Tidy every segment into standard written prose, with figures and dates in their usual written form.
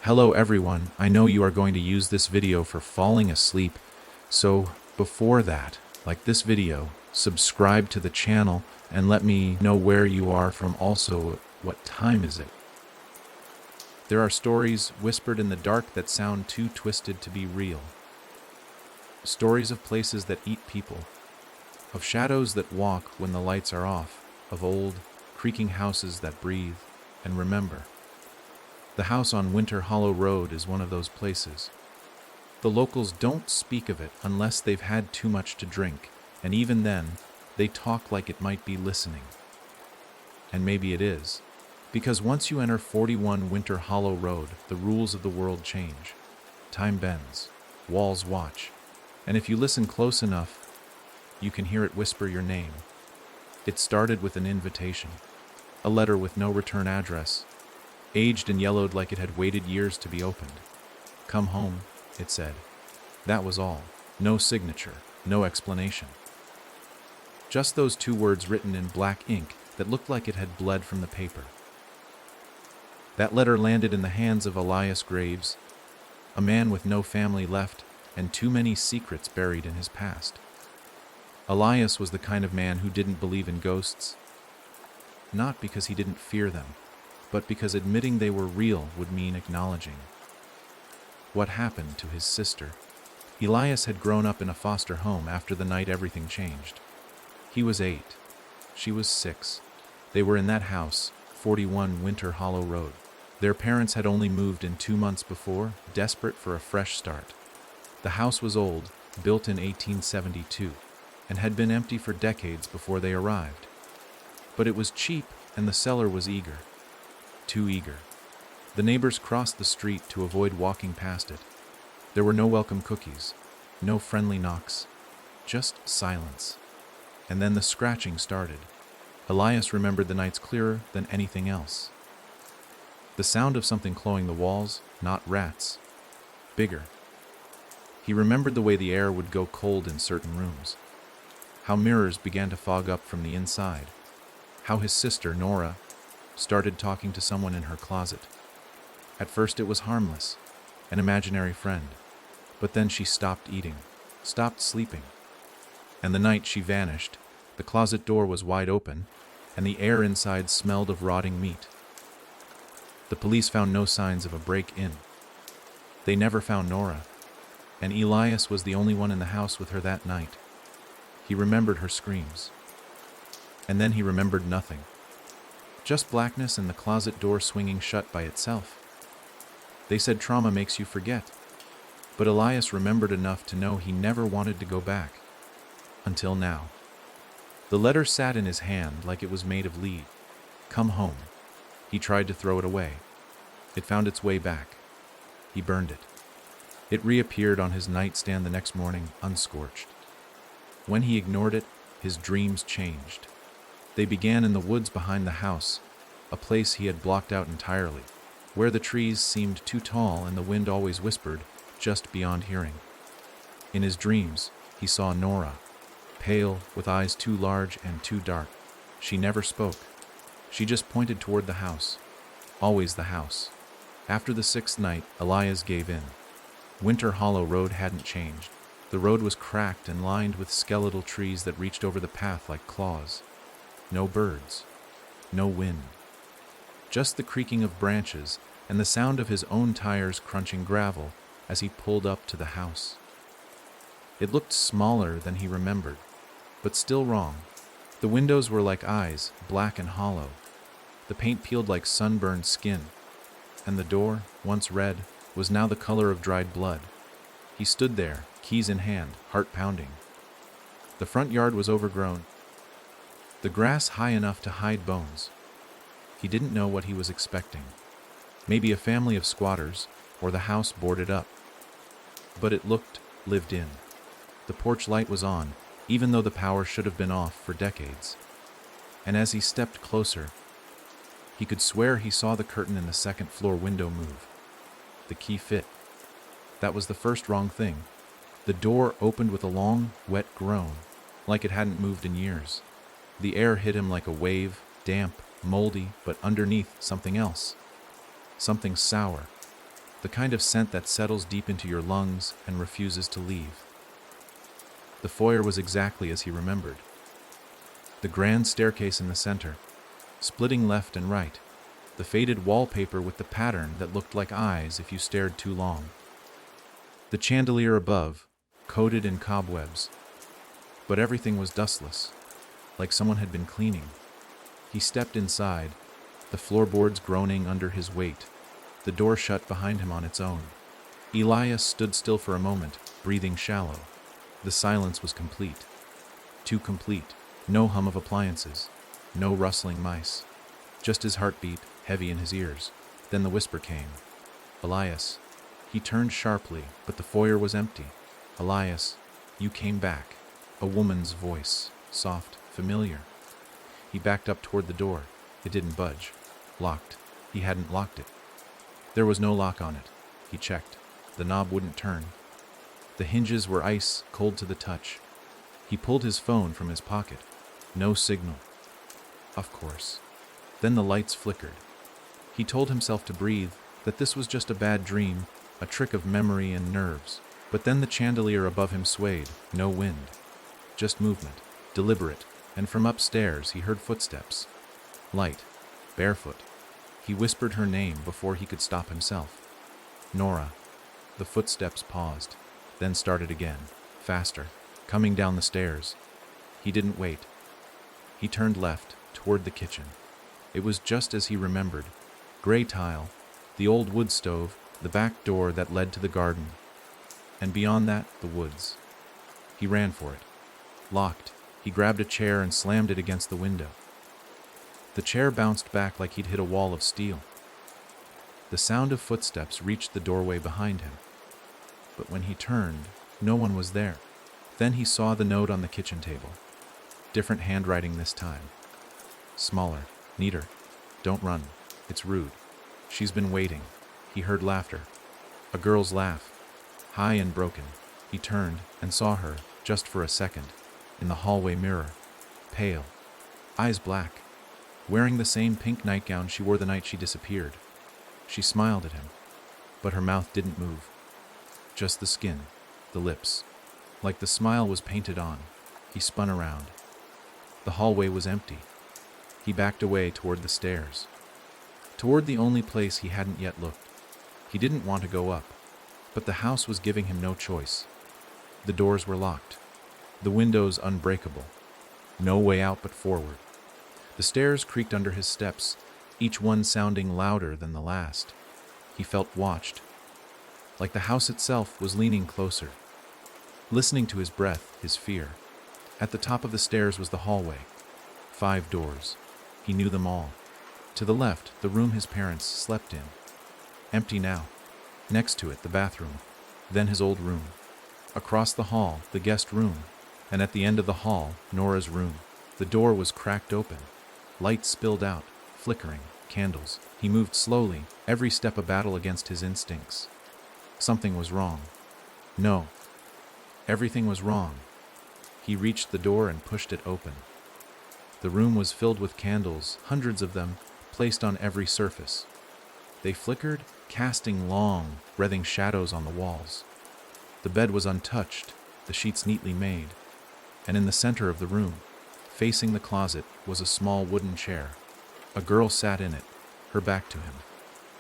Hello everyone, I know you are going to use this video for falling asleep, so before that, like this video, subscribe to the channel and let me know where you are from, also what time is it. There are stories whispered in the dark that sound too twisted to be real. Stories of places that eat people, of shadows that walk when the lights are off, of old, creaking houses that breathe and remember. The house on Winter Hollow Road is one of those places. The locals don't speak of it unless they've had too much to drink, and even then, they talk like it might be listening. And maybe it is, because once you enter 41 Winter Hollow Road, the rules of the world change. Time bends, walls watch, and if you listen close enough, you can hear it whisper your name. It started with an invitation, a letter with no return address, aged and yellowed like it had waited years to be opened. "Come home," it said. That was all. No signature, no explanation. Just those two words written in black ink that looked like it had bled from the paper. That letter landed in the hands of Elias Graves, a man with no family left and too many secrets buried in his past. Elias was the kind of man who didn't believe in ghosts, not because he didn't fear them, but because admitting they were real would mean acknowledging what happened to his sister. Elias had grown up in a foster home after the night everything changed. He was 8. She was 6. They were in that house, 41 Winter Hollow Road. Their parents had only moved in 2 months before, desperate for a fresh start. The house was old, built in 1872, and had been empty for decades before they arrived. But it was cheap, and the seller was eager. Too eager. The neighbors crossed the street to avoid walking past it. There were no welcome cookies, no friendly knocks, just silence. And then the scratching started. Elias remembered the nights clearer than anything else. The sound of something clawing the walls, not rats. Bigger. He remembered the way the air would go cold in certain rooms. How mirrors began to fog up from the inside. How his sister, Nora, started talking to someone in her closet. At first it was harmless, an imaginary friend, but then she stopped eating, stopped sleeping. And the night she vanished, the closet door was wide open, and the air inside smelled of rotting meat. The police found no signs of a break-in. They never found Nora, and Elias was the only one in the house with her that night. He remembered her screams. And then he remembered nothing. Just blackness and the closet door swinging shut by itself. They said trauma makes you forget, but Elias remembered enough to know he never wanted to go back. Until now. The letter sat in his hand like it was made of lead. Come home. He tried to throw it away. It found its way back. He burned it. It reappeared on his nightstand the next morning, unscorched. When he ignored it, his dreams changed. They began in the woods behind the house, a place he had blocked out entirely, where the trees seemed too tall and the wind always whispered, just beyond hearing. In his dreams, he saw Nora, pale, with eyes too large and too dark. She never spoke. She just pointed toward the house. Always the house. After the 6th night, Elias gave in. Winter Hollow Road hadn't changed. The road was cracked and lined with skeletal trees that reached over the path like claws. No birds. No wind. Just the creaking of branches and the sound of his own tires crunching gravel as he pulled up to the house. It looked smaller than he remembered, but still wrong. The windows were like eyes, black and hollow. The paint peeled like sunburned skin, and the door, once red, was now the color of dried blood. He stood there, keys in hand, heart pounding. The front yard was overgrown, the grass high enough to hide bones. He didn't know what he was expecting. Maybe a family of squatters, or the house boarded up. But it looked lived in. The porch light was on, even though the power should have been off for decades. And as he stepped closer, he could swear he saw the curtain in the second-floor window move. The key fit. That was the first wrong thing. The door opened with a long, wet groan, like it hadn't moved in years. The air hit him like a wave, damp, moldy, but underneath something else. Something sour. the kind of scent that settles deep into your lungs and refuses to leave. The foyer was exactly as he remembered. The grand staircase in the center, splitting left and right, the faded wallpaper with the pattern that looked like eyes if you stared too long. The chandelier above, coated in cobwebs. But everything was dustless, like someone had been cleaning. He stepped inside, the floorboards groaning under his weight, the door shut behind him on its own. Elias stood still for a moment, breathing shallow. The silence was complete. Too complete. No hum of appliances, no rustling mice. Just his heartbeat, heavy in his ears. Then the whisper came. Elias. He turned sharply, but the foyer was empty. Elias, you came back. A woman's voice, soft, familiar. He backed up toward the door. It didn't budge. Locked. He hadn't locked it. There was no lock on it. He checked. The knob wouldn't turn. The hinges were ice, cold to the touch. He pulled his phone from his pocket. No signal. Of course. Then the lights flickered. He told himself to breathe, that this was just a bad dream, a trick of memory and nerves. But then the chandelier above him swayed. No wind. Just movement. Deliberate. And from upstairs he heard footsteps. Light. Barefoot. He whispered her name before he could stop himself. Nora. The footsteps paused, then started again, faster, coming down the stairs. He didn't wait. He turned left, toward the kitchen. It was just as he remembered. Gray tile, the old wood stove, the back door that led to the garden. And beyond that, the woods. He ran for it. Locked, he grabbed a chair and slammed it against the window. The chair bounced back like he'd hit a wall of steel. The sound of footsteps reached the doorway behind him. But when he turned, no one was there. Then he saw the note on the kitchen table. Different handwriting this time. Smaller, neater. Don't run. It's rude. She's been waiting. He heard laughter. A girl's laugh. High and broken. He turned and saw her, just for a second, in the hallway mirror. Pale. Eyes black. Wearing the same pink nightgown she wore the night she disappeared. She smiled at him, but her mouth didn't move. Just the skin, the lips. Like the smile was painted on. He spun around. The hallway was empty. He backed away toward the stairs. Toward the only place he hadn't yet looked. He didn't want to go up, but the house was giving him no choice. The doors were locked. The windows unbreakable. No way out but forward. The stairs creaked under his steps, each one sounding louder than the last. He felt watched, like the house itself was leaning closer, listening to his breath, his fear. At the top of the stairs was the hallway. 5 doors. He knew them all. To the left, the room his parents slept in. Empty now. Next to it, the bathroom. Then his old room. Across the hall, the guest room. And at the end of the hall, Nora's room. The door was cracked open. Light spilled out, flickering, candles. He moved slowly, every step a battle against his instincts. Something was wrong. No. Everything was wrong. He reached the door and pushed it open. The room was filled with candles, hundreds of them, placed on every surface. They flickered, casting long, wreathing shadows on the walls. The bed was untouched, the sheets neatly made. And in the center of the room, facing the closet, was a small wooden chair. A girl sat in it, her back to him.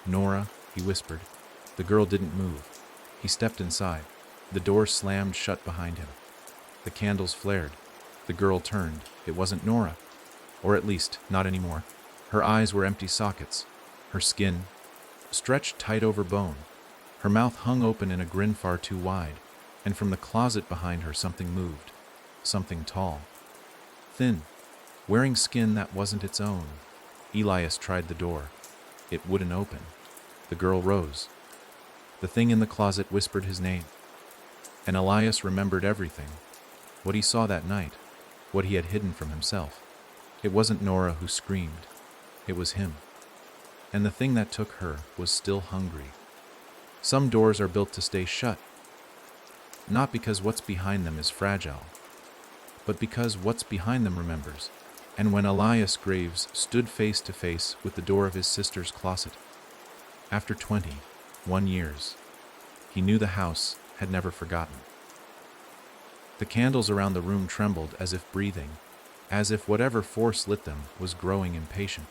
Nora, he whispered. The girl didn't move. He stepped inside. The door slammed shut behind him. The candles flared. The girl turned. It wasn't Nora. Or at least, not anymore. Her eyes were empty sockets. Her skin, stretched tight over bone. Her mouth hung open in a grin far too wide. And from the closet behind her something moved. Something tall. Thin. Wearing skin that wasn't its own. Elias tried the door. It wouldn't open. The girl rose. The thing in the closet whispered his name. And Elias remembered everything. What he saw that night. What he had hidden from himself. It wasn't Nora who screamed. It was him. And the thing that took her was still hungry. Some doors are built to stay shut. Not because what's behind them is fragile, but because what's behind them remembers. And when Elias Graves stood face to face with the door of his sister's closet, after 20, 1 years. He knew the house had never forgotten. The candles around the room trembled as if breathing, as if whatever force lit them was growing impatient.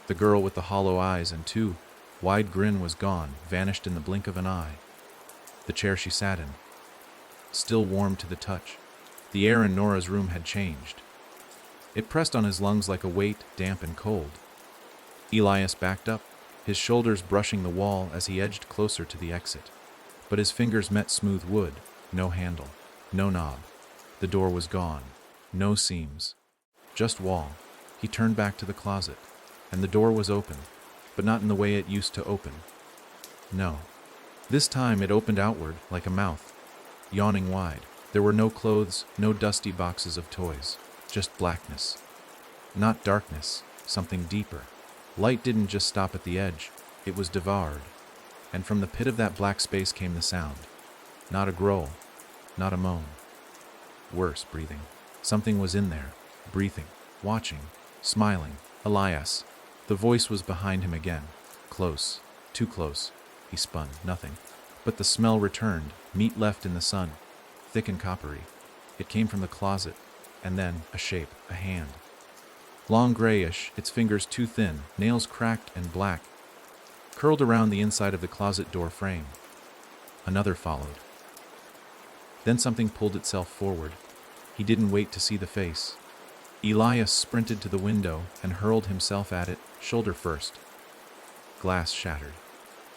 The girl with the hollow eyes and too wide grin was gone, vanished in the blink of an eye. The chair she sat in, still warm to the touch. The air in Nora's room had changed. It pressed on his lungs like a weight, damp and cold. Elias backed up, his shoulders brushing the wall as he edged closer to the exit. But his fingers met smooth wood, no handle, no knob. The door was gone, no seams, just wall. He turned back to the closet, and the door was open, but not in the way it used to open. No. This time it opened outward like a mouth, yawning wide. There were no clothes, no dusty boxes of toys, just blackness. Not darkness, something deeper. Light didn't just stop at the edge, it was devoured. And from the pit of that black space came the sound. Not a growl, not a moan. Worse, breathing. Something was in there, breathing, watching, smiling. Elias. The voice was behind him again. Close, too close. He spun, nothing. But the smell returned, meat left in the sun, thick and coppery. It came from the closet, and then a shape, a hand. Long grayish, its fingers too thin, nails cracked and black, curled around the inside of the closet door frame. Another followed. Then something pulled itself forward. He didn't wait to see the face. Elias sprinted to the window and hurled himself at it, shoulder first. Glass shattered.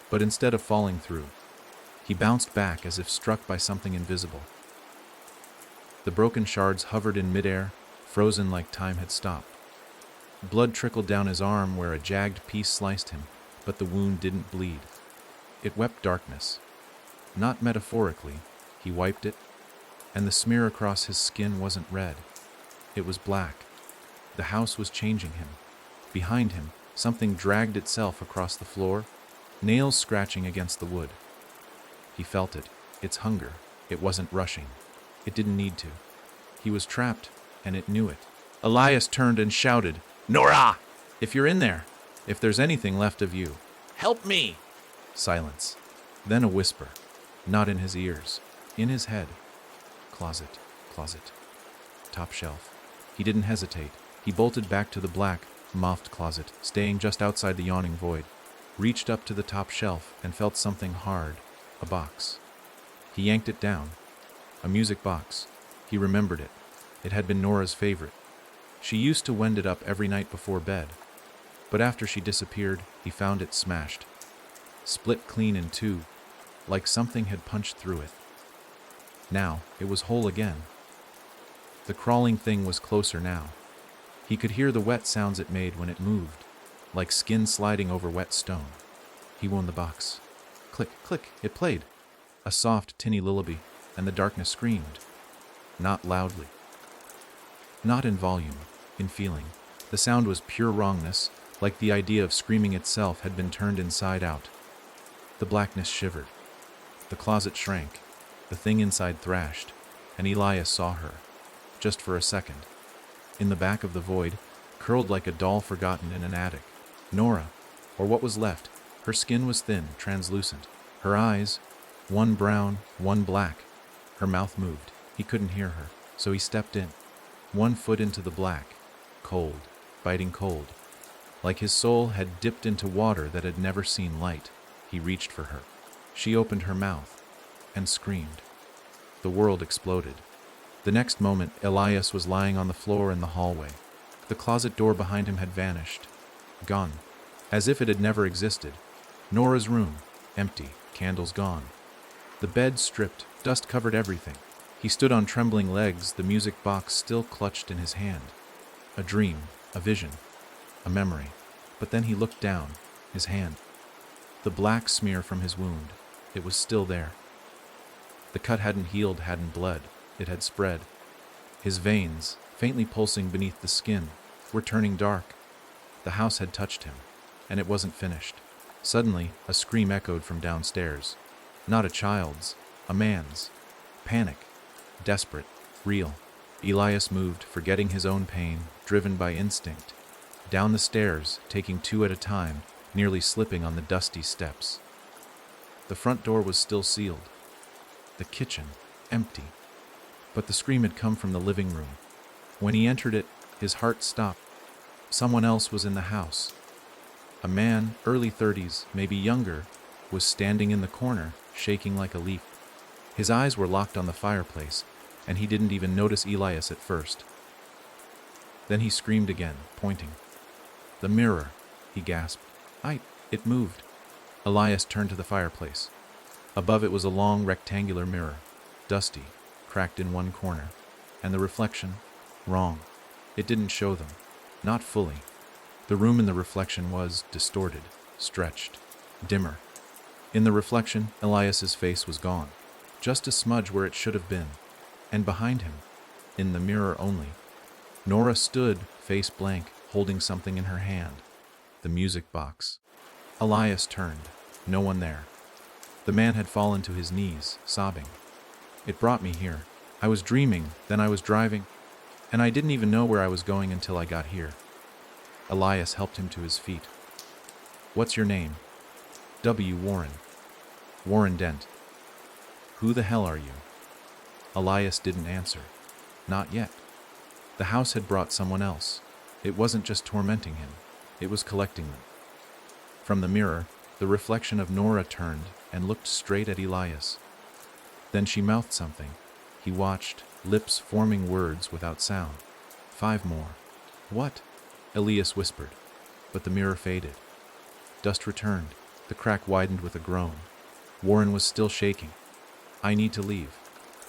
But instead of falling through, he bounced back as if struck by something invisible. The broken shards hovered in midair, frozen like time had stopped. Blood trickled down his arm where a jagged piece sliced him, but the wound didn't bleed. It wept darkness. Not metaphorically, he wiped it, and the smear across his skin wasn't red. It was black. The house was changing him. Behind him, something dragged itself across the floor, nails scratching against the wood. He felt it, its hunger. It wasn't rushing. It didn't need to. He was trapped, and it knew it. Elias turned and shouted, "Nora! If you're in there, if there's anything left of you, help me!" Silence. Then a whisper, not in his ears, in his head. Closet, closet, top shelf. He didn't hesitate. He bolted back to the black, mouthed closet, staying just outside the yawning void, reached up to the top shelf and felt something hard, a box. He yanked it down. A music box. He remembered it. It had been Nora's favorite. She used to wind it up every night before bed. But after she disappeared, he found it smashed, split clean in two, like something had punched through it. Now, it was whole again. The crawling thing was closer now. He could hear the wet sounds it made when it moved, like skin sliding over wet stone. He won the box. Click, click, it played. A soft, tinny lullaby, and the darkness screamed. Not loudly. Not in volume, in feeling. The sound was pure wrongness, like the idea of screaming itself had been turned inside out. The blackness shivered. The closet shrank. The thing inside thrashed, and Elias saw her. Just for a second. In the back of the void, curled like a doll forgotten in an attic. Nora, or what was left. Her skin was thin, translucent. Her eyes, one brown, one black. Her mouth moved. He couldn't hear her, so he stepped in. 1 foot into the black. Cold, biting cold. Like his soul had dipped into water that had never seen light. He reached for her. She opened her mouth and screamed. The world exploded. The next moment, Elias was lying on the floor in the hallway. The closet door behind him had vanished. Gone. As if it had never existed. Nora's room, empty, candles gone. The bed stripped, dust covered everything. He stood on trembling legs, the music box still clutched in his hand. A dream, a vision, a memory. But then he looked down, his hand. The black smear from his wound. It was still there. The cut hadn't healed, hadn't bled. It had spread. His veins, faintly pulsing beneath the skin, were turning dark. The house had touched him, and it wasn't finished. Suddenly, a scream echoed from downstairs. Not a child's, a man's. Panic. Desperate. Real. Elias moved, forgetting his own pain, driven by instinct. Down the stairs, taking 2 at a time, nearly slipping on the dusty steps. The front door was still sealed. The kitchen, empty. But the scream had come from the living room. When he entered it, his heart stopped. Someone else was in the house. A man, early 30s, maybe younger, was standing in the corner, shaking like a leaf. His eyes were locked on the fireplace, and he didn't even notice Elias at first. Then he screamed again, pointing. "The mirror," he gasped. It moved." Elias turned to the fireplace. Above it was a long rectangular mirror, dusty, cracked in one corner, and the reflection, wrong. It didn't show them, not fully. The room in the reflection was distorted, stretched, dimmer. In the reflection, Elias's face was gone, just a smudge where it should have been. And behind him, in the mirror only, Nora stood, face blank, holding something in her hand. The music box. Elias turned. No one there. The man had fallen to his knees, sobbing. "It brought me here. I was dreaming, then I was driving, and I didn't even know where I was going until I got here." Elias helped him to his feet. "What's your name?" "W. Warren." "Warren Dent." "Who the hell are you?" Elias didn't answer. Not yet. The house had brought someone else. It wasn't just tormenting him. It was collecting them. From the mirror, the reflection of Nora turned and looked straight at Elias. Then she mouthed something. He watched, lips forming words without sound. 5 more. "What?" Elias whispered, but the mirror faded. Dust returned. The crack widened with a groan. Warren was still shaking. "I need to leave.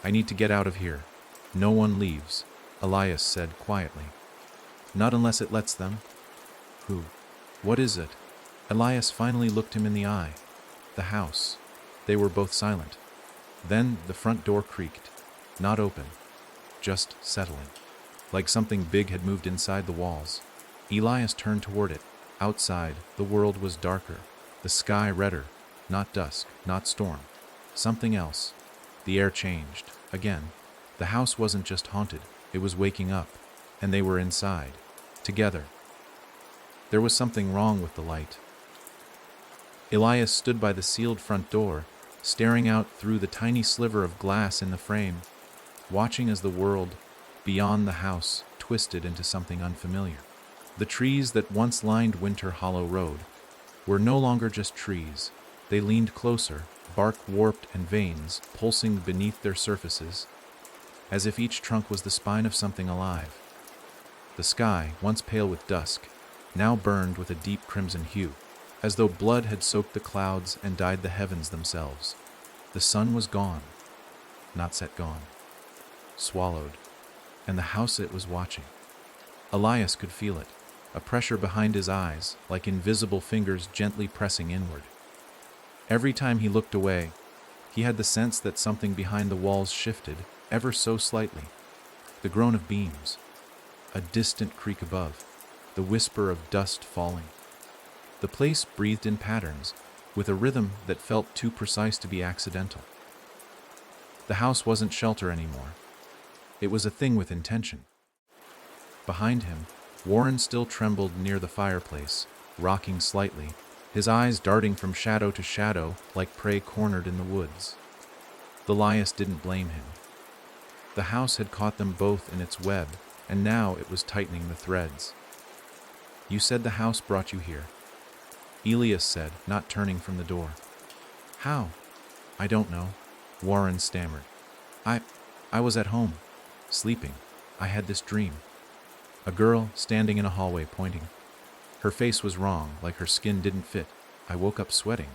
I need to get out of here." "No one leaves," Elias said quietly. "Not unless it lets them." "Who? What is it?" Elias finally looked him in the eye. The house. They were both silent. Then the front door creaked. Not open. Just settling. Like something big had moved inside the walls. Elias turned toward it. Outside, the world was darker. The sky redder. Not dusk, not storm. Something else. The air changed. Again. The house wasn't just haunted. It was waking up. And they were inside. Together. There was something wrong with the light. Elias stood by the sealed front door, staring out through the tiny sliver of glass in the frame, watching as the world, beyond the house, twisted into something unfamiliar. The trees that once lined Winter Hollow Road were no longer just trees. They leaned closer, bark warped and veins pulsing beneath their surfaces, as if each trunk was the spine of something alive. The sky, once pale with dusk, now burned with a deep crimson hue, as though blood had soaked the clouds and dyed the heavens themselves. The sun was gone, not set gone, swallowed, and the house it was watching. Elias could feel it, a pressure behind his eyes, like invisible fingers gently pressing inward. Every time he looked away, he had the sense that something behind the walls shifted, ever so slightly. The groan of beams, a distant creak above, the whisper of dust falling. The place breathed in patterns, with a rhythm that felt too precise to be accidental. The house wasn't shelter anymore. It was a thing with intention. Behind him, Warren still trembled near the fireplace, rocking slightly, his eyes darting from shadow to shadow like prey cornered in the woods. Elias didn't blame him. The house had caught them both in its web, and now it was tightening the threads. "You said the house brought you here," Elias said, not turning from the door. "How?" "I don't know," Warren stammered. I was at home, sleeping. I had this dream. A girl standing in a hallway pointing. Her face was wrong, like her skin didn't fit. I woke up sweating.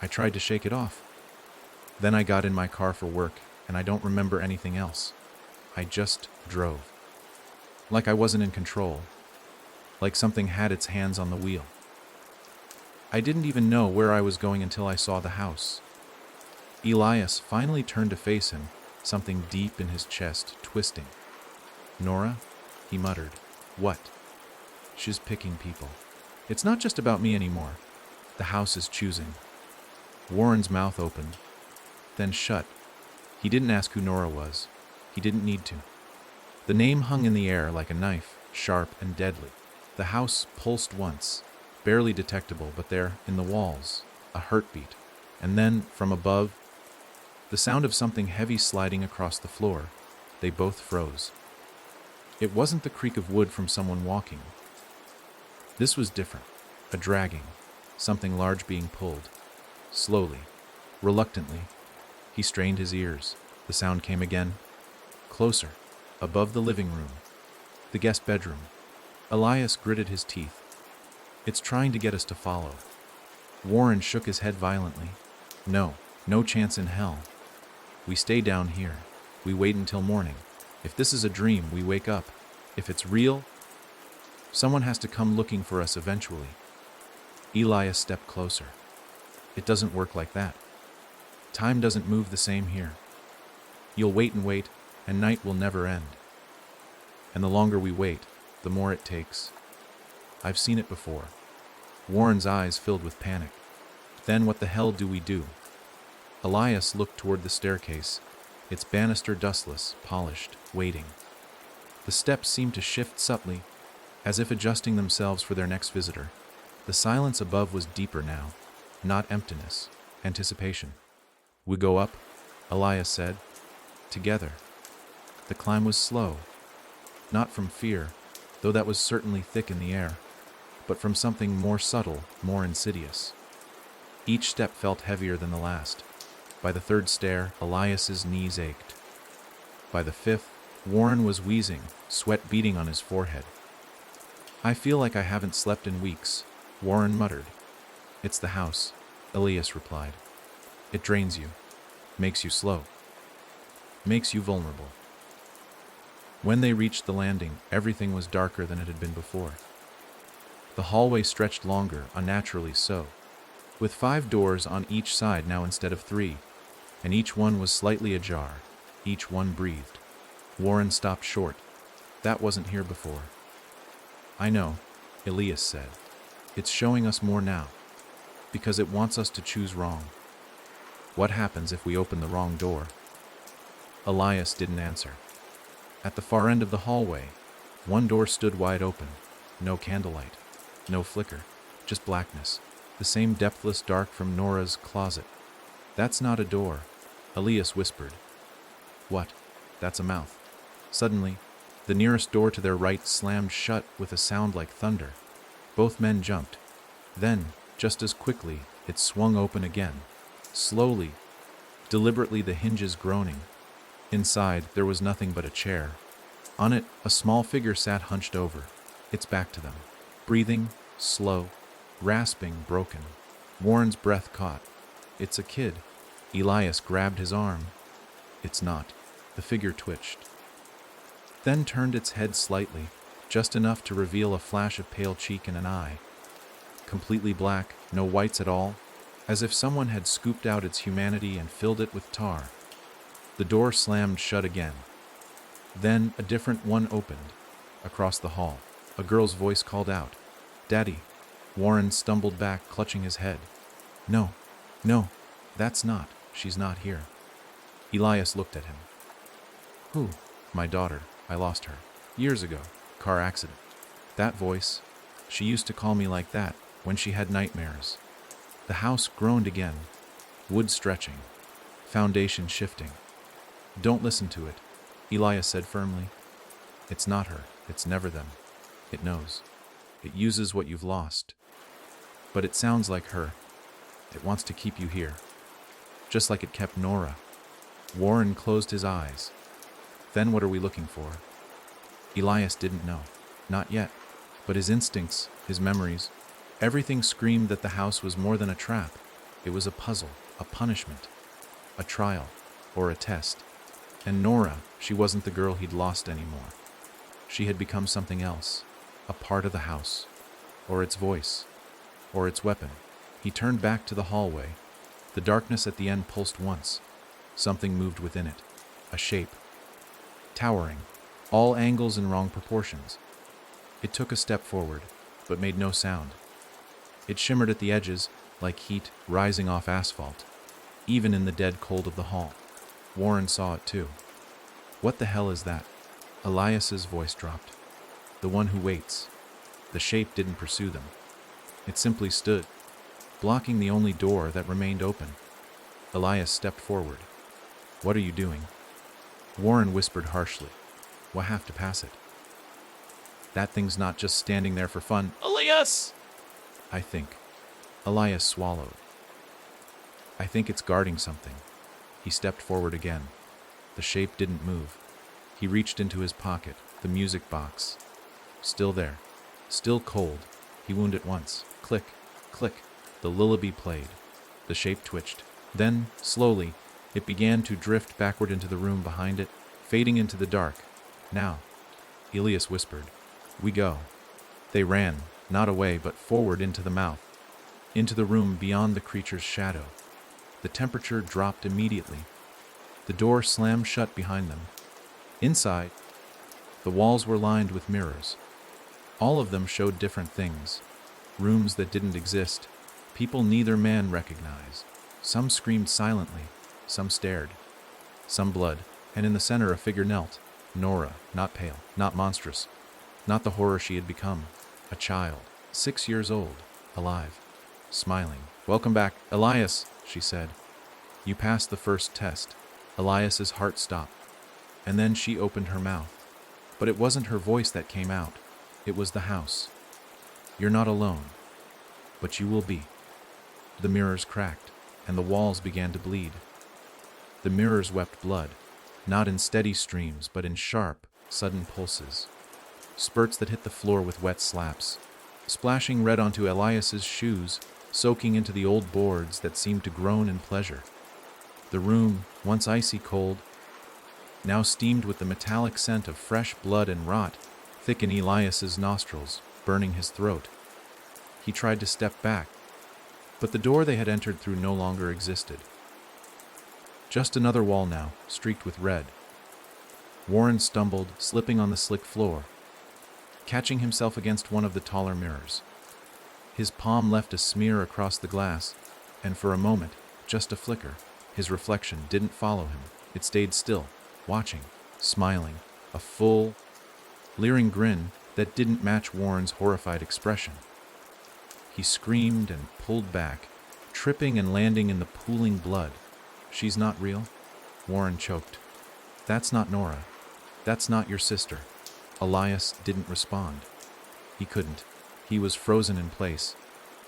I tried to shake it off. Then I got in my car for work, and I don't remember anything else. I just drove. Like I wasn't in control. Like something had its hands on the wheel. I didn't even know where I was going until I saw the house." Elias finally turned to face him, something deep in his chest twisting. "Nora?" he muttered. "What?" "She's picking people. It's not just about me anymore. The house is choosing." Warren's mouth opened, then shut. He didn't ask who Nora was. He didn't need to. The name hung in the air like a knife, sharp and deadly. The house pulsed once, barely detectable, but there, in the walls, a heartbeat. And then, from above, the sound of something heavy sliding across the floor. They both froze. It wasn't the creak of wood from someone walking. This was different. A dragging, something large being pulled. Slowly, reluctantly, he strained his ears. The sound came again. Closer, above the living room, the guest bedroom. Elias gritted his teeth. It's trying to get us to follow. Warren shook his head violently. No, no chance in hell. We stay down here. We wait until morning. If this is a dream, we wake up. If it's real, someone has to come looking for us eventually. Elias stepped closer. It doesn't work like that. Time doesn't move the same here. You'll wait, and night will never end. And the longer we wait, the more it takes. I've seen it before. Warren's eyes filled with panic. Then what the hell do we do? Elias looked toward the staircase, its banister dustless, polished, waiting. The steps seemed to shift subtly, as if adjusting themselves for their next visitor. The silence above was deeper now, not emptiness, anticipation. We go up, Elias said, together. The climb was slow, not from fear, though that was certainly thick in the air, but from something more subtle, more insidious. Each step felt heavier than the last. By the third stair, Elias's knees ached. By the fifth, Warren was wheezing, sweat beading on his forehead. I feel like I haven't slept in weeks, Warren muttered. It's the house, Elias replied. It drains you, makes you slow, makes you vulnerable. When they reached the landing, everything was darker than it had been before. The hallway stretched longer, unnaturally so, with 5 doors on each side now instead of 3, and each one was slightly ajar. Each one breathed. Warren stopped short. That wasn't here before. I know, Elias said. It's showing us more now, because it wants us to choose wrong. What happens if we open the wrong door? Elias didn't answer. At the far end of the hallway, one door stood wide open. No candlelight, no flicker, just blackness, the same depthless dark from Nora's closet. That's not a door, Elias whispered. What? That's a mouth. Suddenly, the nearest door to their right slammed shut with a sound like thunder. Both men jumped. Then, just as quickly, it swung open again. Slowly, deliberately, the hinges groaning. Inside, there was nothing but a chair. On it, a small figure sat hunched over, its back to them, breathing, slow, rasping, broken. Warren's breath caught. It's a kid. Elias grabbed his arm. It's not. The figure twitched, then turned its head slightly, just enough to reveal a flash of pale cheek and an eye. Completely black, no whites at all, as if someone had scooped out its humanity and filled it with tar. The door slammed shut again. Then a different one opened. Across the hall, a girl's voice called out, "Daddy." Warren stumbled back, clutching his head. No, that's not. She's not here." Elias looked at him. "Who?" "My daughter. I lost her. Years ago. Car accident." That voice. She used to call me like that when she had nightmares. The house groaned again. Wood stretching. Foundation shifting. "Don't listen to it," Elias said firmly. "It's not her. It's never them. It knows. It uses what you've lost. But it sounds like her. It wants to keep you here. Just like it kept Nora." Warren closed his eyes. "Then what are we looking for?" Elias didn't know. Not yet. But his instincts, his memories, everything screamed that the house was more than a trap. It was a puzzle, a punishment, a trial, or a test. And Nora, she wasn't the girl he'd lost anymore. She had become something else, a part of the house, or its voice, or its weapon. He turned back to the hallway. The darkness at the end pulsed once. Something moved within it, a shape, towering, all angles and wrong proportions. It took a step forward, but made no sound. It shimmered at the edges, like heat rising off asphalt, even in the dead cold of the hall. Warren saw it too. "What the hell is that?" Elias's voice dropped. "The one who waits." The shape didn't pursue them. It simply stood, blocking the only door that remained open. Elias stepped forward. "What are you doing?" Warren whispered harshly. "We'll have to pass it. That thing's not just standing there for fun." "Elias!" "I think." Elias swallowed. "I think it's guarding something." He stepped forward again. The shape didn't move. He reached into his pocket, the music box. Still there. Still cold. He wound it once. Click, click. The lullaby played. The shape twitched. Then, slowly, it began to drift backward into the room behind it, fading into the dark. "Now," Elias whispered. "We go." They ran, not away, but forward into the mouth, into the room beyond the creature's shadow. The temperature dropped immediately. The door slammed shut behind them. Inside, the walls were lined with mirrors. All of them showed different things. Rooms that didn't exist, people neither man recognized. Some screamed silently, some stared. Some blood, and in the center a figure knelt. Nora, not pale, not monstrous, not the horror she had become. A child, 6 years old, alive, smiling. "Welcome back, Elias," she said. "You passed the first test." Elias's heart stopped, and then she opened her mouth. But it wasn't her voice that came out. It was the house. "You're not alone, but you will be." The mirrors cracked, and the walls began to bleed. The mirrors wept blood, not in steady streams, but in sharp, sudden pulses. Spurts that hit the floor with wet slaps, splashing red onto Elias's shoes, soaking into the old boards that seemed to groan in pleasure. The room, once icy cold, now steamed with the metallic scent of fresh blood and rot, thick in Elias's nostrils, burning his throat. He tried to step back, but the door they had entered through no longer existed. Just another wall now, streaked with red. Warren stumbled, slipping on the slick floor, catching himself against one of the taller mirrors. His palm left a smear across the glass, and for a moment, just a flicker, his reflection didn't follow him. It stayed still, watching, smiling, a full, leering grin that didn't match Warren's horrified expression. He screamed and pulled back, tripping and landing in the pooling blood. "She's not real?" Warren choked. "That's not Nora. That's not your sister." Elias didn't respond. He couldn't. He was frozen in place,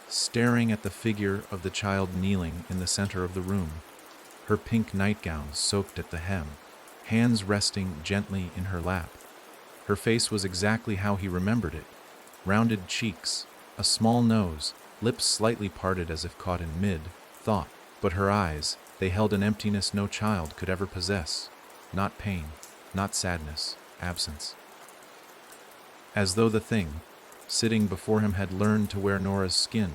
staring at the figure of the child kneeling in the center of the room, her pink nightgown soaked at the hem, hands resting gently in her lap. Her face was exactly how he remembered it. Rounded cheeks, a small nose, lips slightly parted as if caught in mid-thought. But her eyes, they held an emptiness no child could ever possess. Not pain, not sadness, absence. As though the thing, sitting before him, had learned to wear Nora's skin,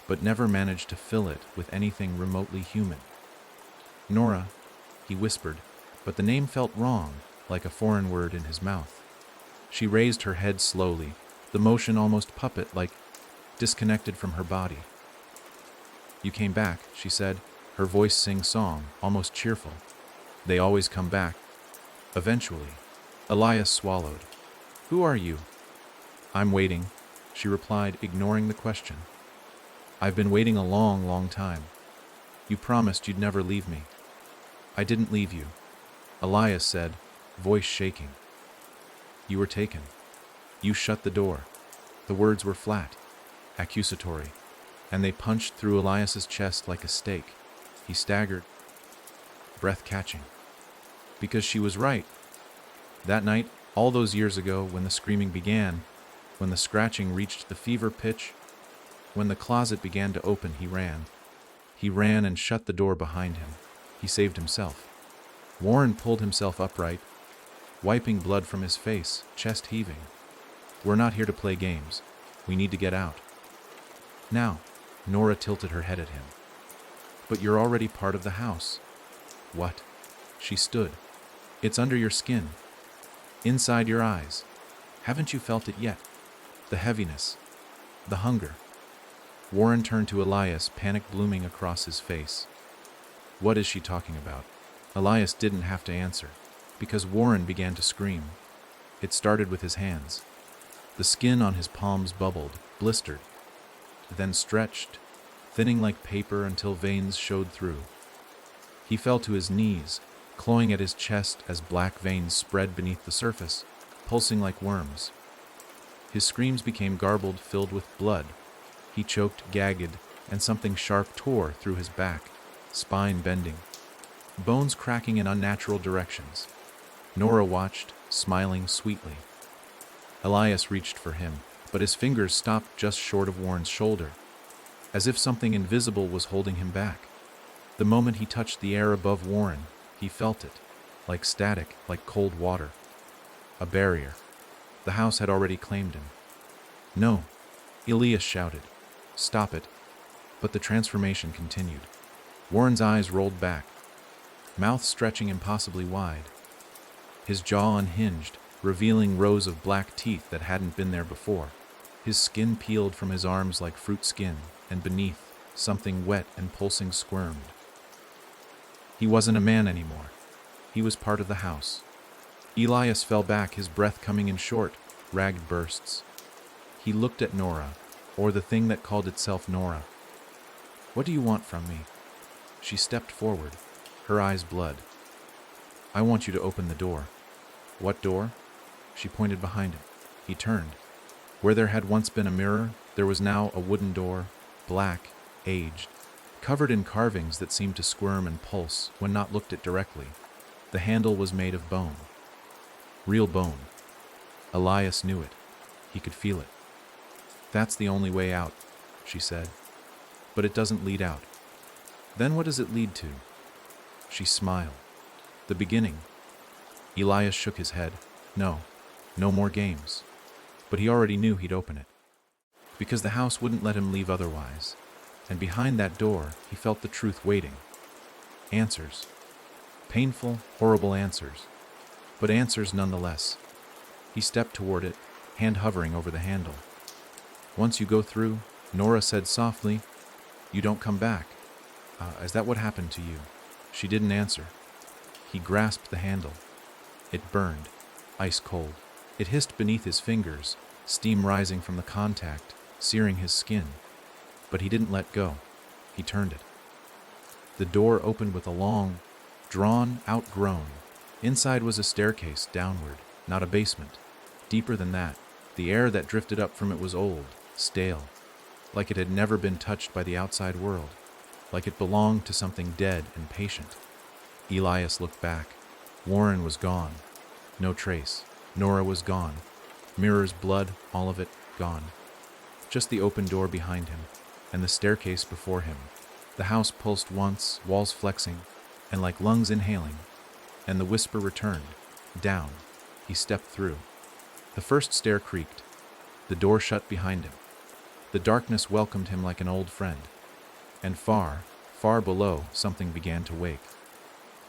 but never managed to fill it with anything remotely human. "Nora," he whispered, but the name felt wrong, like a foreign word in his mouth. She raised her head slowly, the motion almost puppet-like, disconnected from her body. "You came back," she said, her voice sing-song, almost cheerful. "They always come back. Eventually." Elias swallowed. "Who are you?" "I'm waiting," she replied, ignoring the question. "I've been waiting a long, long time. You promised you'd never leave me." "I didn't leave you," Elias said, voice shaking. "You were taken. You shut the door." The words were flat, accusatory, and they punched through Elias's chest like a stake. He staggered, breath catching. Because she was right. That night, all those years ago, when the screaming began, when the scratching reached the fever pitch, when the closet began to open, he ran. He ran and shut the door behind him. He saved himself. Warren pulled himself upright, wiping blood from his face, chest heaving. "We're not here to play games. We need to get out." "Now," Nora tilted her head at him. "But you're already part of the house." "What?" She stood. "It's under your skin. Inside your eyes. Haven't you felt it yet? The heaviness. The hunger." Warren turned to Elias, panic blooming across his face. What is she talking about? Elias didn't have to answer, because Warren began to scream. It started with his hands. The skin on his palms bubbled, blistered, then stretched, thinning like paper until veins showed through. He fell to his knees, clawing at his chest as black veins spread beneath the surface, pulsing like worms. His screams became garbled, filled with blood. He choked, gagged, and something sharp tore through his back, spine bending, bones cracking in unnatural directions. Nora watched, smiling sweetly. Elias reached for him, but his fingers stopped just short of Warren's shoulder, as if something invisible was holding him back. The moment he touched the air above Warren, he felt it, like static, like cold water. A barrier. The house had already claimed him. No, Elias shouted. Stop it. But the transformation continued. Warren's eyes rolled back, mouth stretching impossibly wide. His jaw unhinged, revealing rows of black teeth that hadn't been there before. His skin peeled from his arms like fruit skin, and beneath, something wet and pulsing squirmed. He wasn't a man anymore. He was part of the house. Elias fell back, his breath coming in short, ragged bursts. He looked at Nora, or the thing that called itself Nora. What do you want from me? She stepped forward, her eyes blood. I want you to open the door. What door? She pointed behind him. He turned. Where there had once been a mirror, there was now a wooden door, black, aged, covered in carvings that seemed to squirm and pulse when not looked at directly. The handle was made of bone. Real bone. Elias knew it. He could feel it. That's the only way out, she said. But it doesn't lead out. Then what does it lead to? She smiled. The beginning. Elias shook his head. No, no more games. But he already knew he'd open it. Because the house wouldn't let him leave otherwise. And behind that door, he felt the truth waiting. Answers. Painful, horrible answers. But answers nonetheless. He stepped toward it, hand hovering over the handle. Once you go through, Nora said softly, you don't come back. Is that what happened to you? She didn't answer. He grasped the handle. It burned, ice cold. It hissed beneath his fingers, steam rising from the contact, searing his skin. But he didn't let go. He turned it. The door opened with a long, drawn, outgroan. Inside was a staircase downward, not a basement. Deeper than that, the air that drifted up from it was old, stale, like it had never been touched by the outside world, like it belonged to something dead and patient. Elias looked back. Warren was gone. No trace. Nora was gone. Mirror's blood, all of it, gone. Just the open door behind him, and the staircase before him. The house pulsed once, walls flexing, and like lungs inhaling, and the whisper returned. Down. He stepped through. The first stair creaked. The door shut behind him. The darkness welcomed him like an old friend. And far, far below, something began to wake.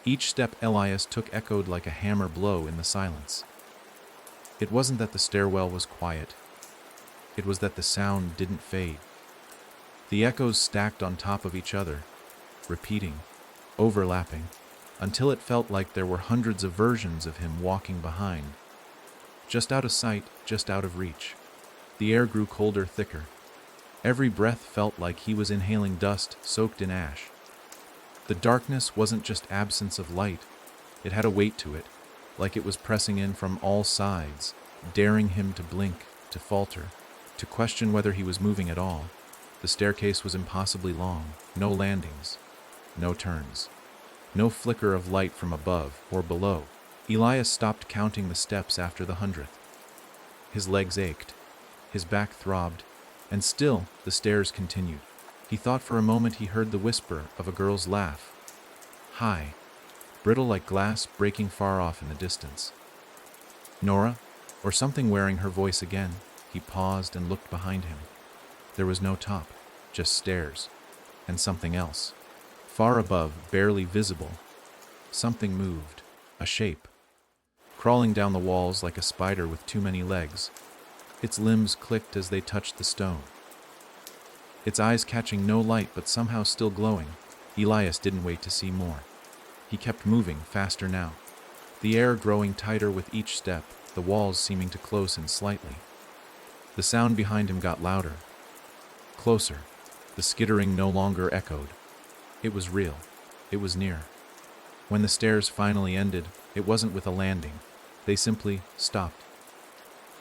Each step Elias took echoed like a hammer blow in the silence. It wasn't that the stairwell was quiet. It was that the sound didn't fade. The echoes stacked on top of each other, repeating, overlapping, until it felt like there were hundreds of versions of him walking behind. Just out of sight, just out of reach. The air grew colder, thicker. Every breath felt like he was inhaling dust soaked in ash. The darkness wasn't just absence of light. It had a weight to it, like it was pressing in from all sides, daring him to blink, to falter, to question whether he was moving at all. The staircase was impossibly long, no landings, no turns, no flicker of light from above or below. Elias stopped counting the steps after the 100th. His legs ached, his back throbbed, and still the stairs continued. He thought for a moment he heard the whisper of a girl's laugh. High, brittle like glass breaking far off in the distance. Nora, or something wearing her voice again. He paused and looked behind him. There was no top, just stairs, and something else. Far above, barely visible. Something moved, a shape, crawling down the walls like a spider with too many legs. Its limbs clicked as they touched the stone. Its eyes catching no light but somehow still glowing. Elias didn't wait to see more. He kept moving, faster now. The air growing tighter with each step, the walls seeming to close in slightly. The sound behind him got louder. Closer. The skittering no longer echoed. It was real. It was near. When the stairs finally ended, it wasn't with a landing. They simply stopped.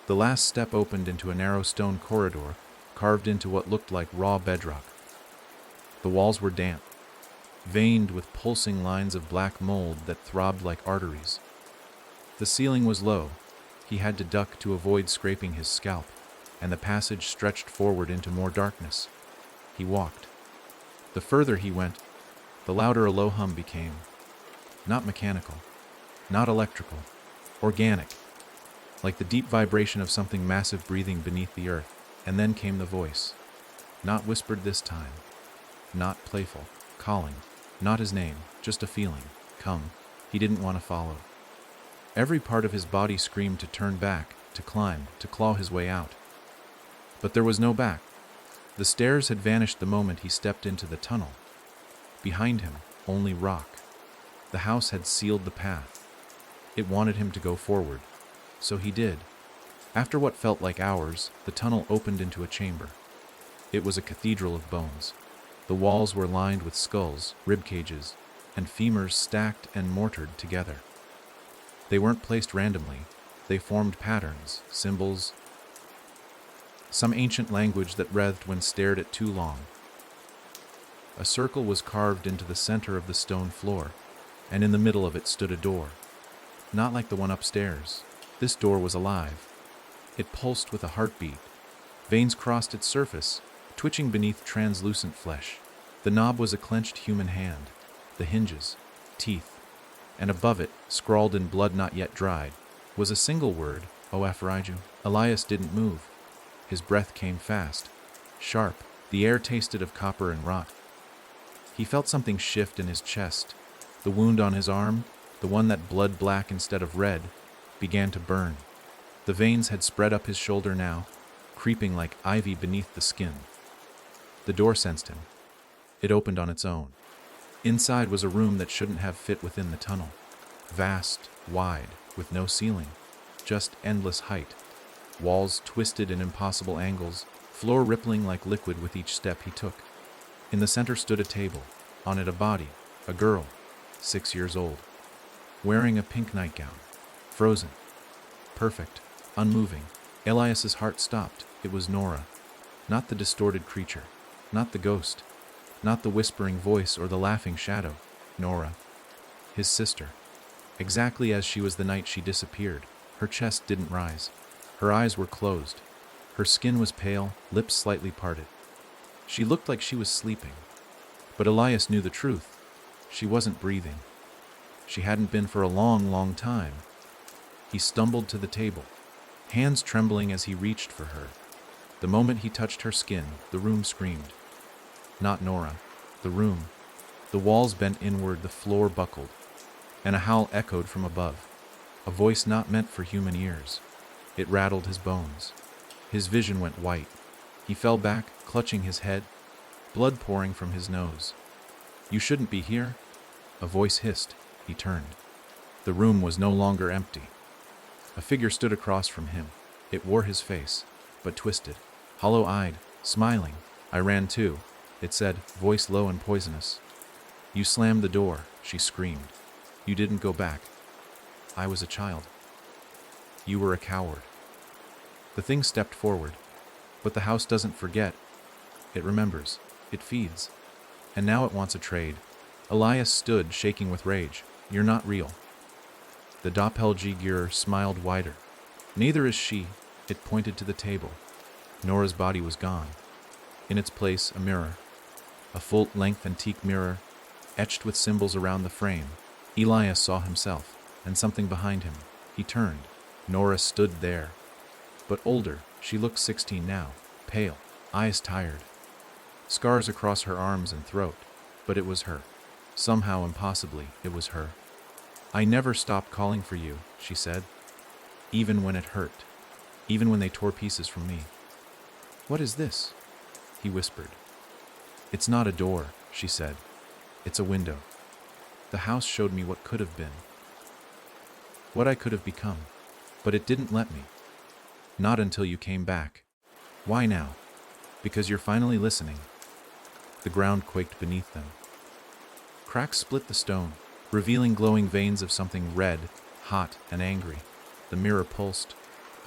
The last step opened into a narrow stone corridor, carved into what looked like raw bedrock. The walls were damp, veined with pulsing lines of black mold that throbbed like arteries. The ceiling was low. He had to duck to avoid scraping his scalp, and the passage stretched forward into more darkness. He walked. The further he went, the louder a low hum became. Not mechanical, not electrical, organic, like the deep vibration of something massive breathing beneath the earth. And then came the voice. Not whispered this time, not playful, calling, not his name, just a feeling. Come. He didn't want to follow. Every part of his body screamed to turn back, to climb, to claw his way out. But there was no back. The stairs had vanished the moment he stepped into the tunnel. Behind him, only rock. The house had sealed the path. It wanted him to go forward. So he did. After what felt like hours, the tunnel opened into a chamber. It was a cathedral of bones. The walls were lined with skulls, rib cages, and femurs stacked and mortared together. They weren't placed randomly. They formed patterns, symbols, some ancient language that writhed when stared at too long. A circle was carved into the center of the stone floor, and in the middle of it stood a door. Not like the one upstairs. This door was alive. It pulsed with a heartbeat. Veins crossed its surface, twitching beneath translucent flesh. The knob was a clenched human hand, the hinges, teeth, and above it, scrawled in blood not yet dried, was a single word, O Aphraiju. Elias didn't move. His breath came fast, sharp. The air tasted of copper and rot. He felt something shift in his chest. The wound on his arm, the one that bled black instead of red, began to burn. The veins had spread up his shoulder now, creeping like ivy beneath the skin. The door sensed him. It opened on its own. Inside was a room that shouldn't have fit within the tunnel. Vast, wide, with no ceiling, just endless height. Walls twisted in impossible angles, floor rippling like liquid with each step he took. In the center stood a table, on it a body, a girl, 6 years old, wearing a pink nightgown, frozen, perfect, unmoving. Elias's heart stopped. It was Nora, not the distorted creature, not the ghost, not the whispering voice or the laughing shadow. Nora, his sister, exactly as she was the night she disappeared. Her chest didn't rise. Her eyes were closed. Her skin was pale, lips slightly parted. She looked like she was sleeping. But Elias knew the truth. She wasn't breathing. She hadn't been for a long, long time. He stumbled to the table, hands trembling as he reached for her. The moment he touched her skin, the room screamed. Not Nora. The room. The walls bent inward, the floor buckled, and a howl echoed from above. A voice not meant for human ears. It rattled his bones. His vision went white. He fell back, clutching his head, blood pouring from his nose. You shouldn't be here. A voice hissed. He turned. The room was no longer empty. A figure stood across from him. It wore his face, but twisted, hollow-eyed, smiling. I ran too, it said, voice low and poisonous. You slammed the door, she screamed. You didn't go back. I was a child. You were a coward. The thing stepped forward. But the house doesn't forget. It remembers. It feeds. And now it wants a trade. Elias stood, shaking with rage. You're not real. The doppelganger smiled wider. Neither is she. It pointed to the table. Nora's body was gone. In its place, a mirror. A full-length antique mirror, etched with symbols around the frame. Elias saw himself, and something behind him. He turned. Nora stood there. But older. She looked 16 now, pale, eyes tired. Scars across her arms and throat. But it was her. Somehow, impossibly, it was her. I never stopped calling for you, she said. Even when it hurt. Even when they tore pieces from me. What is this? He whispered. It's not a door, she said. It's a window. The house showed me what could have been. What I could have become. But it didn't let me. Not until you came back. Why now? Because you're finally listening. The ground quaked beneath them. Cracks split the stone. revealing glowing veins of something red, hot, and angry. The mirror pulsed.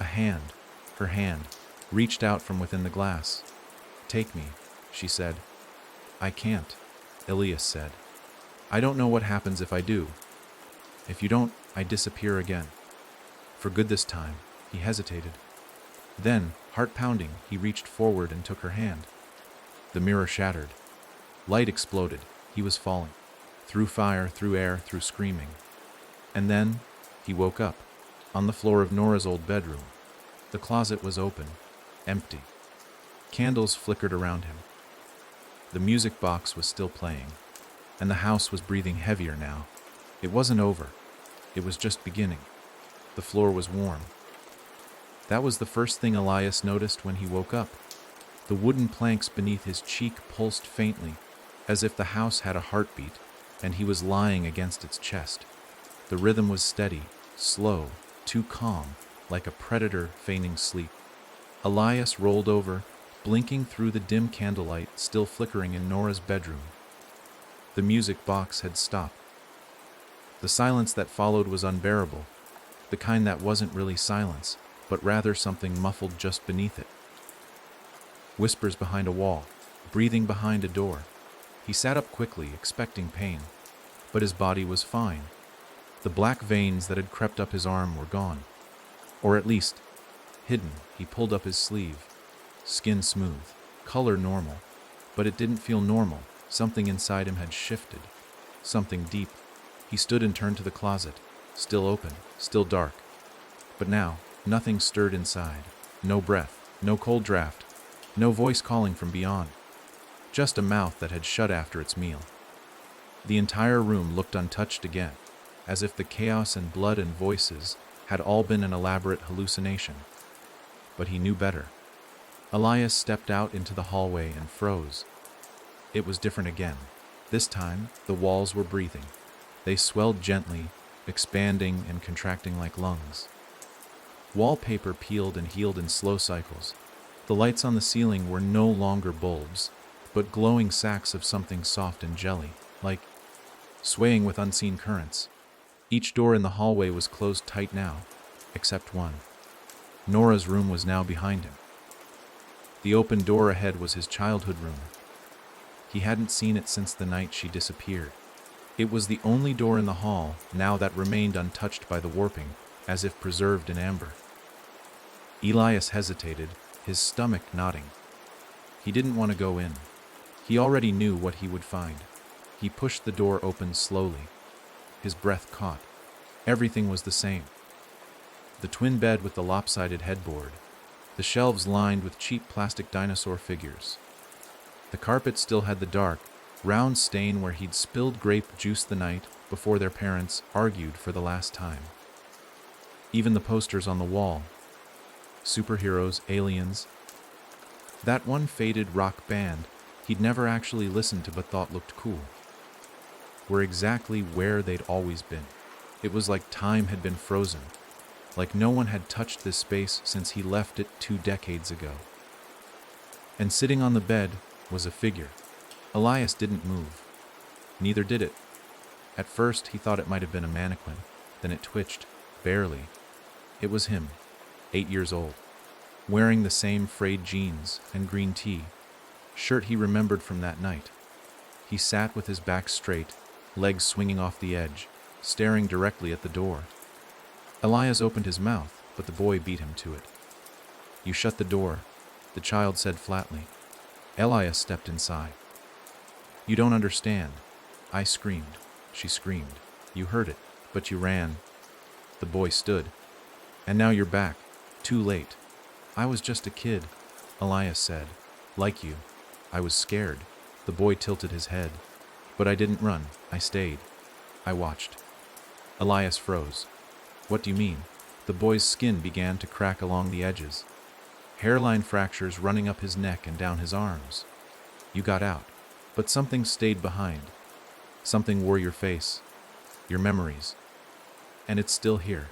A hand, her hand, reached out from within the glass. "Take me," she said. "I can't," Elias said. "I don't know what happens if I do. If you don't, I disappear again. For good this time." He hesitated. Then, heart pounding, he reached forward and took her hand. The mirror shattered. Light exploded. He was falling. Through fire, through air, through screaming. And then, he woke up, on the floor of Nora's old bedroom. The closet was open, empty. Candles flickered around him. The music box was still playing, and the house was breathing heavier now. It wasn't over. It was just beginning. The floor was warm. That was the first thing Elias noticed when he woke up. The wooden planks beneath his cheek pulsed faintly, as if the house had a heartbeat, and he was lying against its chest. The rhythm was steady, slow, too calm, like a predator feigning sleep. Elias rolled over, blinking through the dim candlelight still flickering in Nora's bedroom. The music box had stopped. The silence that followed was unbearable, the kind that wasn't really silence, but rather something muffled just beneath it. Whispers behind a wall, breathing behind a door. He sat up quickly, expecting pain, but his body was fine. The black veins that had crept up his arm were gone, or at least hidden. He pulled up his sleeve. Skin smooth, color normal, but it didn't feel normal. Something inside him had shifted, something deep. He stood and turned to the closet, still open, still dark. But now, nothing stirred inside. No breath, no cold draft, no voice calling from beyond. Just a mouth that had shut after its meal. The entire room looked untouched again, as if the chaos and blood and voices had all been an elaborate hallucination. But he knew better. Elias stepped out into the hallway and froze. It was different again. This time, the walls were breathing. They swelled gently, expanding and contracting like lungs. Wallpaper peeled and healed in slow cycles. The lights on the ceiling were no longer bulbs, but glowing sacks of something soft and jelly, like swaying with unseen currents. Each door in the hallway was closed tight now, except one. Nora's room was now behind him. The open door ahead was his childhood room. He hadn't seen it since the night she disappeared. It was the only door in the hall now that remained untouched by the warping, as if preserved in amber. Elias hesitated, his stomach knotting. He didn't want to go in. He already knew what he would find. He pushed the door open slowly. His breath caught. Everything was the same. The twin bed with the lopsided headboard. The shelves lined with cheap plastic dinosaur figures. The carpet still had the dark, round stain where he'd spilled grape juice the night before their parents argued for the last time. Even the posters on the wall. Superheroes, aliens. That one faded rock band he'd never actually listened to but thought looked cool. Were exactly where they'd always been. It was like time had been frozen, like no one had touched this space since he left it 2 decades ago. And sitting on the bed was a figure. Elias didn't move. Neither did it. At first he thought it might have been a mannequin, then it twitched, barely. It was him, 8 years old, wearing the same frayed jeans and green tee, shirt he remembered from that night. He sat with his back straight, legs swinging off the edge, staring directly at the door. Elias opened his mouth, but the boy beat him to it. "You shut the door," the child said flatly. Elias stepped inside. "You don't understand." "I screamed." She screamed. "You heard it, but you ran." The boy stood. "And now you're back. Too late." "I was just a kid," Elias said. "Like you. I was scared." The boy tilted his head. "But I didn't run. I stayed. I watched." Elias froze. "What do you mean?" The boy's skin began to crack along the edges. Hairline fractures running up his neck and down his arms. "You got out. But something stayed behind. Something wore your face. Your memories. And it's still here."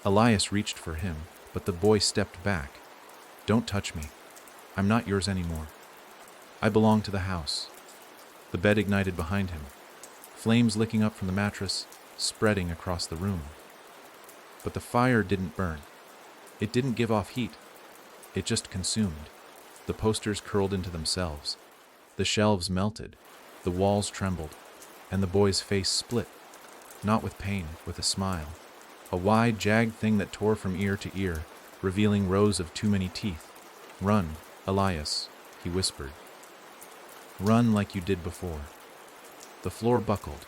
Elias reached for him, but the boy stepped back. "Don't touch me. I'm not yours anymore. I belong to the house." The bed ignited behind him. flames licking up from the mattress, spreading across the room. But the fire didn't burn. It didn't give off heat. It just consumed. The posters curled into themselves. The shelves melted. The walls trembled. And the boy's face split. Not with pain, with a smile. A wide, jagged thing that tore from ear to ear, revealing rows of too many teeth. "Run, Elias," he whispered. "Run like you did before." The floor buckled.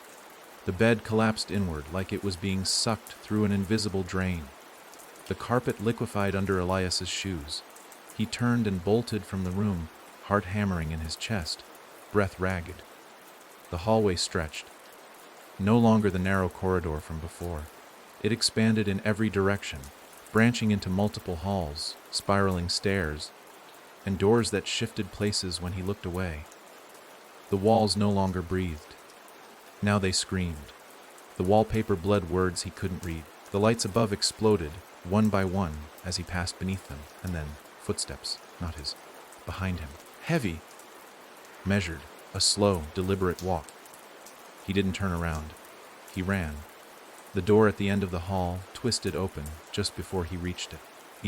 The bed collapsed inward like it was being sucked through an invisible drain. The carpet liquefied under Elias's shoes. He turned and bolted from the room, heart hammering in his chest, breath ragged. The hallway stretched. No longer the narrow corridor from before. It expanded in every direction, branching into multiple halls, spiraling stairs, and doors that shifted places when he looked away. The walls no longer breathed. Now they screamed. The wallpaper bled words he couldn't read. The lights above exploded, one by one, as he passed beneath them, and then footsteps, not his, behind him. Heavy, measured, a slow, deliberate walk. He didn't turn around. He ran. The door at the end of the hall twisted open just before he reached it.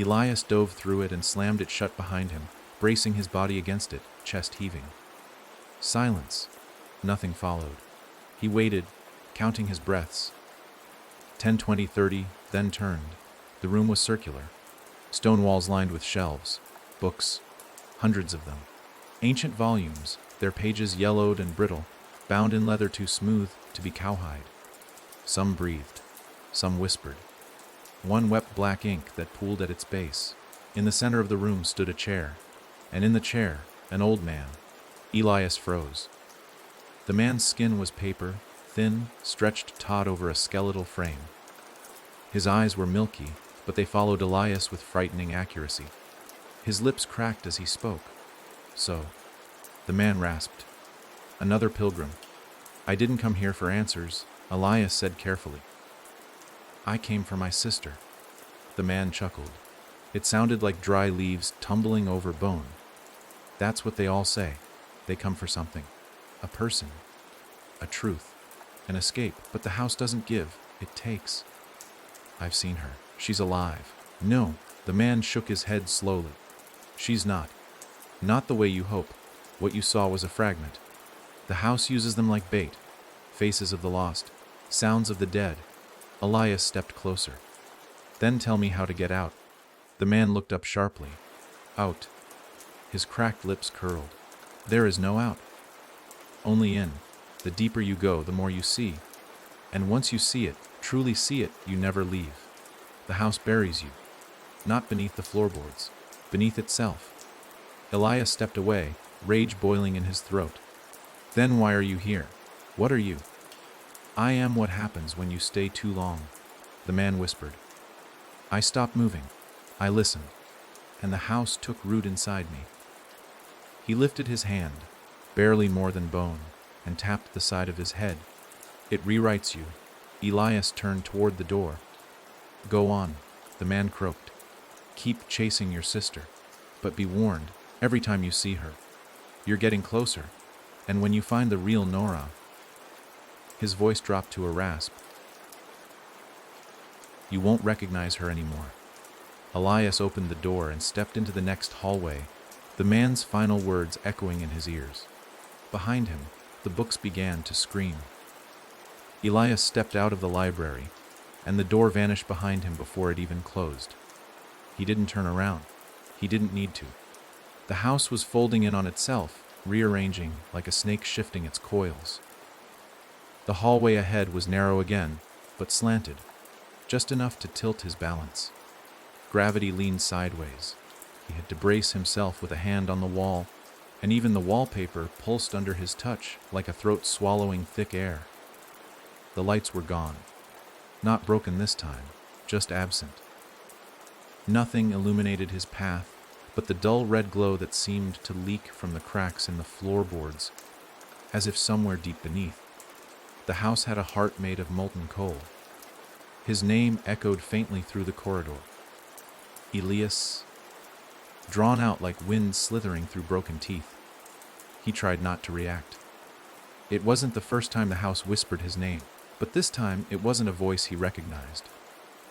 Elias dove through it and slammed it shut behind him, bracing his body against it, chest heaving. Silence. Nothing followed. He waited, counting his breaths. 10, 20, 30, then turned. The room was circular. Stone walls lined with shelves, books, hundreds of them. Ancient volumes, their pages yellowed and brittle, bound in leather too smooth to be cowhide. Some breathed, some whispered. One wept black ink that pooled at its base. In the center of the room stood a chair, and in the chair, an old man. Elias froze. The man's skin was paper, thin, stretched taut over a skeletal frame. His eyes were milky, but they followed Elias with frightening accuracy. His lips cracked as he spoke. "So," the man rasped. "Another pilgrim. I didn't come here for answers," Elias said carefully. "I came for my sister." The man chuckled. It sounded like dry leaves tumbling over bone. "That's what they all say. They come for something. A person. A truth. An escape. But the house doesn't give. It takes. I've seen her. She's alive." "No." The man shook his head slowly. "She's not. Not the way you hope. What you saw was a fragment. The house uses them like bait. Faces of the lost. Sounds of the dead." Elias stepped closer. "Then tell me how to get out." The man looked up sharply. "Out." His cracked lips curled. "There is no out. Only in. The deeper you go, the more you see. And once you see it, truly see it, you never leave. The house buries you. Not beneath the floorboards. Beneath itself." Elias stepped away, rage boiling in his throat. "Then why are you here? What are you?" "I am what happens when you stay too long," the man whispered. "I stopped moving. I listened. And the house took root inside me." He lifted his hand, barely more than bone, and tapped the side of his head. "It rewrites you." Elias turned toward the door. "Go on," the man croaked. "Keep chasing your sister. But be warned, every time you see her, you're getting closer. And when you find the real Nora..." His voice dropped to a rasp. "You won't recognize her anymore." Elias opened the door and stepped into the next hallway, the man's final words echoing in his ears. Behind him, the books began to scream. Elias stepped out of the library, and the door vanished behind him before it even closed. He didn't turn around. He didn't need to. The house was folding in on itself, rearranging like a snake shifting its coils. The hallway ahead was narrow again, but slanted, just enough to tilt his balance. Gravity leaned sideways. He had to brace himself with a hand on the wall, and even the wallpaper pulsed under his touch like a throat swallowing thick air. The lights were gone. Not broken this time, just absent. Nothing illuminated his path but the dull red glow that seemed to leak from the cracks in the floorboards, as if somewhere deep beneath. The house had a heart made of molten coal. His name echoed faintly through the corridor. Elias, drawn out like wind slithering through broken teeth. He tried not to react. It wasn't the first time the house whispered his name, but this time it wasn't a voice he recognized.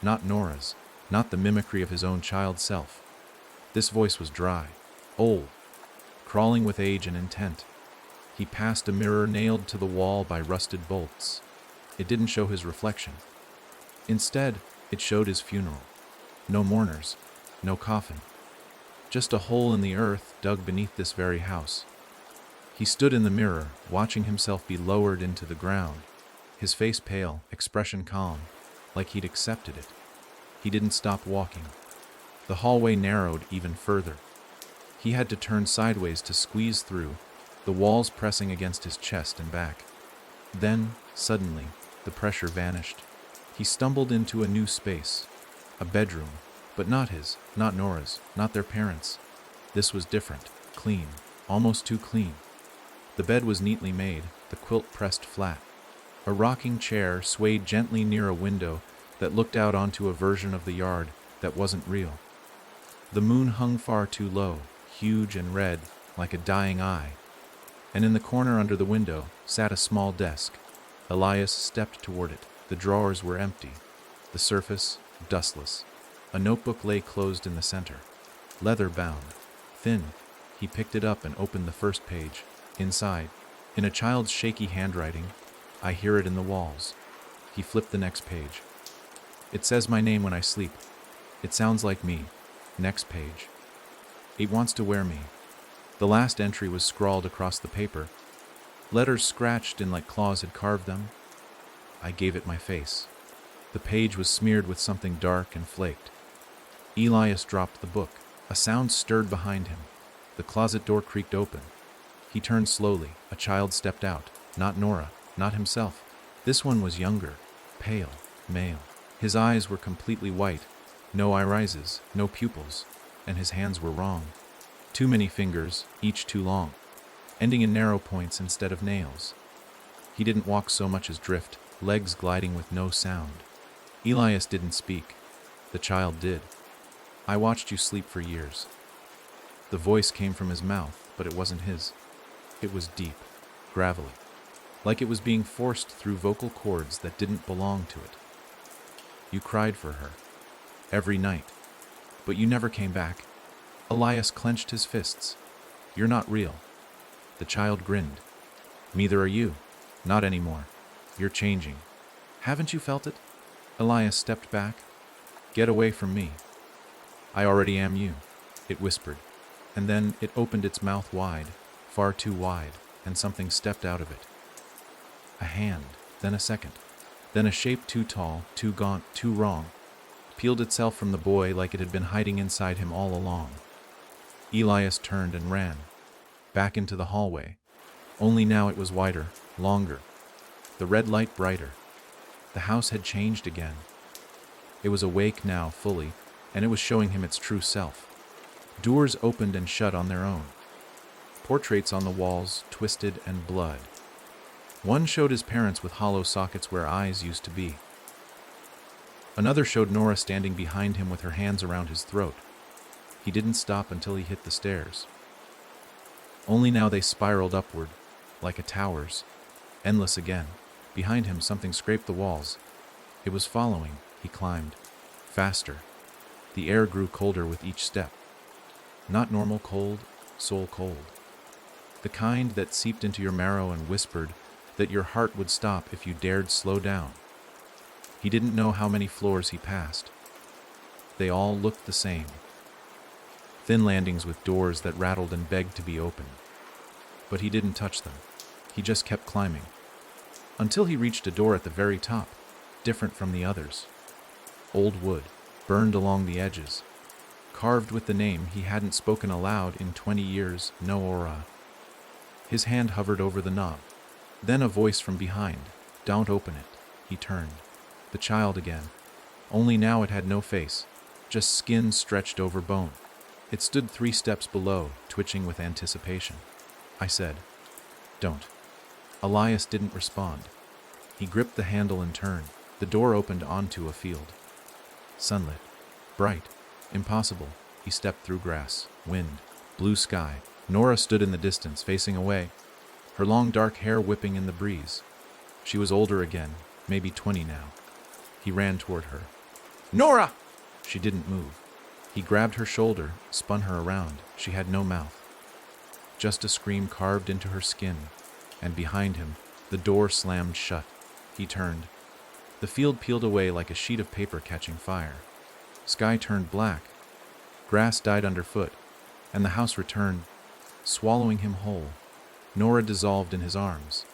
Not Nora's, not the mimicry of his own child self. This voice was dry, old, crawling with age and intent. He passed a mirror nailed to the wall by rusted bolts. It didn't show his reflection. Instead, it showed his funeral. No mourners, no coffin. Just a hole in the earth dug beneath this very house. He stood in the mirror, watching himself be lowered into the ground, his face pale, expression calm, like he'd accepted it. He didn't stop walking. The hallway narrowed even further. He had to turn sideways to squeeze through, the walls pressing against his chest and back. Then, suddenly, the pressure vanished. He stumbled into a new space, a bedroom, but not his, not Nora's, not their parents'. This was different, clean, almost too clean. The bed was neatly made, the quilt pressed flat. A rocking chair swayed gently near a window that looked out onto a version of the yard that wasn't real. The moon hung far too low, huge and red, like a dying eye. And in the corner under the window sat a small desk. Elias stepped toward it. The drawers were empty, the surface dustless. A notebook lay closed in the center, leather-bound, thin. He picked it up and opened the first page. Inside, in a child's shaky handwriting, "I hear it in the walls." He flipped the next page. "It says my name when I sleep. It sounds like me." Next page. "It wants to wear me." The last entry was scrawled across the paper, letters scratched in like claws had carved them. "I gave it my face." The page was smeared with something dark and flaked. Elias dropped the book. A sound stirred behind him. The closet door creaked open. He turned slowly. A child stepped out. Not Nora, not himself. This one was younger, pale, male. His eyes were completely white, no irises, no pupils, and his hands were wrong. Too many fingers, each too long, ending in narrow points instead of nails. He didn't walk so much as drift, legs gliding with no sound. Elias didn't speak. The child did. "I watched you sleep for years." The voice came from his mouth, but it wasn't his. It was deep, gravelly, like it was being forced through vocal cords that didn't belong to it. "You cried for her. Every night. But you never came back." Elias clenched his fists. "You're not real." The child grinned. "Neither are you. Not anymore. You're changing. Haven't you felt it?" Elias stepped back. "Get away from me." "I already am you," it whispered. And then it opened its mouth wide, far too wide, and something stepped out of it. A hand, then a second, then a shape too tall, too gaunt, too wrong, peeled itself from the boy like it had been hiding inside him all along. Elias turned and ran, back into the hallway. Only now it was wider, longer, the red light brighter. The house had changed again. It was awake now, fully, and it was showing him its true self. Doors opened and shut on their own. Portraits on the walls, twisted and blood. One showed his parents with hollow sockets where eyes used to be. Another showed Nora standing behind him with her hands around his throat. He didn't stop until he hit the stairs. Only now they spiraled upward, like a tower's, endless again. Behind him something scraped the walls. It was following. He climbed. Faster. The air grew colder with each step. Not normal cold, soul cold. The kind that seeped into your marrow and whispered that your heart would stop if you dared slow down. He didn't know how many floors he passed. They all looked the same. Thin landings with doors that rattled and begged to be opened. But he didn't touch them. He just kept climbing. Until he reached a door at the very top, different from the others. Old wood, burned along the edges. Carved with the name he hadn't spoken aloud in 20 years, no aura. His hand hovered over the knob. Then a voice from behind. "Don't open it." He turned. The child again. Only now it had no face, just skin stretched over bone. It stood 3 steps below, twitching with anticipation. I said, "Don't." Elias didn't respond. He gripped the handle and turned. The door opened onto a field. Sunlit. Bright. Impossible. He stepped through grass, wind, blue sky. Nora stood in the distance, facing away. her long dark hair whipping in the breeze. She was older again, maybe 20 now. He ran toward her. "Nora!" She didn't move. He grabbed her shoulder, spun her around. She had no mouth. Just a scream carved into her skin, and behind him, the door slammed shut. He turned. The field peeled away like a sheet of paper catching fire. Sky turned black. Grass died underfoot, and the house returned, swallowing him whole. Nora dissolved in his arms,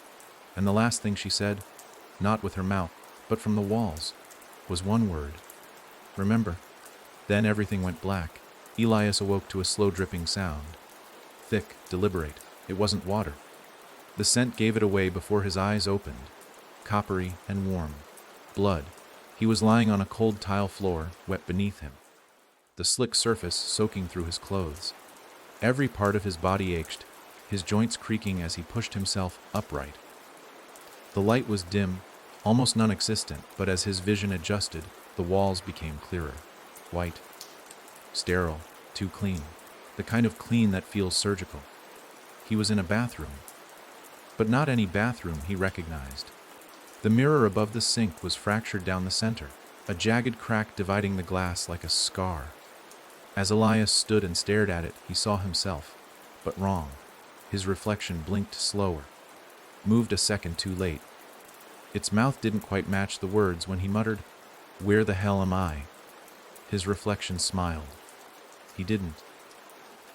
and the last thing she said, not with her mouth, but from the walls, was one word: "Remember." Then everything went black. Elias awoke to a slow dripping sound. Thick, deliberate. It wasn't water. The scent gave it away before his eyes opened. Coppery and warm. Blood. He was lying on a cold tile floor, wet beneath him. The slick surface soaking through his clothes. Every part of his body ached, his joints creaking as he pushed himself upright. The light was dim, almost non-existent, but as his vision adjusted, the walls became clearer. White. Sterile. Too clean. The kind of clean that feels surgical. He was in a bathroom. But not any bathroom he recognized. The mirror above the sink was fractured down the center, a jagged crack dividing the glass like a scar. As Elias stood and stared at it, he saw himself, but wrong. His reflection blinked slower, moved a second too late. Its mouth didn't quite match the words when he muttered, "Where the hell am I?" His reflection smiled. He didn't.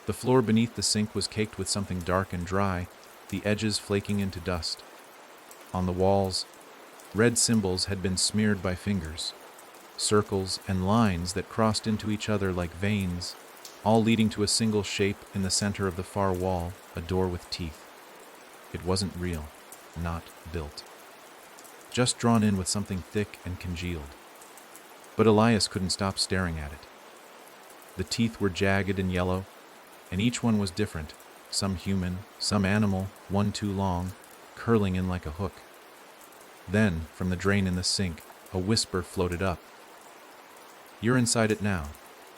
The floor beneath the sink was caked with something dark and dry, the edges flaking into dust. On the walls, red symbols had been smeared by fingers, circles and lines that crossed into each other like veins, all leading to a single shape in the center of the far wall, a door with teeth. It wasn't real, not built. Just drawn in with something thick and congealed. But Elias couldn't stop staring at it. The teeth were jagged and yellow, and each one was different, some human, some animal, one too long, curling in like a hook. Then, from the drain in the sink, a whisper floated up. "You're inside it now."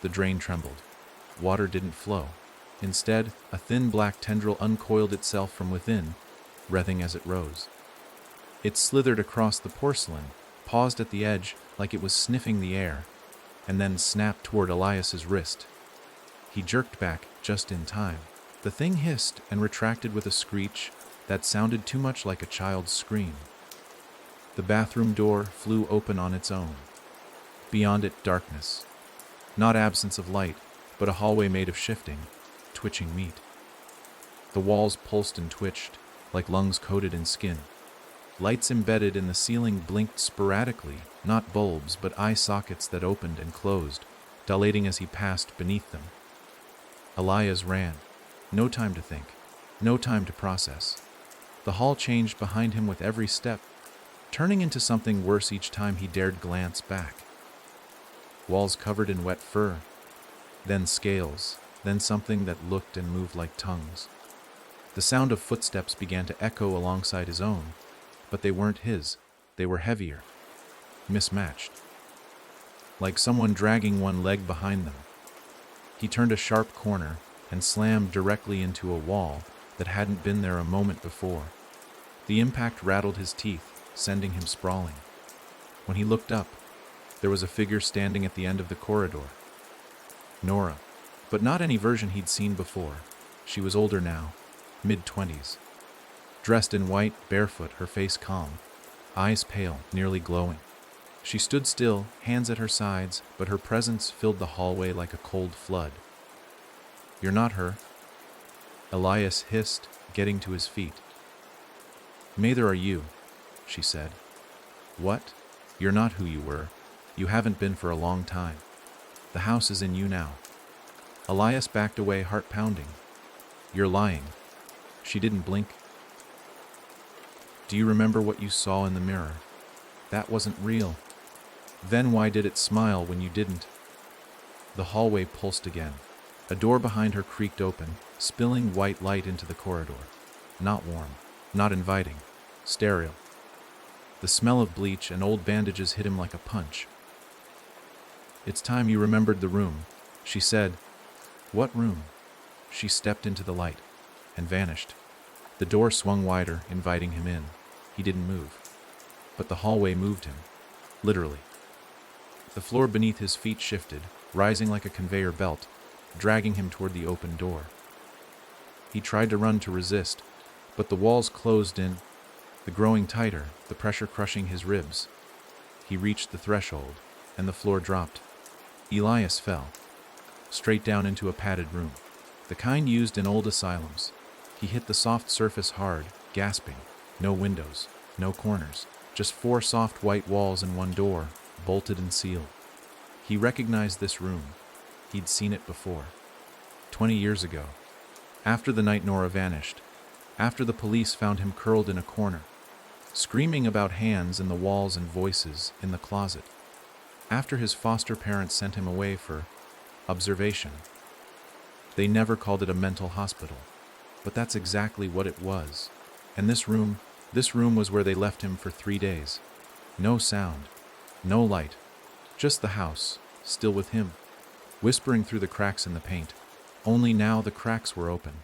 The drain trembled. Water didn't flow. Instead, a thin black tendril uncoiled itself from within, writhing as it rose. It slithered across the porcelain, paused at the edge like it was sniffing the air, and then snapped toward Elias's wrist. He jerked back just in time. The thing hissed and retracted with a screech that sounded too much like a child's scream. The bathroom door flew open on its own. Beyond it, darkness. Not absence of light, but a hallway made of shifting, twitching meat. The walls pulsed and twitched, like lungs coated in skin. Lights embedded in the ceiling blinked sporadically, not bulbs, but eye sockets that opened and closed, dilating as he passed beneath them. Elias ran. No time to think. No time to process. The hall changed behind him with every step, turning into something worse each time he dared glance back. Walls covered in wet fur, then scales, then something that looked and moved like tongues. The sound of footsteps began to echo alongside his own, but they weren't his. They were heavier, mismatched, like someone dragging one leg behind them. He turned a sharp corner and slammed directly into a wall that hadn't been there a moment before. The impact rattled his teeth, sending him sprawling. When he looked up, there was a figure standing at the end of the corridor. Nora, but not any version he'd seen before. She was older now, mid-20s. Dressed in white, barefoot, her face calm, eyes pale, nearly glowing. She stood still, hands at her sides, but her presence filled the hallway like a cold flood. "You're not her," Elias hissed, getting to his feet. "Neither are you," she said. "What? You're not who you were. You haven't been for a long time. The house is in you now." Elias backed away, heart pounding. "You're lying." She didn't blink. "Do you remember what you saw in the mirror? That wasn't real. Then why did it smile when you didn't?" The hallway pulsed again. A door behind her creaked open, spilling white light into the corridor. Not warm, not inviting, sterile. The smell of bleach and old bandages hit him like a punch. "It's time you remembered the room," she said. "What room?" She stepped into the light and vanished. The door swung wider, inviting him in. He didn't move. But the hallway moved him. Literally. The floor beneath his feet shifted, rising like a conveyor belt, dragging him toward the open door. He tried to run to resist, but the walls closed in, the growing tighter, the pressure crushing his ribs. He reached the threshold, and the floor dropped. Elias fell, straight down into a padded room, the kind used in old asylums. He hit the soft surface hard, gasping. No windows, no corners, just 4 soft white walls and one door, bolted and sealed. He recognized this room. He'd seen it before. 20 years ago. After the night Nora vanished. After the police found him curled in a corner, screaming about hands in the walls and voices in the closet. After his foster parents sent him away for observation. They never called it a mental hospital, but that's exactly what it was. And this room was where they left him for 3 days. No sound, no light, just the house, still with him, whispering through the cracks in the paint. Only now the cracks were open,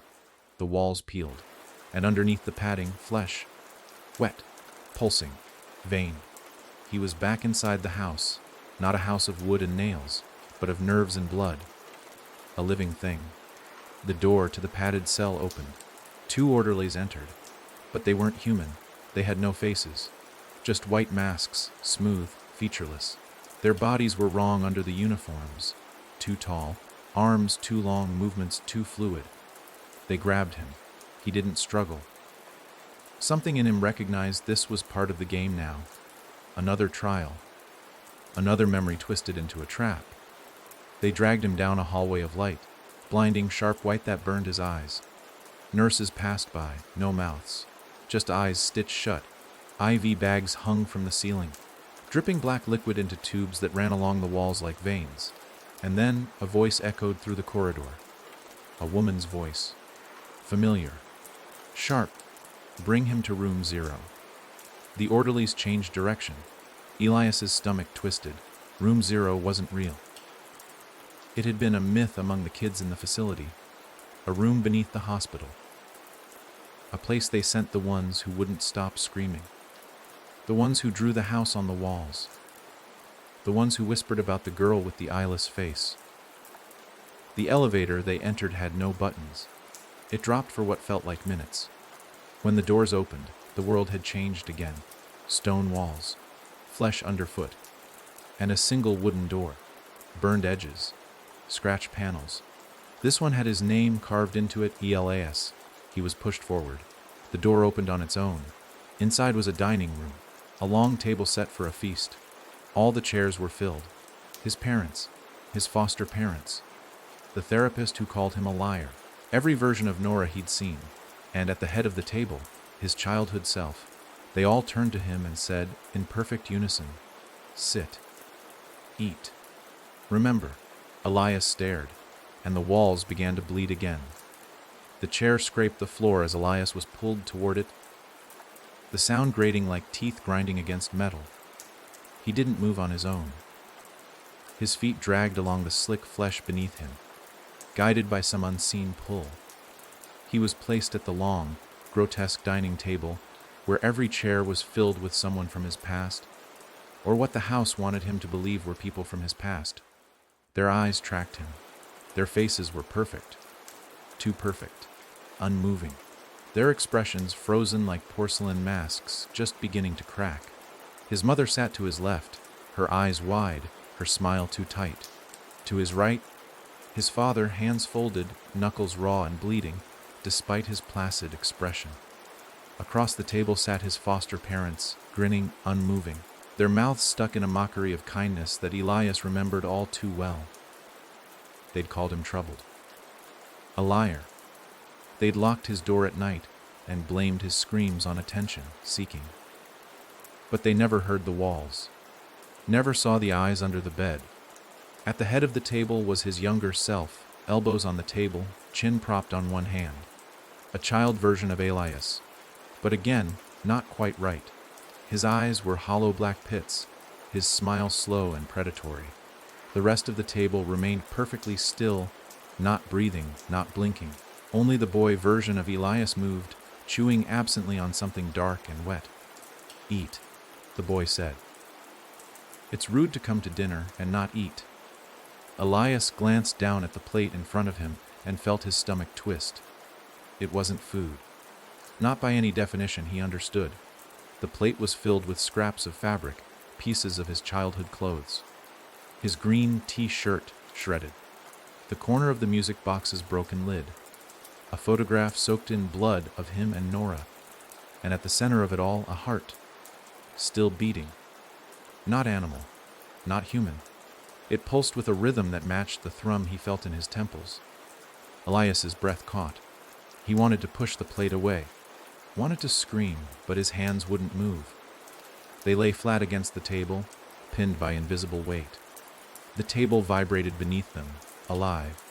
the walls peeled, and underneath the padding, flesh, wet, pulsing, vein. He was back inside the house, not a house of wood and nails, but of nerves and blood. A living thing. The door to the padded cell opened. 2 orderlies entered, but they weren't human. They had no faces, just white masks, smooth, featureless. Their bodies were wrong under the uniforms. Too tall, arms too long, movements too fluid. They grabbed him. He didn't struggle. Something in him recognized this was part of the game now. Another trial. Another memory twisted into a trap. They dragged him down a hallway of light, blinding sharp white that burned his eyes. Nurses passed by, no mouths, just eyes stitched shut. IV bags hung from the ceiling, dripping black liquid into tubes that ran along the walls like veins. And then a voice echoed through the corridor. A woman's voice. Familiar. Sharp. Bring him to room 0. The orderlies changed direction. Elias's stomach twisted. Room 0 wasn't real. It had been a myth among the kids in the facility. A room beneath the hospital. A place they sent the ones who wouldn't stop screaming. The ones who drew the house on the walls. The ones who whispered about the girl with the eyeless face. The elevator they entered had no buttons. It dropped for what felt like minutes. When the doors opened, the world had changed again. Stone walls, flesh underfoot, and a single wooden door. Burned edges, scratched panels. This one had his name carved into it, ELAS. He was pushed forward. The door opened on its own. Inside was a dining room, a long table set for a feast. All the chairs were filled. His parents, his foster parents, the therapist who called him a liar, every version of Nora he'd seen, and at the head of the table, his childhood self. They all turned to him and said, in perfect unison, "Sit. Eat. Remember." Elias stared, and the walls began to bleed again. The chair scraped the floor as Elias was pulled toward it, the sound grating like teeth grinding against metal. He didn't move on his own. His feet dragged along the slick flesh beneath him, guided by some unseen pull. He was placed at the long, grotesque dining table, where every chair was filled with someone from his past, or what the house wanted him to believe were people from his past. Their eyes tracked him. Their faces were perfect. Too perfect. Unmoving. Their expressions frozen like porcelain masks, just beginning to crack. His mother sat to his left, her eyes wide, her smile too tight. To his right, his father, hands folded, knuckles raw and bleeding, despite his placid expression. Across the table sat his foster parents, grinning, unmoving, their mouths stuck in a mockery of kindness that Elias remembered all too well. They'd called him troubled. A liar. They'd locked his door at night and blamed his screams on attention-seeking. But they never heard the walls, never saw the eyes under the bed. At the head of the table was his younger self, elbows on the table, chin propped on one hand. A child version of Elias. But again, not quite right. His eyes were hollow black pits, his smile slow and predatory. The rest of the table remained perfectly still, not breathing, not blinking. Only the boy version of Elias moved, chewing absently on something dark and wet. "Eat," the boy said. "It's rude to come to dinner and not eat." Elias glanced down at the plate in front of him and felt his stomach twist. It wasn't food. Not by any definition, he understood. The plate was filled with scraps of fabric, pieces of his childhood clothes. His green T-shirt shredded. The corner of the music box's broken lid. A photograph soaked in blood of him and Nora. And at the center of it all, a heart. Still beating. Not animal. Not human. It pulsed with a rhythm that matched the thrum he felt in his temples. Elias's breath caught. He wanted to push the plate away. Wanted to scream, but his hands wouldn't move. They lay flat against the table, pinned by invisible weight. The table vibrated beneath them, alive.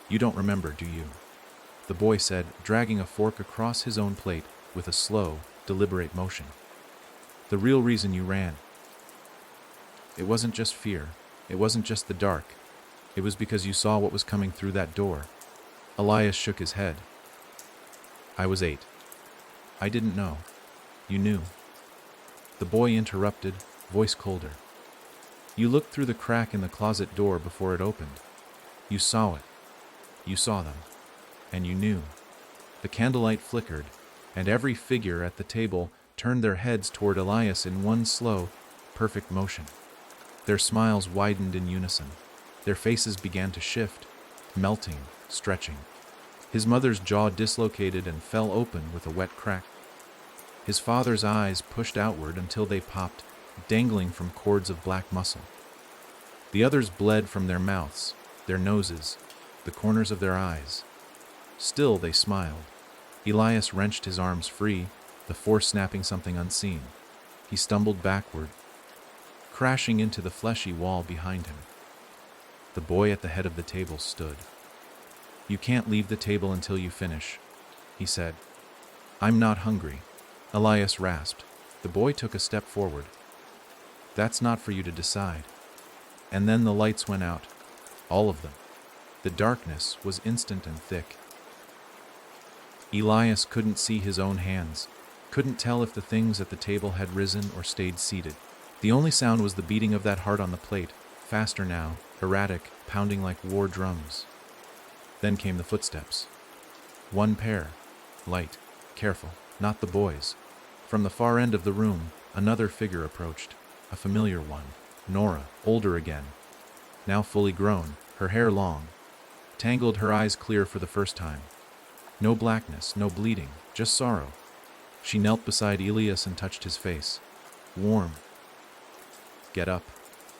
"You don't remember, do you?" the boy said, dragging a fork across his own plate with a slow, deliberate motion. "The real reason you ran. It wasn't just fear. It wasn't just the dark. It was because you saw what was coming through that door." Elias shook his head. "I was 8. I didn't know. You knew." The boy interrupted, voice colder. "You looked through the crack in the closet door before it opened. You saw it. You saw them. And you knew." The candlelight flickered, and every figure at the table turned their heads toward Elias in one slow, perfect motion. Their smiles widened in unison. Their faces began to shift, melting, stretching. His mother's jaw dislocated and fell open with a wet crack. His father's eyes pushed outward until they popped, dangling from cords of black muscle. The others bled from their mouths, their noses, the corners of their eyes. Still they smiled. Elias wrenched his arms free, the force snapping something unseen. He stumbled backward, crashing into the fleshy wall behind him. The boy at the head of the table stood. "You can't leave the table until you finish," he said. "I'm not hungry," Elias rasped. The boy took a step forward. "That's not for you to decide." And then the lights went out. All of them. The darkness was instant and thick. Elias couldn't see his own hands, couldn't tell if the things at the table had risen or stayed seated. The only sound was the beating of that heart on the plate, faster now, erratic, pounding like war drums. Then came the footsteps. One pair, light, careful, not the boys. From the far end of the room, another figure approached, a familiar one, Nora, older again, now fully grown, her hair long, tangled, her eyes clear for the first time. No blackness, no bleeding, just sorrow. She knelt beside Elias and touched his face. Warm. "Get up,"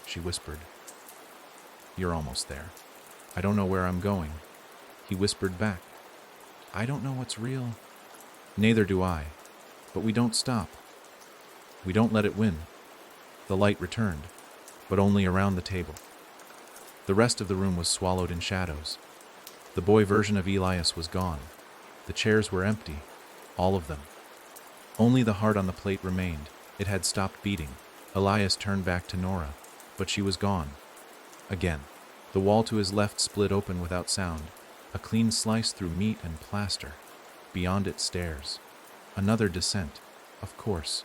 she whispered. "You're almost there." "I don't know where I'm going," he whispered back. "I don't know what's real." "Neither do I. But we don't stop. We don't let it win." The light returned, but only around the table. The rest of the room was swallowed in shadows. The boy version of Elias was gone. The chairs were empty, all of them. Only the heart on the plate remained. It had stopped beating. Elias turned back to Nora, but she was gone. Again. The wall to his left split open without sound, a clean slice through meat and plaster. Beyond it, stairs. Another descent, of course.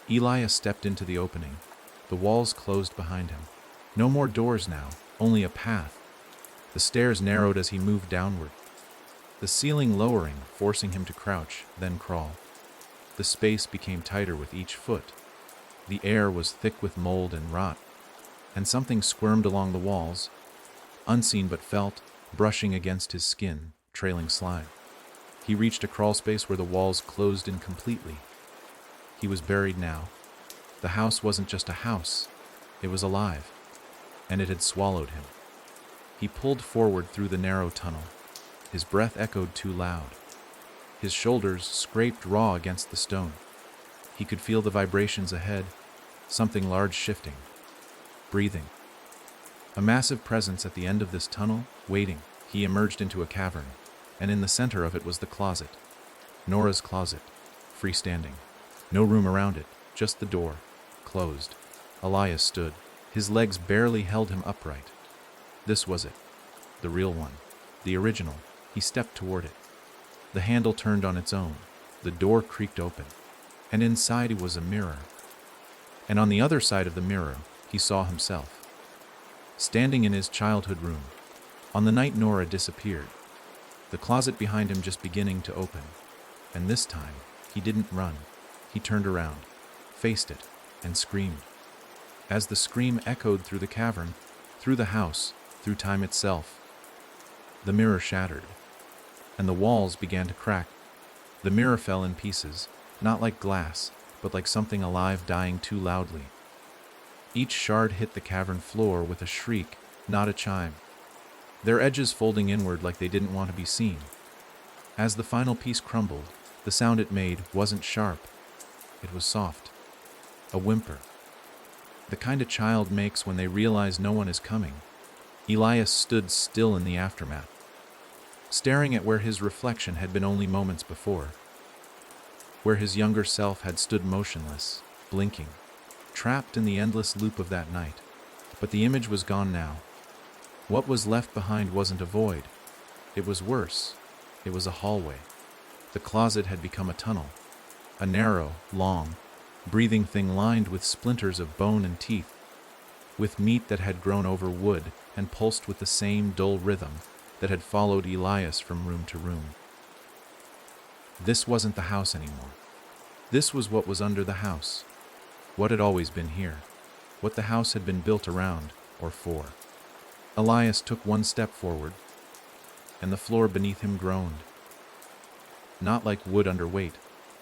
Elias stepped into the opening. The walls closed behind him. No more doors now, only a path. The stairs narrowed as he moved downward. The ceiling lowering, forcing him to crouch, then crawl. The space became tighter with each foot. The air was thick with mold and rot, and something squirmed along the walls, unseen but felt, brushing against his skin, trailing slime. He reached a crawl space where the walls closed in completely. He was buried now. The house wasn't just a house, it was alive, and it had swallowed him. He pulled forward through the narrow tunnel. His breath echoed too loud. His shoulders scraped raw against the stone. He could feel the vibrations ahead, something large shifting, breathing. A massive presence at the end of this tunnel, waiting. He emerged into a cavern, and in the center of it was the closet. Nora's closet, freestanding. No room around it, just the door, closed. Elias stood. His legs barely held him upright. This was it. The real one. The original. He stepped toward it. The handle turned on its own. The door creaked open. And inside was a mirror. And on the other side of the mirror, he saw himself. Standing in his childhood room, on the night Nora disappeared, the closet behind him just beginning to open. And this time, he didn't run. He turned around, faced it, and screamed. As the scream echoed through the cavern, through the house, through time itself, the mirror shattered, and the walls began to crack. The mirror fell in pieces, not like glass, but like something alive dying too loudly. Each shard hit the cavern floor with a shriek, not a chime, their edges folding inward like they didn't want to be seen. As the final piece crumbled, the sound it made wasn't sharp. It was soft. A whimper. The kind a child makes when they realize no one is coming. Elias stood still in the aftermath, staring at where his reflection had been only moments before, where his younger self had stood motionless, blinking, trapped in the endless loop of that night. But the image was gone now. What was left behind wasn't a void. It was worse. It was a hallway. The closet had become a tunnel, a narrow, long, breathing thing lined with splinters of bone and teeth, with meat that had grown over wood and pulsed with the same dull rhythm that had followed Elias from room to room. This wasn't the house anymore. This was what was under the house, what had always been here, what the house had been built around or for. Elias took one step forward, and the floor beneath him groaned. Not like wood under weight,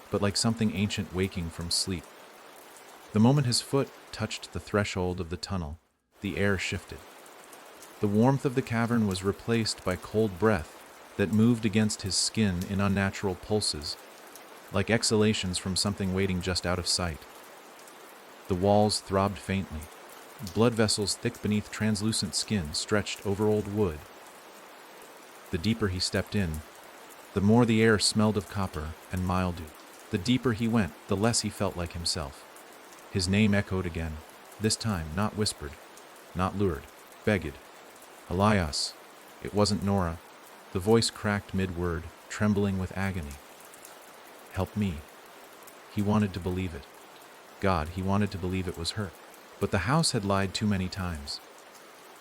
but like something ancient waking from sleep. The moment his foot touched the threshold of the tunnel, the air shifted. The warmth of the cavern was replaced by cold breath that moved against his skin in unnatural pulses, like exhalations from something waiting just out of sight. The walls throbbed faintly. Blood vessels thick beneath translucent skin stretched over old wood. The deeper he stepped in, the more the air smelled of copper and mildew. The deeper he went, the less he felt like himself. His name echoed again, this time not whispered, not lured, begged. Elias. It wasn't Nora. The voice cracked mid-word, trembling with agony. Help me. He wanted to believe it. God, he wanted to believe it was her. But the house had lied too many times.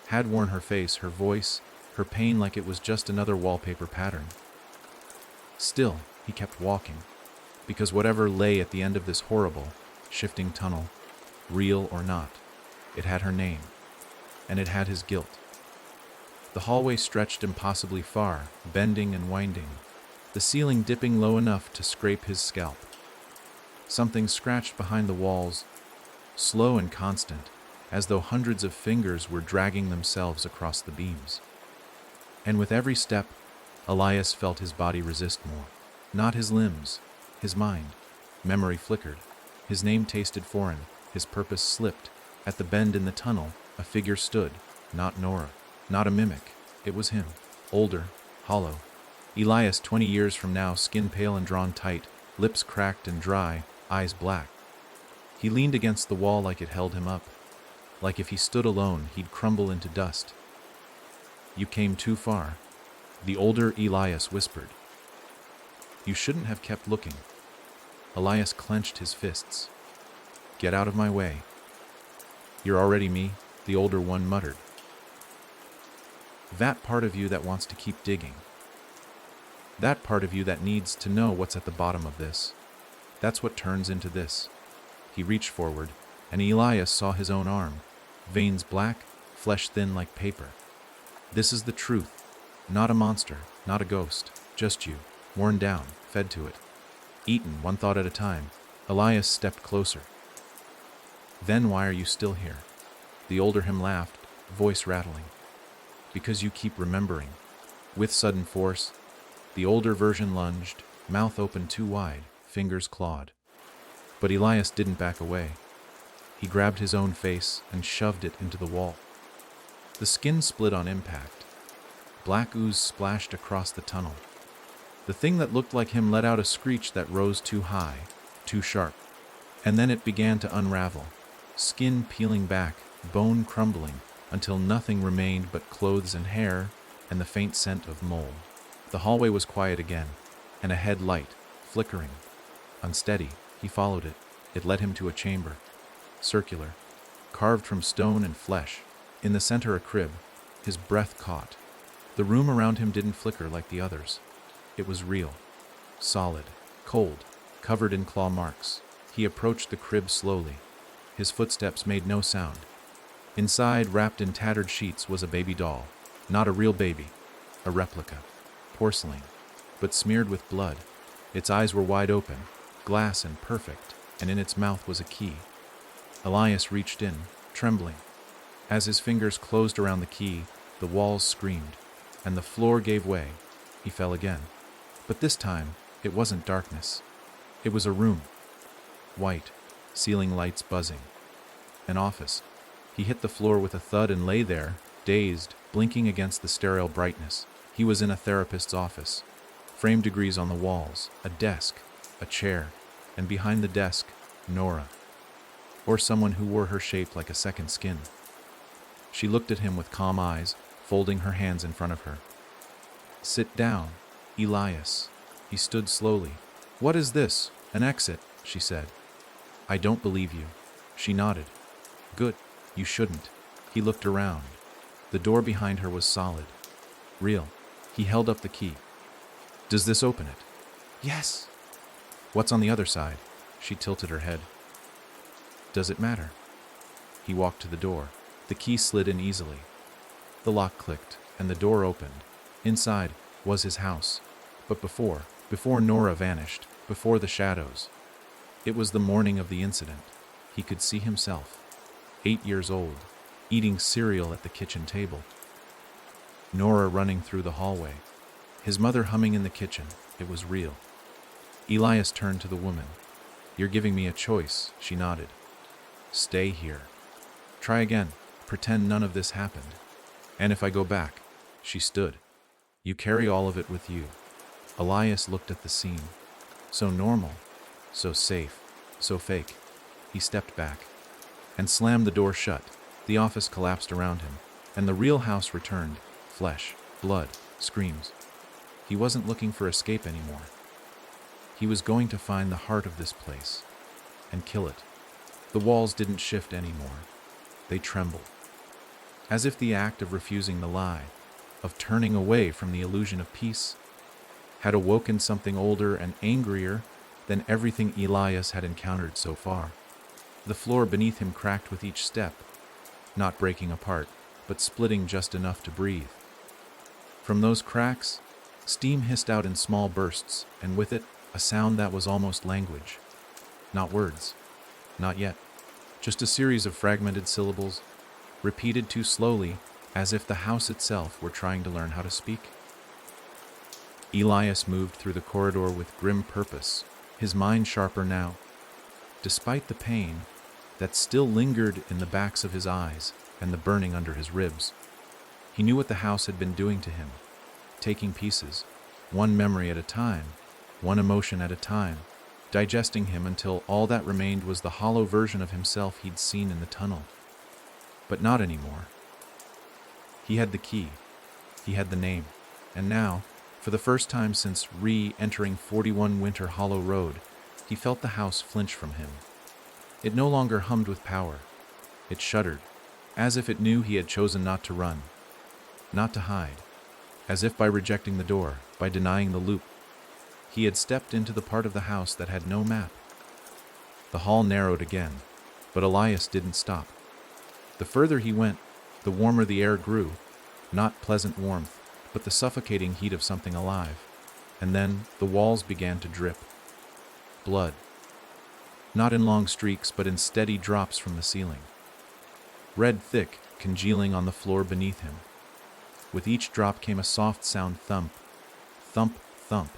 Had worn her face, her voice, her pain like it was just another wallpaper pattern. Still, he kept walking, because whatever lay at the end of this horrible, shifting tunnel, real or not, it had her name, and it had his guilt. The hallway stretched impossibly far, bending and winding, the ceiling dipping low enough to scrape his scalp. Something scratched behind the walls, slow and constant, as though hundreds of fingers were dragging themselves across the beams. And with every step, Elias felt his body resist more. Not his limbs, his mind. Memory flickered. His name tasted foreign. His purpose slipped. At the bend in the tunnel, a figure stood. Not Nora. Not a mimic. It was him. Older. Hollow. Elias 20 years from now, skin pale and drawn tight, lips cracked and dry, eyes black. He leaned against the wall like it held him up. Like if he stood alone, he'd crumble into dust. You came too far, the older Elias whispered. You shouldn't have kept looking. Elias clenched his fists. Get out of my way. You're already me, the older one muttered. That part of you that wants to keep digging. That part of you that needs to know what's at the bottom of this. That's what turns into this. He reached forward, and Elias saw his own arm, veins black, flesh thin like paper. This is the truth. Not a monster, not a ghost, just you, worn down, fed to it. Eaten, one thought at a time. Elias stepped closer. Then why are you still here? The older him laughed, voice rattling. Because you keep remembering. With sudden force, the older version lunged, mouth open too wide, fingers clawed. But Elias didn't back away. He grabbed his own face and shoved it into the wall. The skin split on impact. Black ooze splashed across the tunnel. The thing that looked like him let out a screech that rose too high, too sharp. And then it began to unravel, skin peeling back, bone crumbling, until nothing remained but clothes and hair and the faint scent of mold. The hallway was quiet again. and a head light, flickering. Unsteady, he followed it. It led him to a chamber. Circular, carved from stone and flesh. In the center a crib. His breath caught. The room around him didn't flicker like the others. It was real. Solid. Cold. Covered in claw marks. He approached the crib slowly. His footsteps made no sound. Inside, wrapped in tattered sheets, was a baby doll. Not a real baby. A replica. Porcelain. But smeared with blood. Its eyes were wide open, glass and perfect, and in its mouth was a key. Elias reached in, trembling. As his fingers closed around the key, the walls screamed, and the floor gave way. He fell again. But this time, it wasn't darkness. It was a room. White, ceiling lights buzzing. An office. He hit the floor with a thud and lay there, dazed, blinking against the sterile brightness. He was in a therapist's office. Frame degrees on the walls, a desk, a chair, and behind the desk, Nora. Or someone who wore her shape like a second skin. She looked at him with calm eyes, folding her hands in front of her. "Sit down, Elias." He stood slowly. "What is this? An exit?" she said. "I don't believe you." She nodded. "Good. You shouldn't." He looked around. The door behind her was solid. Real. He held up the key. "Does this open it?" "Yes." "What's on the other side?" She tilted her head. "Does it matter?" He walked to the door. The key slid in easily. The lock clicked, and the door opened. Inside was his house. But before Nora vanished, before the shadows. It was the morning of the incident. He could see himself, 8 years old, eating cereal at the kitchen table. Nora running through the hallway. His mother humming in the kitchen. It was real. Elias turned to the woman. "You're giving me a choice," she nodded. "Stay here. Try again. Pretend none of this happened. And if I go back," she stood, "you carry all of it with you." Elias looked at the scene. So normal, so safe, so fake. He stepped back and slammed the door shut. The office collapsed around him, and the real house returned. Flesh, blood, screams. He wasn't looking for escape anymore. He was going to find the heart of this place and kill it. The walls didn't shift anymore. They trembled. As if the act of refusing the lie, of turning away from the illusion of peace, had awoken something older and angrier than everything Elias had encountered so far. The floor beneath him cracked with each step, not breaking apart, but splitting just enough to breathe. From those cracks, steam hissed out in small bursts, and with it, a sound that was almost language. Not words. Not yet. Just a series of fragmented syllables, repeated too slowly, as if the house itself were trying to learn how to speak. Elias moved through the corridor with grim purpose, his mind sharper now. Despite the pain that still lingered in the backs of his eyes and the burning under his ribs, he knew what the house had been doing to him, taking pieces, one memory at a time, one emotion at a time, digesting him until all that remained was the hollow version of himself he'd seen in the tunnel. But not anymore. He had the key. He had the name. And now, for the first time since re-entering 41 Winter Hollow Road, he felt the house flinch from him. It no longer hummed with power. It shuddered, as if it knew he had chosen not to run, not to hide, as if by rejecting the door, by denying the loop, he had stepped into the part of the house that had no map. The hall narrowed again, but Elias didn't stop. The further he went, the warmer the air grew, not pleasant warmth, but the suffocating heat of something alive. And then the walls began to drip. Blood. Not in long streaks, but in steady drops from the ceiling. Red thick, congealing on the floor beneath him. With each drop came a soft sound thump, thump, thump.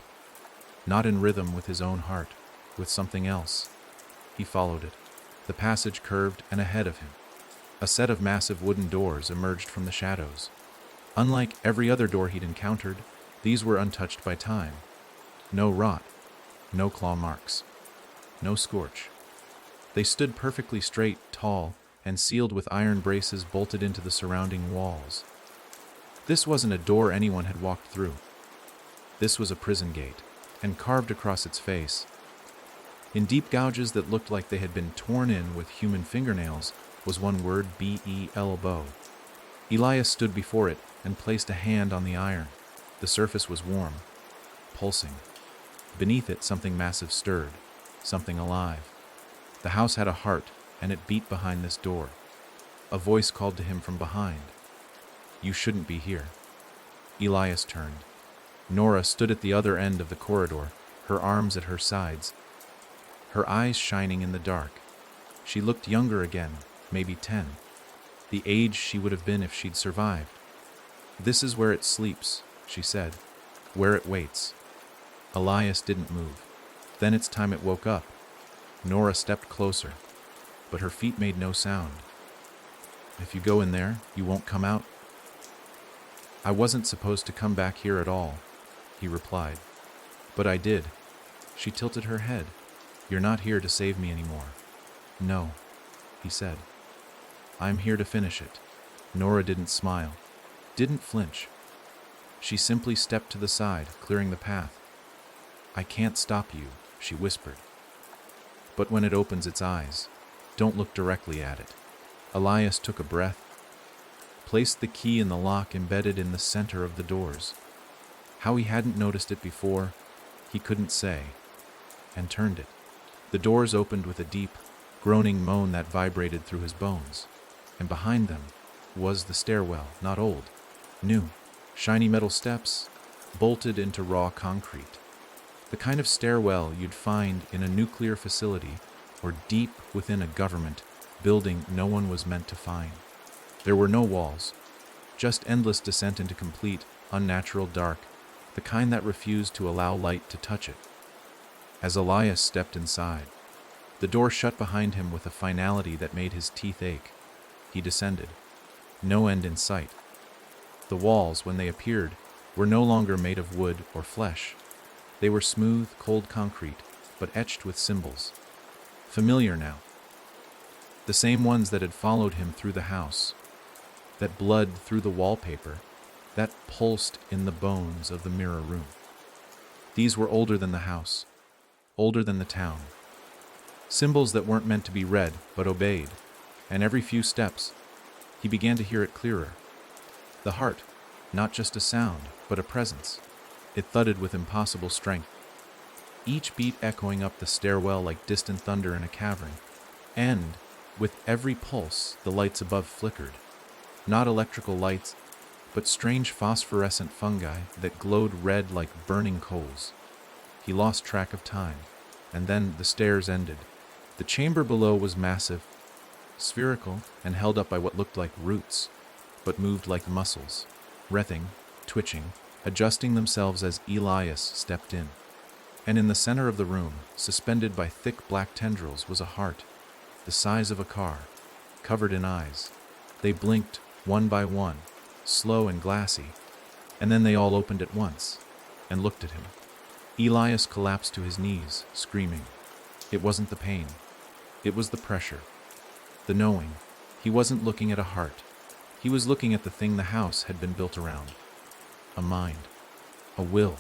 Not in rhythm with his own heart, with something else. He followed it. The passage curved, and ahead of him, a set of massive wooden doors emerged from the shadows. Unlike every other door he'd encountered, these were untouched by time. No rot, no claw marks, no scorch. They stood perfectly straight, tall, and sealed with iron braces bolted into the surrounding walls. This wasn't a door anyone had walked through. This was a prison gate, and carved across its face, in deep gouges that looked like they had been torn in with human fingernails, was one word: B-E-L-O. Elias stood before it and placed a hand on the iron. The surface was warm, pulsing. Beneath it, something massive stirred, something alive. The house had a heart, and it beat behind this door. A voice called to him from behind. "You shouldn't be here." Elias turned. Nora stood at the other end of the corridor, her arms at her sides, her eyes shining in the dark. She looked younger again, maybe 10, the age she would have been if she'd survived. "This is where it sleeps," she said, "where it waits." Elias didn't move. Then it's time it woke up. Nora stepped closer, but her feet made no sound. "If you go in there, you won't come out?" "I wasn't supposed to come back here at all," he replied. "But I did." She tilted her head. "You're not here to save me anymore." "No," he said. "I'm here to finish it." Nora didn't smile, didn't flinch. She simply stepped to the side, clearing the path. "I can't stop you," she whispered. "But when it opens its eyes, don't look directly at it." Elias took a breath, placed the key in the lock embedded in the center of the doors. How he hadn't noticed it before, he couldn't say, and turned it. The doors opened with a deep, groaning moan that vibrated through his bones, and behind them was the stairwell, not old, new, shiny metal steps, bolted into raw concrete. The kind of stairwell you'd find in a nuclear facility or deep within a government building no one was meant to find. There were no walls, just endless descent into complete, unnatural dark, the kind that refused to allow light to touch it. As Elias stepped inside, the door shut behind him with a finality that made his teeth ache. He descended. No end in sight. The walls, when they appeared, were no longer made of wood or flesh. They were smooth, cold concrete, but etched with symbols. Familiar now. The same ones that had followed him through the house, that bled through the wallpaper, that pulsed in the bones of the mirror room. These were older than the house, older than the town. Symbols that weren't meant to be read, but obeyed, and every few steps, he began to hear it clearer. The heart, not just a sound, but a presence. It thudded with impossible strength, each beat echoing up the stairwell like distant thunder in a cavern, and, with every pulse, the lights above flickered. Not electrical lights, but strange phosphorescent fungi that glowed red like burning coals. He lost track of time, and then the stairs ended. The chamber below was massive, spherical, and held up by what looked like roots, but moved like muscles, writhing, twitching, adjusting themselves as Elias stepped in. And in the center of the room, suspended by thick black tendrils, was a heart, the size of a car, covered in eyes. They blinked, one by one, slow and glassy, and then they all opened at once, and looked at him. Elias collapsed to his knees, screaming. It wasn't the pain. It was the pressure. The knowing. He wasn't looking at a heart. He was looking at the thing the house had been built around. A mind. A will.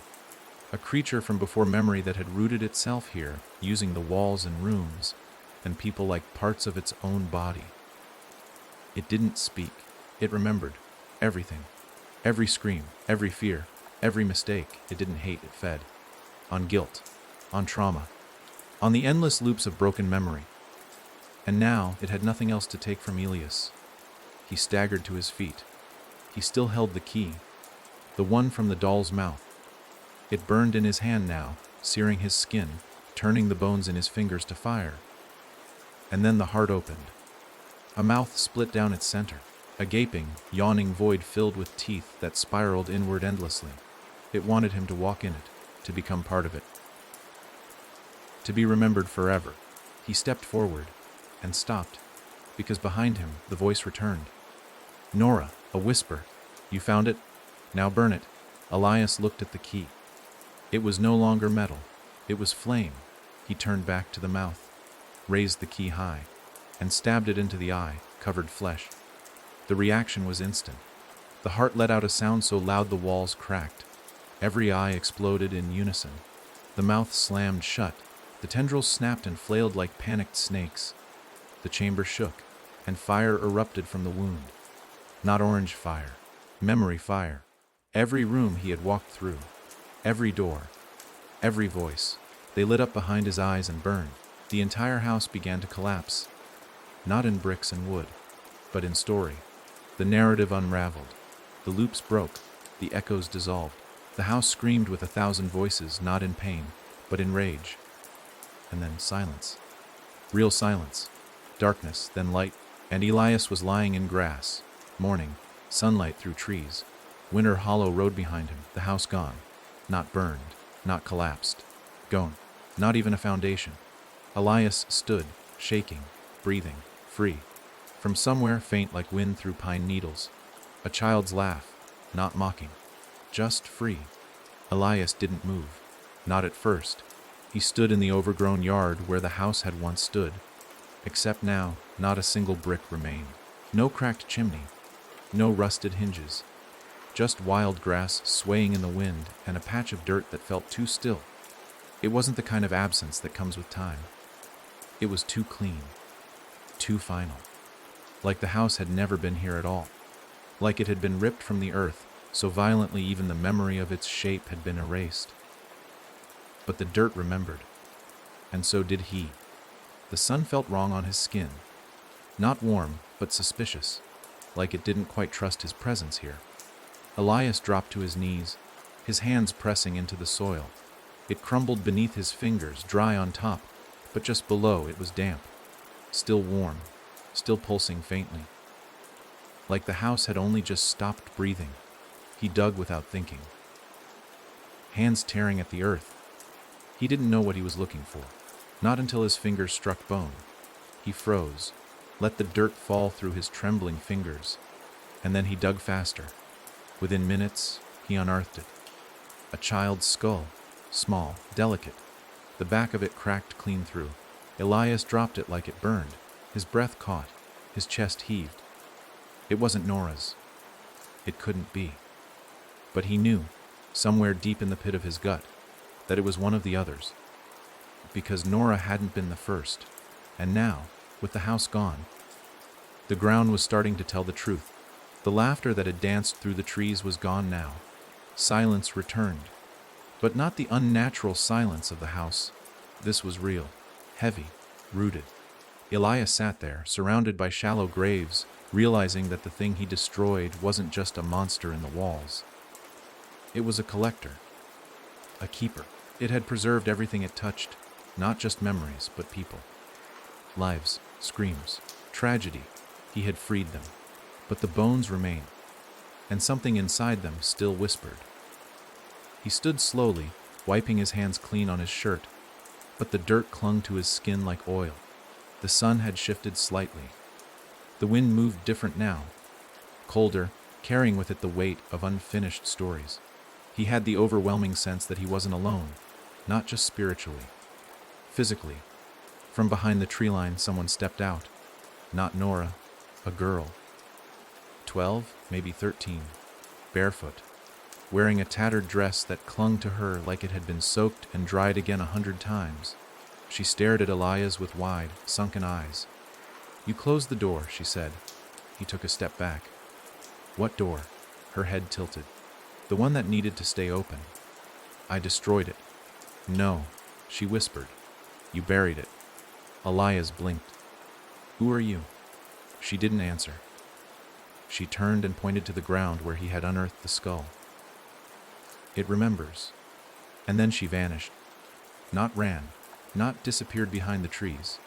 A creature from before memory that had rooted itself here, using the walls and rooms, and people like parts of its own body. It didn't speak. It remembered. Everything. Every scream. Every fear. Every mistake. It didn't hate. It fed. On guilt. On trauma. On the endless loops of broken memory. And now it had nothing else to take from Elias. He staggered to his feet. He still held the key, the one from the doll's mouth. It burned in his hand now, searing his skin, turning the bones in his fingers to fire. And then the heart opened. A mouth split down its center, a gaping, yawning void filled with teeth that spiraled inward endlessly. It wanted him to walk in it, to become part of it, to be remembered forever. He stepped forward, and stopped, because behind him the voice returned. "Nora," a whisper. "You found it? Now burn it." Elias looked at the key. It was no longer metal. It was flame. He turned back to the mouth, raised the key high, and stabbed it into the eye, covered flesh. The reaction was instant. The heart let out a sound so loud the walls cracked. Every eye exploded in unison. The mouth slammed shut. The tendrils snapped and flailed like panicked snakes. The chamber shook, and fire erupted from the wound. Not orange fire, memory fire. Every room he had walked through, every door, every voice, they lit up behind his eyes and burned. The entire house began to collapse, not in bricks and wood, but in story. The narrative unraveled. The loops broke, the echoes dissolved. The house screamed with 1,000 voices, not in pain, but in rage. And then silence. Real silence. Darkness, then light, and Elias was lying in grass. Morning, sunlight through trees. Winter Hollow road behind him, the house gone. Not burned, not collapsed. Gone. Not even a foundation. Elias stood, shaking, breathing, free. From somewhere faint like wind through pine needles. A child's laugh, not mocking. Just free. Elias didn't move. Not at first. He stood in the overgrown yard where the house had once stood. Except now, not a single brick remained. No cracked chimney. No rusted hinges. Just wild grass swaying in the wind and a patch of dirt that felt too still. It wasn't the kind of absence that comes with time. It was too clean. Too final. Like the house had never been here at all. Like it had been ripped from the earth, so violently even the memory of its shape had been erased. But the dirt remembered. And so did he. The sun felt wrong on his skin. Not warm, but suspicious. Like it didn't quite trust his presence here. Elias dropped to his knees, his hands pressing into the soil. It crumbled beneath his fingers, dry on top, but just below it was damp. Still warm, still pulsing faintly. Like the house had only just stopped breathing. He dug without thinking. Hands tearing at the earth. He didn't know what he was looking for. Not until his fingers struck bone. He froze, let the dirt fall through his trembling fingers, and then he dug faster. Within minutes, he unearthed it. A child's skull, small, delicate. The back of it cracked clean through. Elias dropped it like it burned. His breath caught. His chest heaved. It wasn't Nora's. It couldn't be. But he knew, somewhere deep in the pit of his gut, that it was one of the others. Because Nora hadn't been the first. And now, with the house gone, the ground was starting to tell the truth. The laughter that had danced through the trees was gone now. Silence returned. But not the unnatural silence of the house. This was real, heavy, rooted. Elias sat there, surrounded by shallow graves, realizing that the thing he destroyed wasn't just a monster in the walls. It was a collector, a keeper. It had preserved everything it touched, not just memories, but people. Lives, screams, tragedy. He had freed them. But the bones remained, and something inside them still whispered. He stood slowly, wiping his hands clean on his shirt, but the dirt clung to his skin like oil. The sun had shifted slightly. The wind moved different now, colder, carrying with it the weight of unfinished stories. He had the overwhelming sense that he wasn't alone, not just spiritually, physically. From behind the tree line, someone stepped out. Not Nora, a girl. 12, maybe 13, barefoot, wearing a tattered dress that clung to her like it had been soaked and dried again 100 times. She stared at Elias with wide, sunken eyes. "You closed the door," she said. He took a step back. "What door?" Her head tilted. "The one that needed to stay open. I destroyed it." "No," she whispered. "You buried it." Elias blinked. "Who are you?" She didn't answer. She turned and pointed to the ground where he had unearthed the skull. "It remembers." And then she vanished. Not ran, not disappeared behind the trees.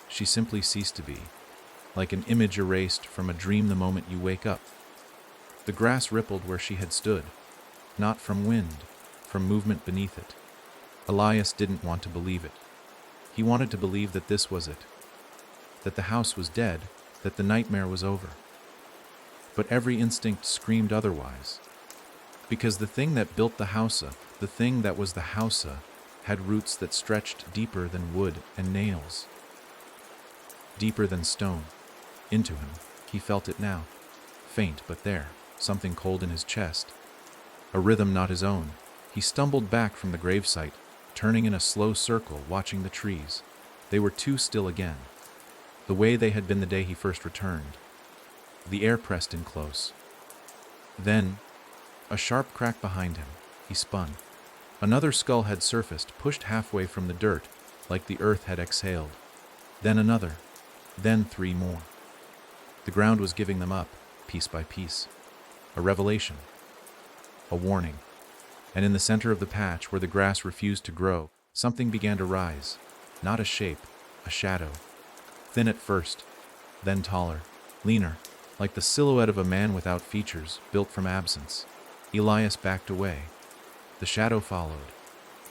She simply ceased to be, like an image erased from a dream the moment you wake up. The grass rippled where she had stood, not from wind, from movement beneath it. Elias didn't want to believe it. He wanted to believe that this was it, that the house was dead, that the nightmare was over. But every instinct screamed otherwise. Because the thing that built the house, the thing that was the house, had roots that stretched deeper than wood and nails. Deeper than stone. Into him. He felt it now. Faint, but there. Something cold in his chest. A rhythm not his own. He stumbled back from the gravesite, turning in a slow circle, watching the trees. They were too still again, the way they had been the day he first returned. The air pressed in close. Then, a sharp crack behind him. He spun. Another skull had surfaced, pushed halfway from the dirt, like the earth had exhaled. Then another. Then 3 more. The ground was giving them up, piece by piece. A revelation. A warning. And in the center of the patch, where the grass refused to grow, something began to rise. Not a shape, a shadow. Thin at first, then taller, leaner, like the silhouette of a man without features, built from absence. Elias backed away. The shadow followed.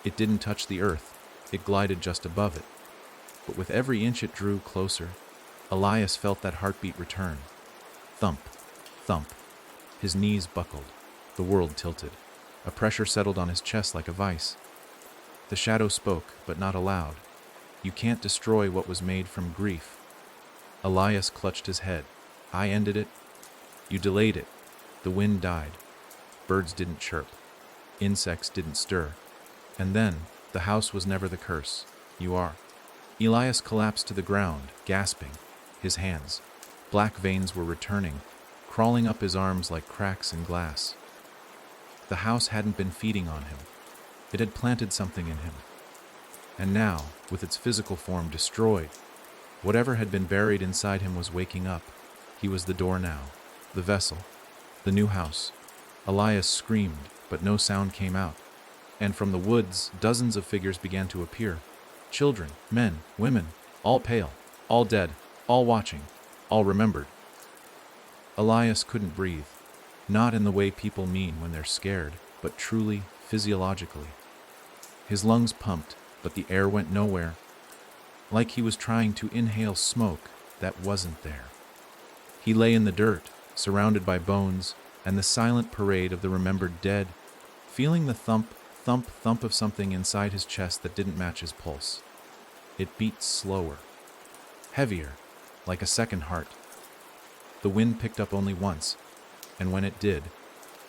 It didn't touch the earth. It glided just above it. But with every inch it drew closer, Elias felt that heartbeat return. Thump, thump. His knees buckled. The world tilted. A pressure settled on his chest like a vice. The shadow spoke, but not aloud. You can't destroy what was made from grief. Elias clutched his head. I ended it. You delayed it. The wind died. Birds didn't chirp. Insects didn't stir. And then, the house was never the curse. You are. Elias collapsed to the ground, gasping. His hands, black veins were returning, crawling up his arms like cracks in glass. The house hadn't been feeding on him. It had planted something in him. And now, with its physical form destroyed, whatever had been buried inside him was waking up. He was the door now, the vessel, the new house. Elias screamed, but no sound came out. And from the woods, dozens of figures began to appear. Children, men, women, all pale, all dead, all watching, all remembered. Elias couldn't breathe, not in the way people mean when they're scared, but truly, physiologically. His lungs pumped, but the air went nowhere, like he was trying to inhale smoke that wasn't there. He lay in the dirt, surrounded by bones, and the silent parade of the remembered dead, feeling the thump, thump, thump of something inside his chest that didn't match his pulse. It beat slower, heavier, like a second heart. The wind picked up only once, and when it did,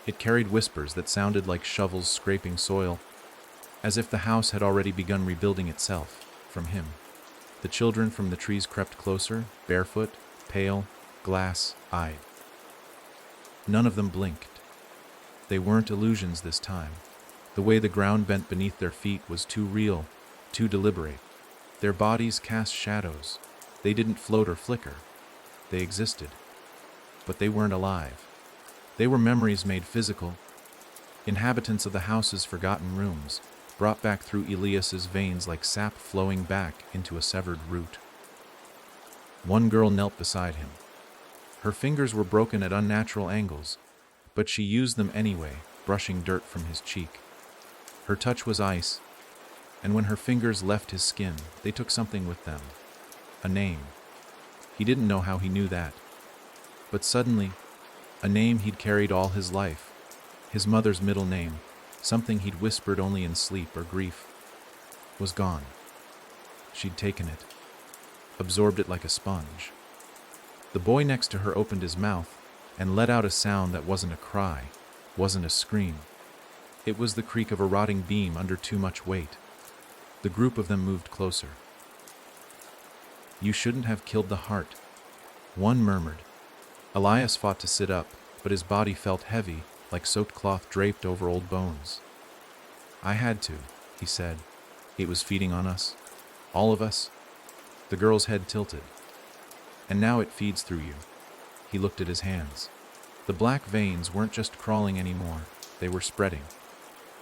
it carried whispers that sounded like shovels scraping soil, as if the house had already begun rebuilding itself, from him. The children from the trees crept closer, barefoot, pale, glass-eyed. None of them blinked. They weren't illusions this time. The way the ground bent beneath their feet was too real, too deliberate. Their bodies cast shadows. They didn't float or flicker. They existed. But they weren't alive. They were memories made physical. Inhabitants of the house's forgotten rooms, brought back through Elias's veins like sap flowing back into a severed root. One girl knelt beside him. Her fingers were broken at unnatural angles, but she used them anyway, brushing dirt from his cheek. Her touch was ice, and when her fingers left his skin, they took something with them. A name. He didn't know how he knew that. But suddenly, a name he'd carried all his life, his mother's middle name, something he'd whispered only in sleep or grief, was gone. She'd taken it, absorbed it like a sponge. The boy next to her opened his mouth and let out a sound that wasn't a cry, wasn't a scream. It was the creak of a rotting beam under too much weight. The group of them moved closer. You shouldn't have killed the heart, one murmured. Elias fought to sit up, but his body felt heavy, like soaked cloth draped over old bones. I had to, he said. It was feeding on us. All of us. The girl's head tilted. And now it feeds through you. He looked at his hands. The black veins weren't just crawling anymore. They were spreading,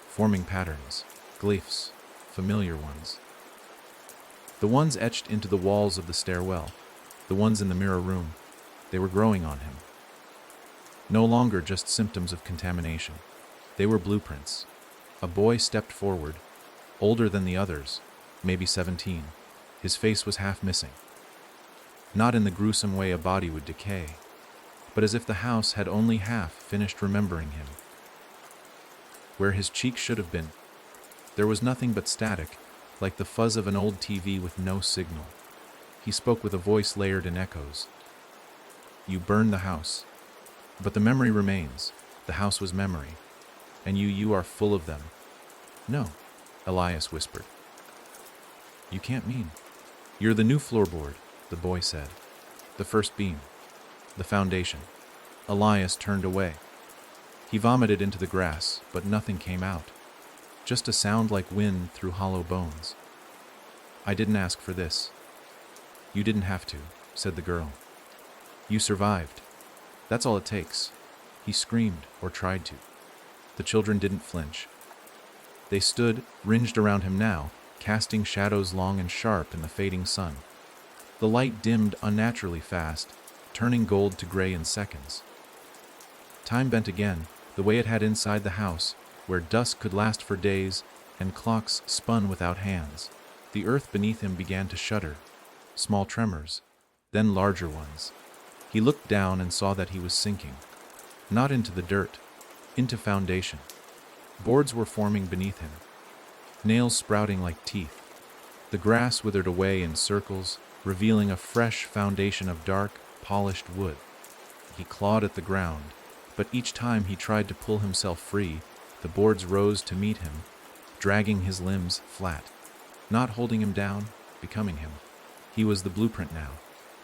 forming patterns, glyphs, familiar ones. The ones etched into the walls of the stairwell, the ones in the mirror room, they were growing on him. No longer just symptoms of contamination. They were blueprints. A boy stepped forward, older than the others, maybe 17. His face was half missing. Not in the gruesome way a body would decay, but as if the house had only half finished remembering him. Where his cheek should have been, there was nothing but static, like the fuzz of an old TV with no signal. He spoke with a voice layered in echoes. You burned the house, but the memory remains. The house was memory, and you are full of them. No, Elias whispered. You can't mean. You're the new floorboard, the boy said. The first beam. The foundation. Elias turned away. He vomited into the grass, but nothing came out. Just a sound like wind through hollow bones. I didn't ask for this. You didn't have to, said the girl. You survived. That's all it takes. He screamed, or tried to. The children didn't flinch. They stood, ringed around him now, casting shadows long and sharp in the fading sun. The light dimmed unnaturally fast, turning gold to gray in seconds. Time bent again, the way it had inside the house, where dusk could last for days and clocks spun without hands. The earth beneath him began to shudder, small tremors, then larger ones. He looked down and saw that he was sinking, not into the dirt, into foundation. Boards were forming beneath him, nails sprouting like teeth. The grass withered away in circles, revealing a fresh foundation of dark, polished wood. He clawed at the ground, but each time he tried to pull himself free, the boards rose to meet him, dragging his limbs flat, not holding him down, becoming him. He was the blueprint now,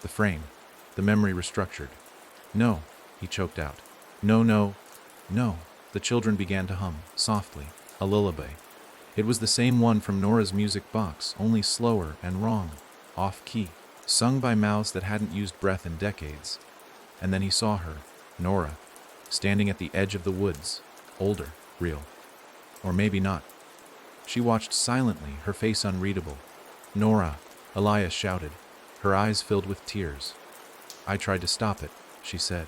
the frame, the memory restructured. No, he choked out. No, no, no. The children began to hum, softly, a lullaby. It was the same one from Nora's music box, only slower and wrong, off-key, sung by mouths that hadn't used breath in decades. And then he saw her, Nora, standing at the edge of the woods, older, real. Or maybe not. She watched silently, her face unreadable. Nora, Elias shouted, her eyes filled with tears. I tried to stop it, she said,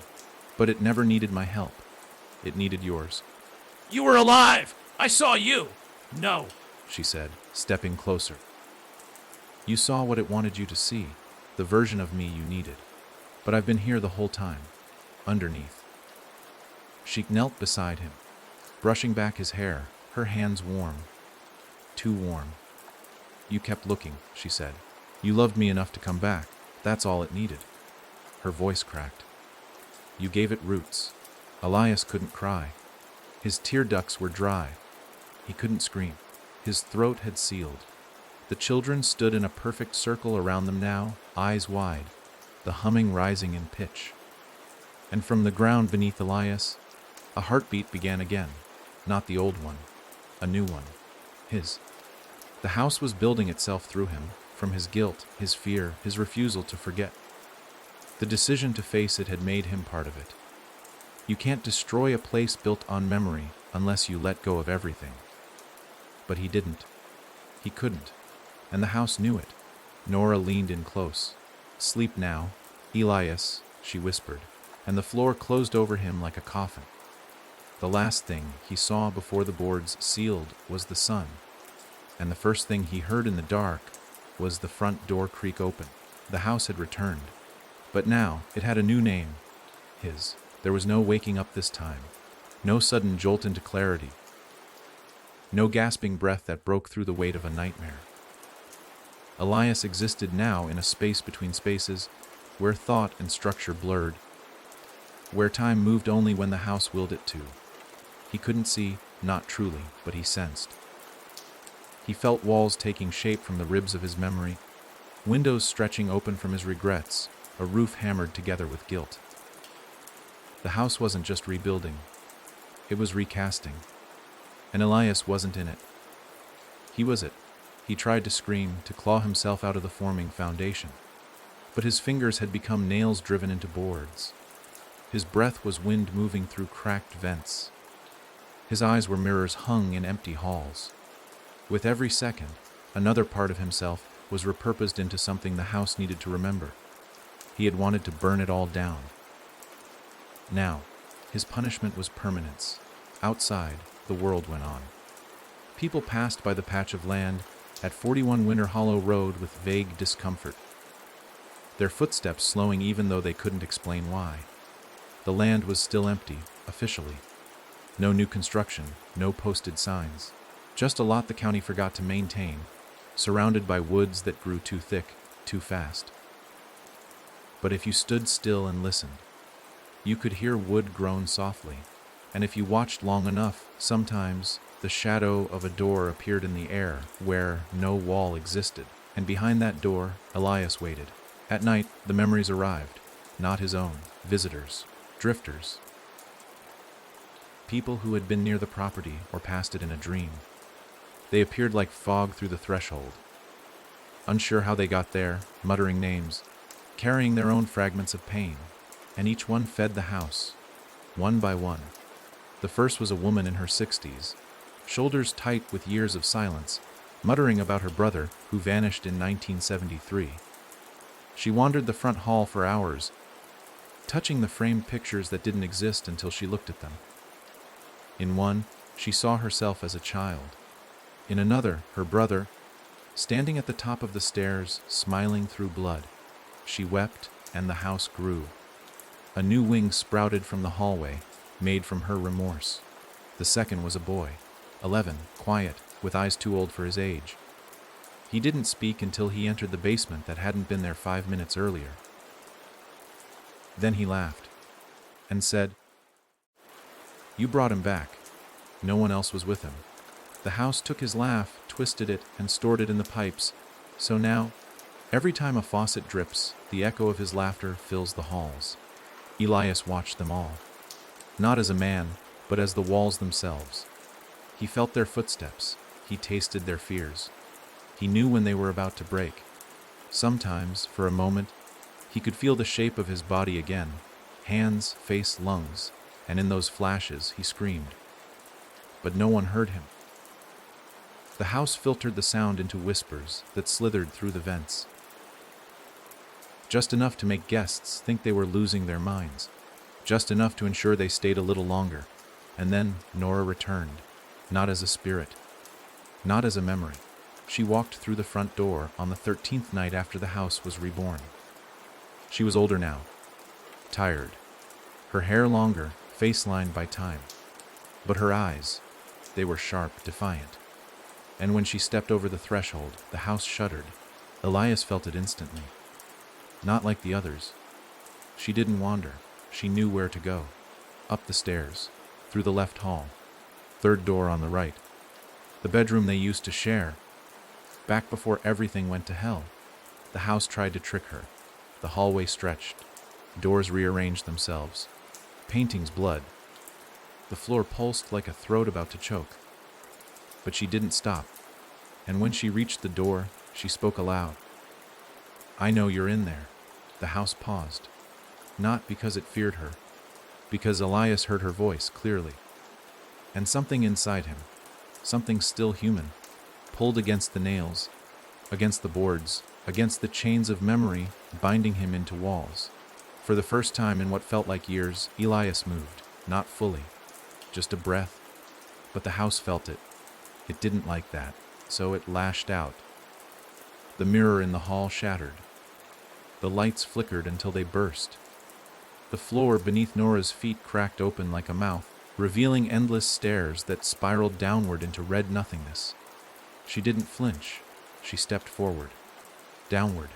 but it never needed my help. It needed yours. You were alive! I saw you! No, she said, stepping closer. You saw what it wanted you to see, the version of me you needed. But I've been here the whole time, underneath. She knelt beside him, brushing back his hair, her hands warm. Too warm. You kept looking, she said. You loved me enough to come back. That's all it needed. Her voice cracked. You gave it roots. Elias couldn't cry. His tear ducts were dry. He couldn't scream. His throat had sealed. The children stood in a perfect circle around them now, eyes wide, the humming rising in pitch. And from the ground beneath Elias, a heartbeat began again, not the old one, a new one, his. The house was building itself through him, from his guilt, his fear, his refusal to forget. The decision to face it had made him part of it. You can't destroy a place built on memory unless you let go of everything. But he didn't. He couldn't. And the house knew it. Nora leaned in close. Sleep now, Elias, she whispered, and the floor closed over him like a coffin. The last thing he saw before the boards sealed was the sun, and the first thing he heard in the dark was the front door creak open. The house had returned, but now it had a new name, his. There was no waking up this time, no sudden jolt into clarity, no gasping breath that broke through the weight of a nightmare. Elias existed now in a space between spaces, where thought and structure blurred, where time moved only when the house willed it to. He couldn't see, not truly, but he sensed. He felt walls taking shape from the ribs of his memory, windows stretching open from his regrets, a roof hammered together with guilt. The house wasn't just rebuilding, it was recasting, and Elias wasn't in it. He was it. He tried to scream, to claw himself out of the forming foundation, but his fingers had become nails driven into boards. His breath was wind moving through cracked vents. His eyes were mirrors hung in empty halls. With every second, another part of himself was repurposed into something the house needed to remember. He had wanted to burn it all down. Now, his punishment was permanence. Outside, the world went on. People passed by the patch of land at 41 Winter Hollow Road with vague discomfort, their footsteps slowing even though they couldn't explain why. The land was still empty, officially. No new construction, no posted signs. Just a lot the county forgot to maintain, surrounded by woods that grew too thick, too fast. But if you stood still and listened, you could hear wood groan softly, and if you watched long enough, sometimes the shadow of a door appeared in the air where no wall existed, and behind that door, Elias waited. At night, the memories arrived, not his own, visitors, drifters, people who had been near the property or passed it in a dream. They appeared like fog through the threshold, unsure how they got there, muttering names, carrying their own fragments of pain, and each one fed the house, one by one. The first was a woman in her 60s, shoulders tight with years of silence, muttering about her brother who vanished in 1973. She wandered the front hall for hours, touching the framed pictures that didn't exist until she looked at them. In one, she saw herself as a child. In another, her brother, standing at the top of the stairs, smiling through blood. She wept, and the house grew. A new wing sprouted from the hallway, made from her remorse. The second was a boy, 11, quiet, with eyes too old for his age. He didn't speak until he entered the basement that hadn't been there 5 minutes earlier. Then he laughed, and said, "You brought him back." No one else was with him. The house took his laugh, twisted it, and stored it in the pipes, so now, every time a faucet drips, the echo of his laughter fills the halls. Elias watched them all, not as a man, but as the walls themselves. He felt their footsteps, he tasted their fears. He knew when they were about to break. Sometimes, for a moment, he could feel the shape of his body again, hands, face, lungs, and in those flashes he screamed. But no one heard him. The house filtered the sound into whispers that slithered through the vents, just enough to make guests think they were losing their minds, just enough to ensure they stayed a little longer. And then Nora returned, not as a spirit, not as a memory. She walked through the front door on the 13th night after the house was reborn. She was older now, tired, her hair longer, face lined by time. But her eyes, they were sharp, defiant. And when she stepped over the threshold, the house shuddered. Elias felt it instantly. Not like the others. She didn't wander. She knew where to go. Up the stairs, through the left hall, third door on the right. The bedroom they used to share. Back before everything went to hell. The house tried to trick her. The hallway stretched. Doors rearranged themselves. Paintings bled. The floor pulsed like a throat about to choke. But she didn't stop. And when she reached the door, she spoke aloud. "I know you're in there." The house paused. Not because it feared her, because Elias heard her voice clearly. And something inside him, something still human, pulled against the nails, against the boards, against the chains of memory binding him into walls. For the first time in what felt like years, Elias moved, not fully, just a breath. But the house felt it. It didn't like that, so it lashed out. The mirror in the hall shattered. The lights flickered until they burst. The floor beneath Nora's feet cracked open like a mouth, revealing endless stairs that spiraled downward into red nothingness. She didn't flinch. She stepped forward, downward,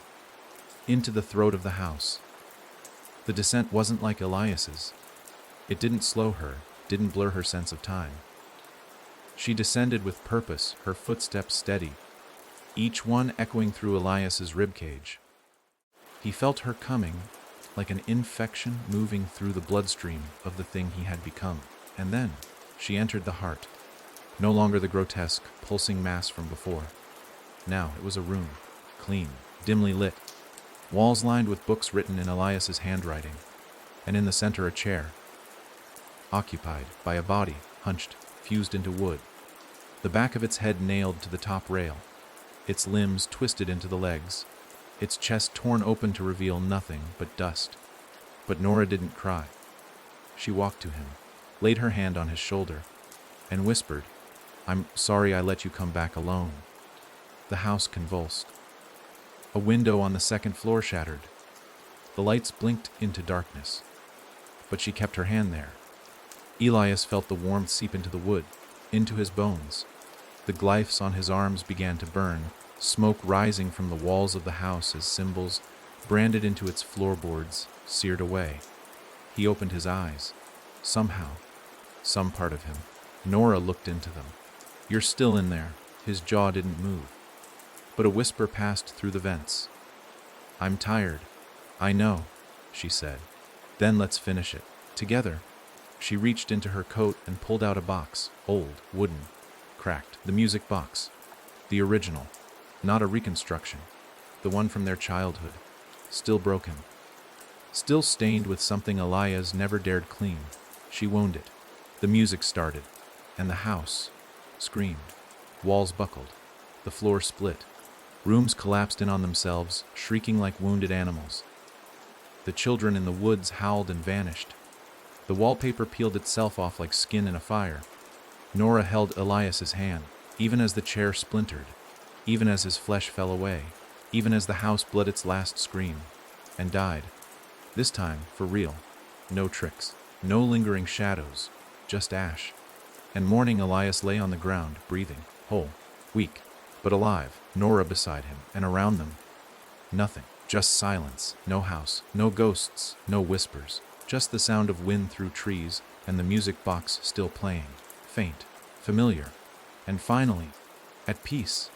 into the throat of the house. The descent wasn't like Elias's. It didn't slow her, didn't blur her sense of time. She descended with purpose, her footsteps steady, each one echoing through Elias's ribcage. He felt her coming, like an infection moving through the bloodstream of the thing he had become. And then she entered the heart, no longer the grotesque, pulsing mass from before. Now it was a room, clean, dimly lit, walls lined with books written in Elias's handwriting, and in the center a chair, occupied by a body, hunched, fused into wood, the back of its head nailed to the top rail, its limbs twisted into the legs, its chest torn open to reveal nothing but dust. But Nora didn't cry. She walked to him, laid her hand on his shoulder, and whispered, "I'm sorry I let you come back alone." The house convulsed. A window on the second floor shattered. The lights blinked into darkness, but she kept her hand there. Elias felt the warmth seep into the wood, into his bones. The glyphs on his arms began to burn, smoke rising from the walls of the house as symbols, branded into its floorboards, seared away. He opened his eyes. Somehow, some part of him. Nora looked into them. "You're still in there." His jaw didn't move, but a whisper passed through the vents. "I'm tired." "I know," she said. "Then let's finish it together." She reached into her coat and pulled out a box, old, wooden, cracked. The music box. The original, not a reconstruction. The one from their childhood. Still broken. Still stained with something Elias never dared clean. She wound it. The music started, and the house screamed. Walls buckled. The floor split. Rooms collapsed in on themselves, shrieking like wounded animals. The children in the woods howled and vanished. The wallpaper peeled itself off like skin in a fire. Nora held Elias's hand, even as the chair splintered, even as his flesh fell away, even as the house bled its last scream, and died. This time, for real. No tricks, no lingering shadows, just ash. And mourning Elias lay on the ground, breathing, whole, weak, but alive, Nora beside him, and around them, nothing, just silence, no house, no ghosts, no whispers, just the sound of wind through trees, and the music box still playing, faint, familiar, and finally, at peace.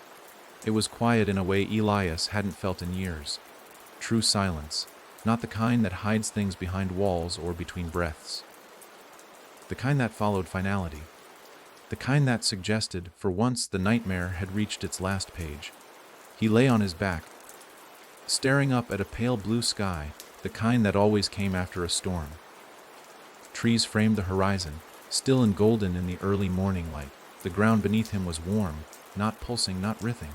It was quiet in a way Elias hadn't felt in years. True silence, not the kind that hides things behind walls or between breaths. The kind that followed finality. The kind that suggested, for once, the nightmare had reached its last page. He lay on his back, staring up at a pale blue sky, the kind that always came after a storm. Trees framed the horizon, still and golden in the early morning light. The ground beneath him was warm, not pulsing, not writhing.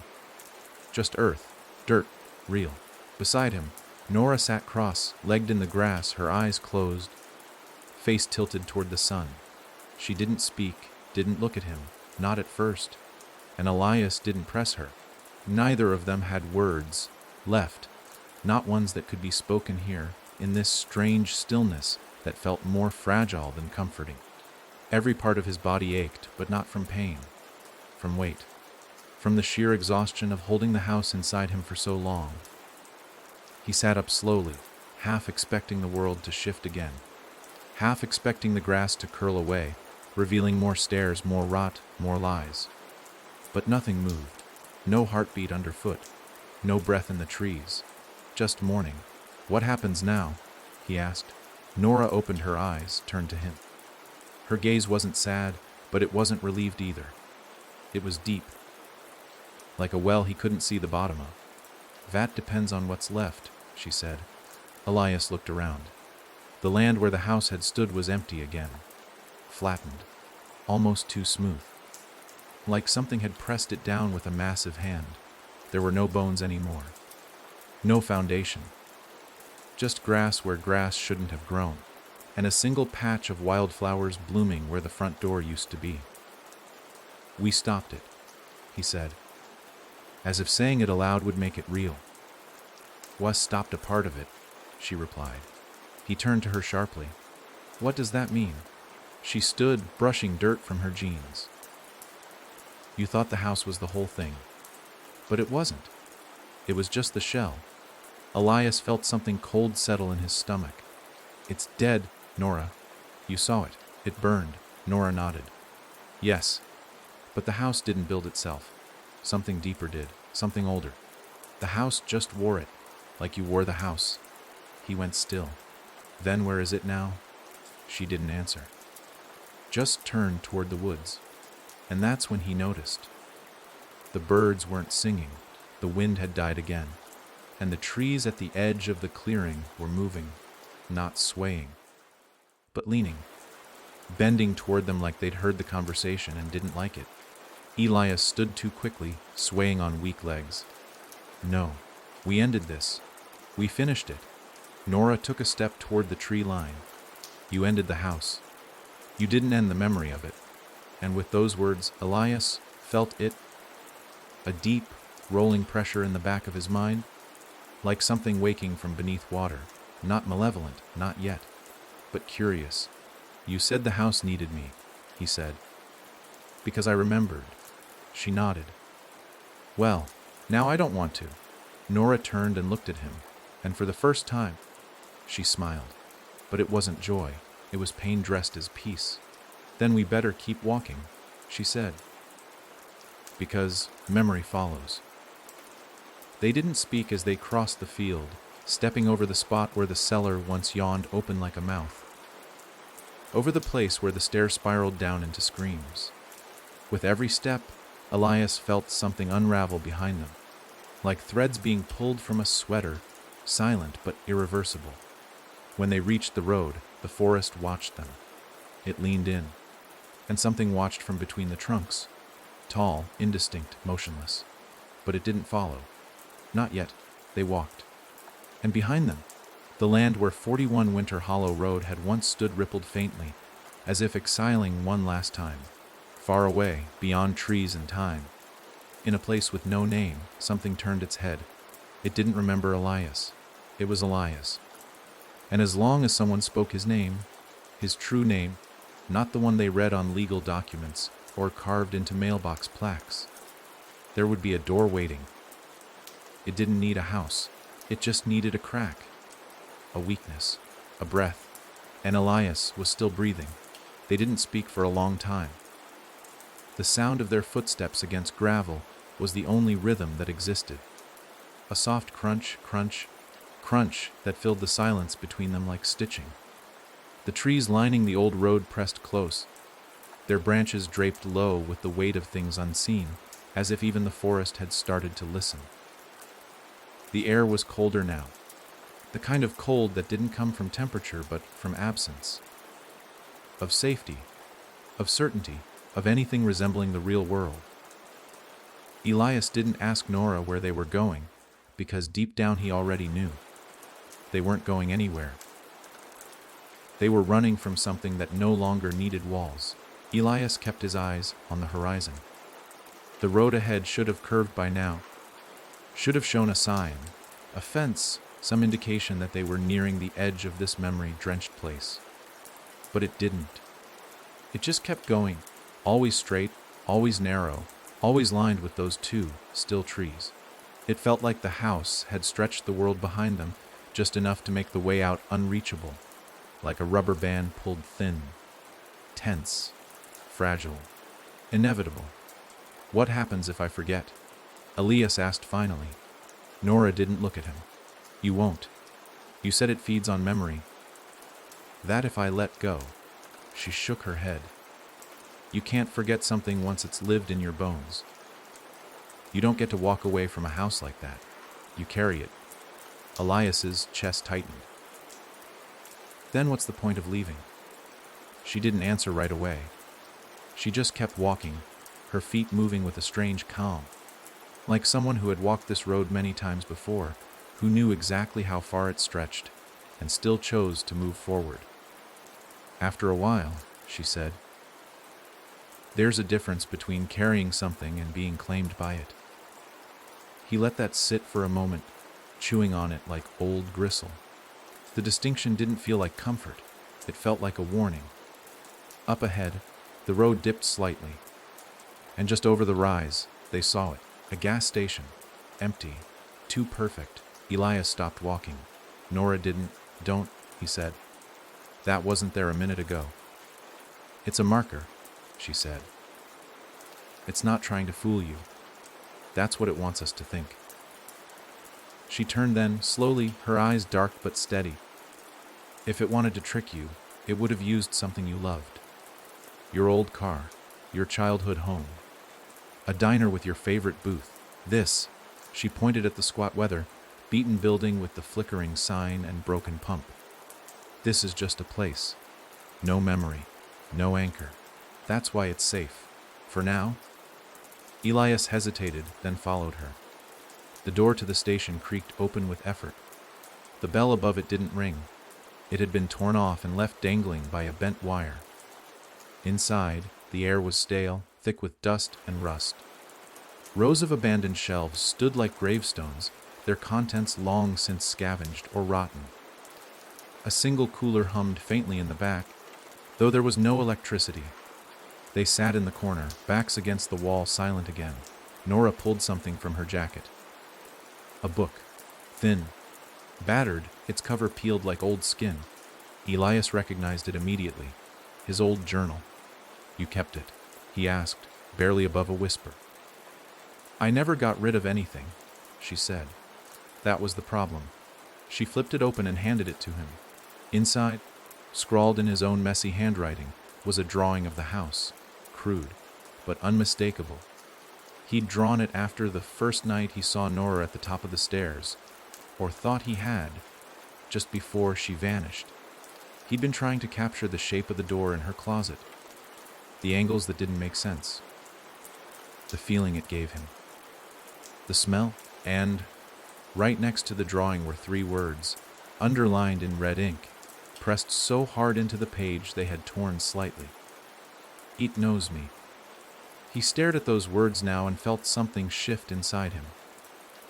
Just earth, dirt, real. Beside him, Nora sat cross-legged in the grass, her eyes closed, face tilted toward the sun. She didn't speak, didn't look at him, not at first. And Elias didn't press her. Neither of them had words left, not ones that could be spoken here, in this strange stillness that felt more fragile than comforting. Every part of his body ached, but not from pain, from weight, from the sheer exhaustion of holding the house inside him for so long. He sat up slowly, half expecting the world to shift again, half expecting the grass to curl away, revealing more stairs, more rot, more lies. But nothing moved, no heartbeat underfoot, no breath in the trees, just mourning. "What happens now?" he asked. Nora opened her eyes, turned to him. Her gaze wasn't sad, but it wasn't relieved either. It was deep, like a well he couldn't see the bottom of. "That depends on what's left," she said. Elias looked around. The land where the house had stood was empty again, flattened, almost too smooth. Like something had pressed it down with a massive hand. There were no bones anymore. No foundation. Just grass where grass shouldn't have grown, and a single patch of wildflowers blooming where the front door used to be. "We stopped it," he said, as if saying it aloud would make it real. "Was stopped a part of it," she replied. He turned to her sharply. "What does that mean?" She stood, brushing dirt from her jeans. "You thought the house was the whole thing. But it wasn't. It was just the shell." Elias felt something cold settle in his stomach. "It's dead, Nora. You saw it. It burned." Nora nodded. "Yes. But the house didn't build itself. Something deeper did. Something older. The house just wore it, like you wore the house." He went still. "Then where is it now?" She didn't answer. Just turned toward the woods. And that's when he noticed. The birds weren't singing. The wind had died again. And the trees at the edge of the clearing were moving, not swaying, but leaning, bending toward them like they'd heard the conversation and didn't like it. Elias stood too quickly, swaying on weak legs. "No, we ended this. We finished it." Nora took a step toward the tree line. "You ended the house. You didn't end the memory of it." And with those words, Elias felt it, a deep, rolling pressure in the back of his mind, like something waking from beneath water, not malevolent, not yet, but curious. "You said the house needed me," he said. "Because I remembered." She nodded. "Well, now I don't want to." Nora turned and looked at him, and for the first time, she smiled. But it wasn't joy, it was pain dressed as peace. "Then we better keep walking," she said. because memory follows. They didn't speak as they crossed the field, stepping over the spot where the cellar once yawned open like a mouth. Over the place where the stairs spiraled down into screams. With every step, Elias felt something unravel behind them, like threads being pulled from a sweater, silent but irreversible. When they reached the road, the forest watched them. It leaned in, and something watched from between the trunks, tall, indistinct, motionless. But it didn't follow. Not yet. They walked. And behind them, the land where 41 Winter Hollow Road had once stood rippled faintly, as if exiling one last time. Far away, beyond trees and time. In a place with no name, something turned its head. It didn't remember Elias. It was Elias. And as long as someone spoke his name, his true name, not the one they read on legal documents or carved into mailbox plaques, there would be a door waiting. It didn't need a house. It just needed a crack, a weakness, a breath. And Elias was still breathing. They didn't speak for a long time. The sound of their footsteps against gravel was the only rhythm that existed. A soft crunch, crunch, crunch that filled the silence between them like stitching. The trees lining the old road pressed close, their branches draped low with the weight of things unseen, as if even the forest had started to listen. The air was colder now, the kind of cold that didn't come from temperature but from absence. Of safety, of certainty, of anything resembling the real world. Elias didn't ask Nora where they were going, because deep down he already knew. They weren't going anywhere. They were running from something that no longer needed walls. Elias kept his eyes on the horizon. The road ahead should have curved by now, should have shown a sign, a fence, some indication that they were nearing the edge of this memory-drenched place. But it didn't. It just kept going, always straight, always narrow, always lined with those two still trees. It felt like the house had stretched the world behind them just enough to make the way out unreachable, like a rubber band pulled thin, tense, fragile, inevitable. What happens if I forget? Elias asked finally. Nora didn't look at him. You won't. You said it feeds on memory. That if I let go. She shook her head. You can't forget something once it's lived in your bones. You don't get to walk away from a house like that. You carry it. Elias's chest tightened. Then what's the point of leaving? She didn't answer right away. She just kept walking, her feet moving with a strange calm, like someone who had walked this road many times before, who knew exactly how far it stretched, and still chose to move forward. After a while, she said, there's a difference between carrying something and being claimed by it. He let that sit for a moment, chewing on it like old gristle. The distinction didn't feel like comfort. It felt like a warning. Up ahead, the road dipped slightly, and just over the rise, they saw it, a gas station, empty, too perfect. Elias stopped walking. Nora didn't. Don't, he said. That wasn't there a minute ago. It's a marker, she said. It's not trying to fool you. That's what it wants us to think. She turned then, slowly, her eyes dark but steady. If it wanted to trick you, it would have used something you loved. Your old car, your childhood home, a diner with your favorite booth. This, she pointed at the squat weather, beaten building with the flickering sign and broken pump. This is just a place. No memory, no anchor. That's why it's safe. For now. Elias hesitated, then followed her. The door to the station creaked open with effort. The bell above it didn't ring. It had been torn off and left dangling by a bent wire. Inside, the air was stale, thick with dust and rust. Rows of abandoned shelves stood like gravestones, their contents long since scavenged or rotten. A single cooler hummed faintly in the back, though there was no electricity. They sat in the corner, backs against the wall, silent again. Nora pulled something from her jacket. A book. Thin. Battered, its cover peeled like old skin. Elias recognized it immediately. His old journal. You kept it? He asked, barely above a whisper. I never got rid of anything, she said. That was the problem. She flipped it open and handed it to him. Inside, scrawled in his own messy handwriting, was a drawing of the house, crude, but unmistakable. He'd drawn it after the first night he saw Nora at the top of the stairs, or thought he had, just before she vanished. He'd been trying to capture the shape of the door in her closet, the angles that didn't make sense, the feeling it gave him, the smell, and right next to the drawing were 3 words, underlined in red ink, pressed so hard into the page they had torn slightly. It knows me. He stared at those words now and felt something shift inside him.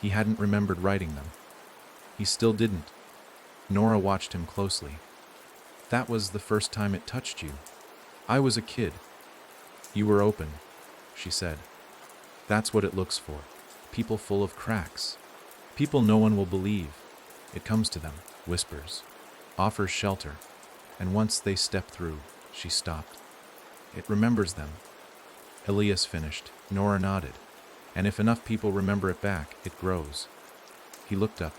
He hadn't remembered writing them. He still didn't. Nora watched him closely. That was the first time it touched you. I was a kid. You were open, she said. That's what it looks for. People full of cracks. People no one will believe. It comes to them, whispers, offers shelter, and once they step through, she stopped. It remembers them. Elias finished. Nora nodded. And if enough people remember it back, it grows. He looked up.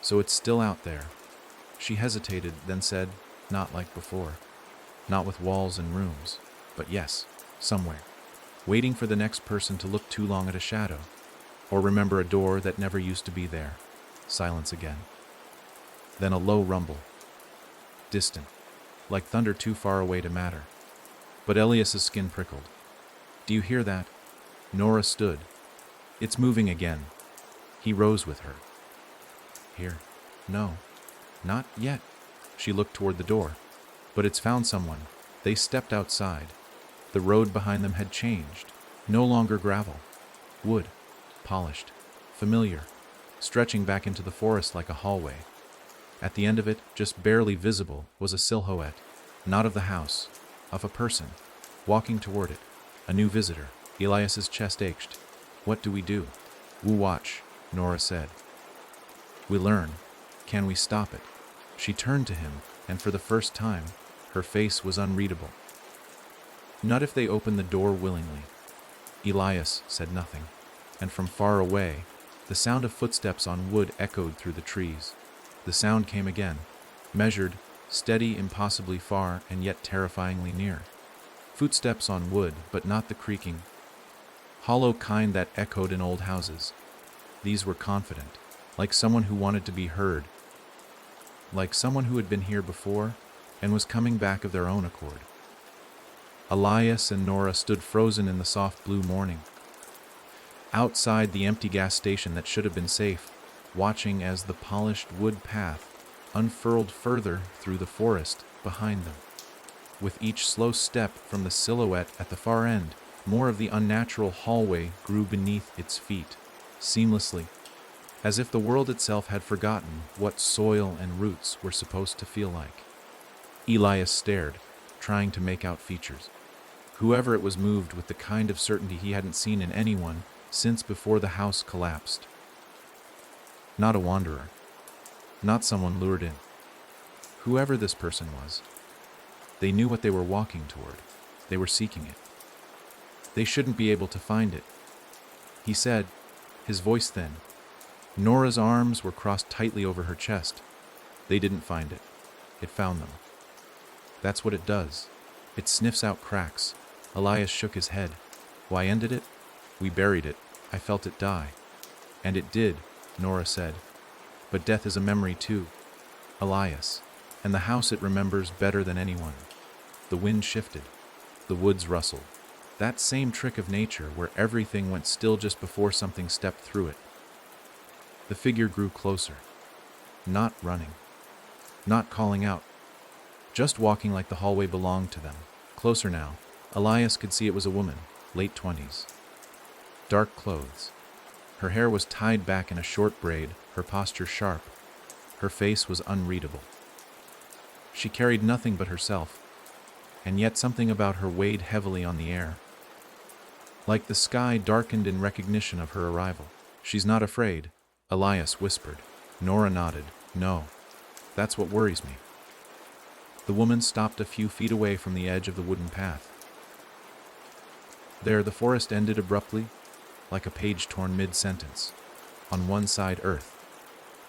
So it's still out there. She hesitated, then said, not like before. Not with walls and rooms, but yes, somewhere. Waiting for the next person to look too long at a shadow, or remember a door that never used to be there. Silence again. Then a low rumble. Distant, like thunder too far away to matter. But Elias's skin prickled. Do you hear that? Nora stood. It's moving again. He rose with her. Here. No. Not yet. She looked toward the door. But it's found someone. They stepped outside. The road behind them had changed. No longer gravel. Wood. Polished. Familiar. Stretching back into the forest like a hallway. At the end of it, just barely visible, was a silhouette. Not of the house. Of a person. Walking toward it. A new visitor. Elias's chest ached. What do we do? We'll watch, Nora said. We learn. Can we stop it? She turned to him, and for the first time, her face was unreadable. Not if they open the door willingly. Elias said nothing, and from far away, the sound of footsteps on wood echoed through the trees. The sound came again, measured, steady, impossibly far, and yet terrifyingly near. Footsteps on wood, but not the creaking, hollow kind that echoed in old houses. These were confident, like someone who wanted to be heard, like someone who had been here before and was coming back of their own accord. Elias and Nora stood frozen in the soft blue morning, outside the empty gas station that should have been safe, watching as the polished wood path unfurled further through the forest behind them. With each slow step from the silhouette at the far end, more of the unnatural hallway grew beneath its feet, seamlessly, as if the world itself had forgotten what soil and roots were supposed to feel like. Elias stared, trying to make out features. Whoever it was moved with the kind of certainty he hadn't seen in anyone since before the house collapsed. Not a wanderer. Not someone lured in. Whoever this person was. They knew what they were walking toward. They were seeking it. They shouldn't be able to find it. He said, his voice thin. Nora's arms were crossed tightly over her chest. They didn't find it. It found them. That's what it does. It sniffs out cracks. Elias shook his head. Why ended it? We buried it. I felt it die. And it did, Nora said. But death is a memory too. Elias. And the house it remembers better than anyone. The wind shifted. The woods rustled. That same trick of nature where everything went still just before something stepped through it. The figure grew closer. Not running. Not calling out. Just walking like the hallway belonged to them. Closer now. Elias could see it was a woman, late 20s. Dark clothes. Her hair was tied back in a short braid, her posture sharp. Her face was unreadable. She carried nothing but herself, and yet something about her weighed heavily on the air. Like the sky darkened in recognition of her arrival. She's not afraid, Elias whispered. Nora nodded. No. That's what worries me. The woman stopped a few feet away from the edge of the wooden path. There the forest ended abruptly, like a page torn mid-sentence. On one side, earth.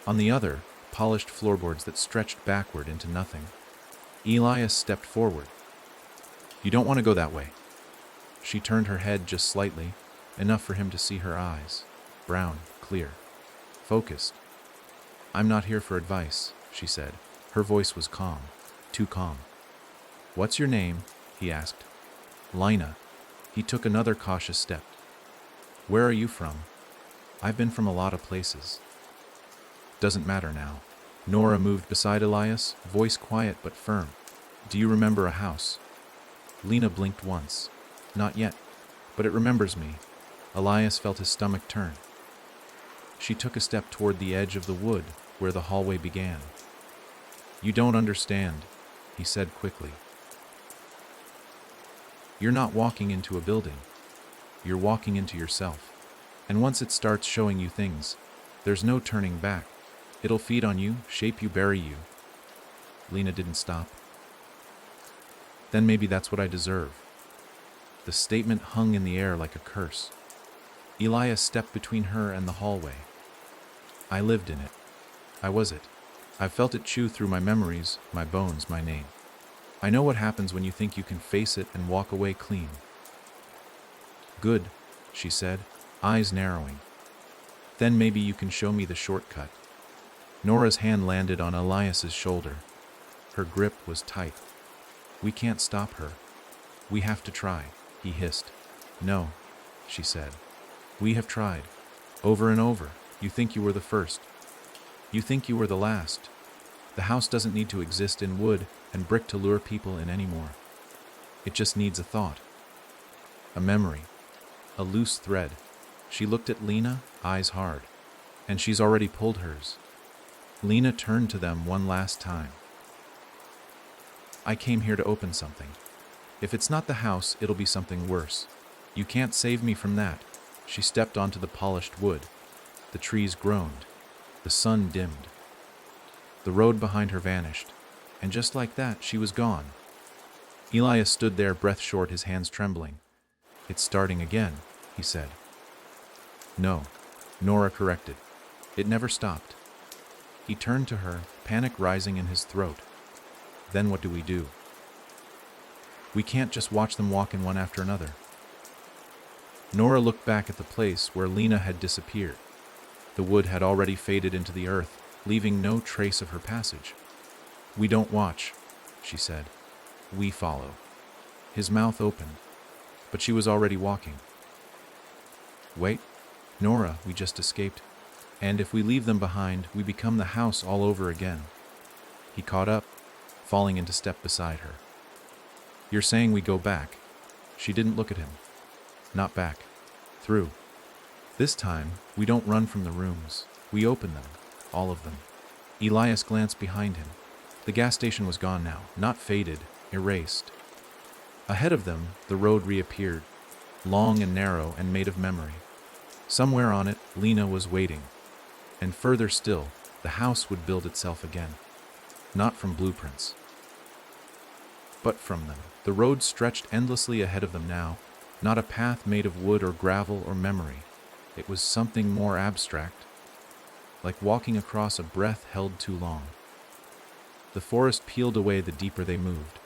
On the other, polished floorboards that stretched backward into nothing. Elias stepped forward. "You don't want to go that way." She turned her head just slightly, enough for him to see her eyes. Brown, clear, focused. "I'm not here for advice," she said. Her voice was calm, too calm. "What's your name?" he asked. "Lina." He took another cautious step. "Where are you from?" "I've been from a lot of places." "Doesn't matter now." Nora moved beside Elias, voice quiet but firm. "Do you remember a house?" Lina blinked once. "Not yet, but it remembers me." Elias felt his stomach turn. She took a step toward the edge of the wood where the hallway began. "You don't understand," he said quickly. "You're not walking into a building. You're walking into yourself. And once it starts showing you things, there's no turning back. It'll feed on you, shape you, bury you." Lina didn't stop. "Then maybe that's what I deserve." The statement hung in the air like a curse. Elias stepped between her and the hallway. "I lived in it. I was it. I've felt it chew through my memories, my bones, my name. I know what happens when you think you can face it and walk away clean." "Good," she said, eyes narrowing. "Then maybe you can show me the shortcut." Nora's hand landed on Elias's shoulder. Her grip was tight. "We can't stop her. We have to try," he hissed. "No," she said. "We have tried. Over and over. You think you were the first. You think you were the last. The house doesn't need to exist in wood and brick to lure people in anymore. It just needs a thought. A memory. A loose thread." She looked at Lina, eyes hard. "And she's already pulled hers." Lina turned to them one last time. "I came here to open something. If it's not the house, it'll be something worse. You can't save me from that." She stepped onto the polished wood. The trees groaned. The sun dimmed. The road behind her vanished. And just like that, she was gone. Elias stood there, breath short, his hands trembling. "It's starting again," he said. "No," Nora corrected. "It never stopped." He turned to her, panic rising in his throat. "Then what do we do?" "We can't just watch them walk in one after another." Nora looked back at the place where Lina had disappeared. The wood had already faded into the earth, leaving no trace of her passage. "We don't watch," she said. "We follow." His mouth opened, but she was already walking. "Wait, Nora, we just escaped. And if we leave them behind, we become the house all over again." He caught up, falling into step beside her. "You're saying we go back?" She didn't look at him. "Not back. Through. This time, we don't run from the rooms. We open them. All of them." Elias glanced behind him. The gas station was gone now, not faded, erased. Ahead of them, the road reappeared, long and narrow and made of memory. Somewhere on it, Lina was waiting. And further still, the house would build itself again. Not from blueprints, but from them. The road stretched endlessly ahead of them now, not a path made of wood or gravel or memory. It was something more abstract, like walking across a breath held too long. The forest peeled away the deeper they moved,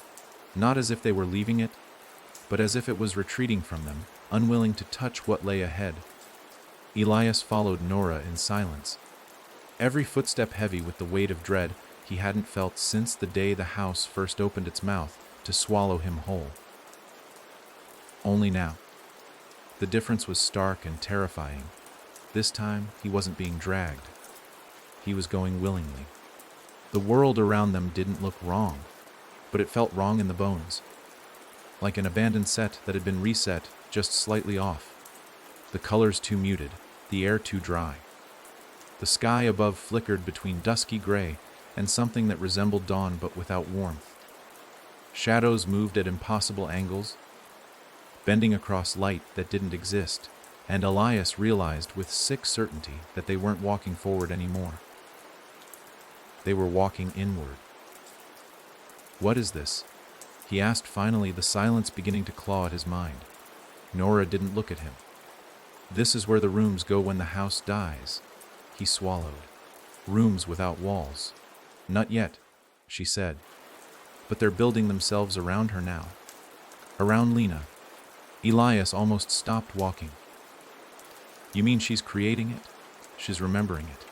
not as if they were leaving it, but as if it was retreating from them, unwilling to touch what lay ahead. Elias followed Nora in silence, every footstep heavy with the weight of dread he hadn't felt since the day the house first opened its mouth to swallow him whole. Only now. The difference was stark and terrifying. This time, he wasn't being dragged. He was going willingly. The world around them didn't look wrong, but it felt wrong in the bones, like an abandoned set that had been reset just slightly off. The colors too muted, the air too dry. The sky above flickered between dusky gray and something that resembled dawn but without warmth. Shadows moved at impossible angles, bending across light that didn't exist, and Elias realized with sick certainty that they weren't walking forward anymore. They were walking inward. "What is this?" he asked finally, the silence beginning to claw at his mind. Nora didn't look at him. This is where the rooms go when the house dies. He swallowed. Rooms without walls. Not yet, she said. But they're building themselves around her now. Around Lena. Elias almost stopped walking. You mean she's creating it? She's remembering it.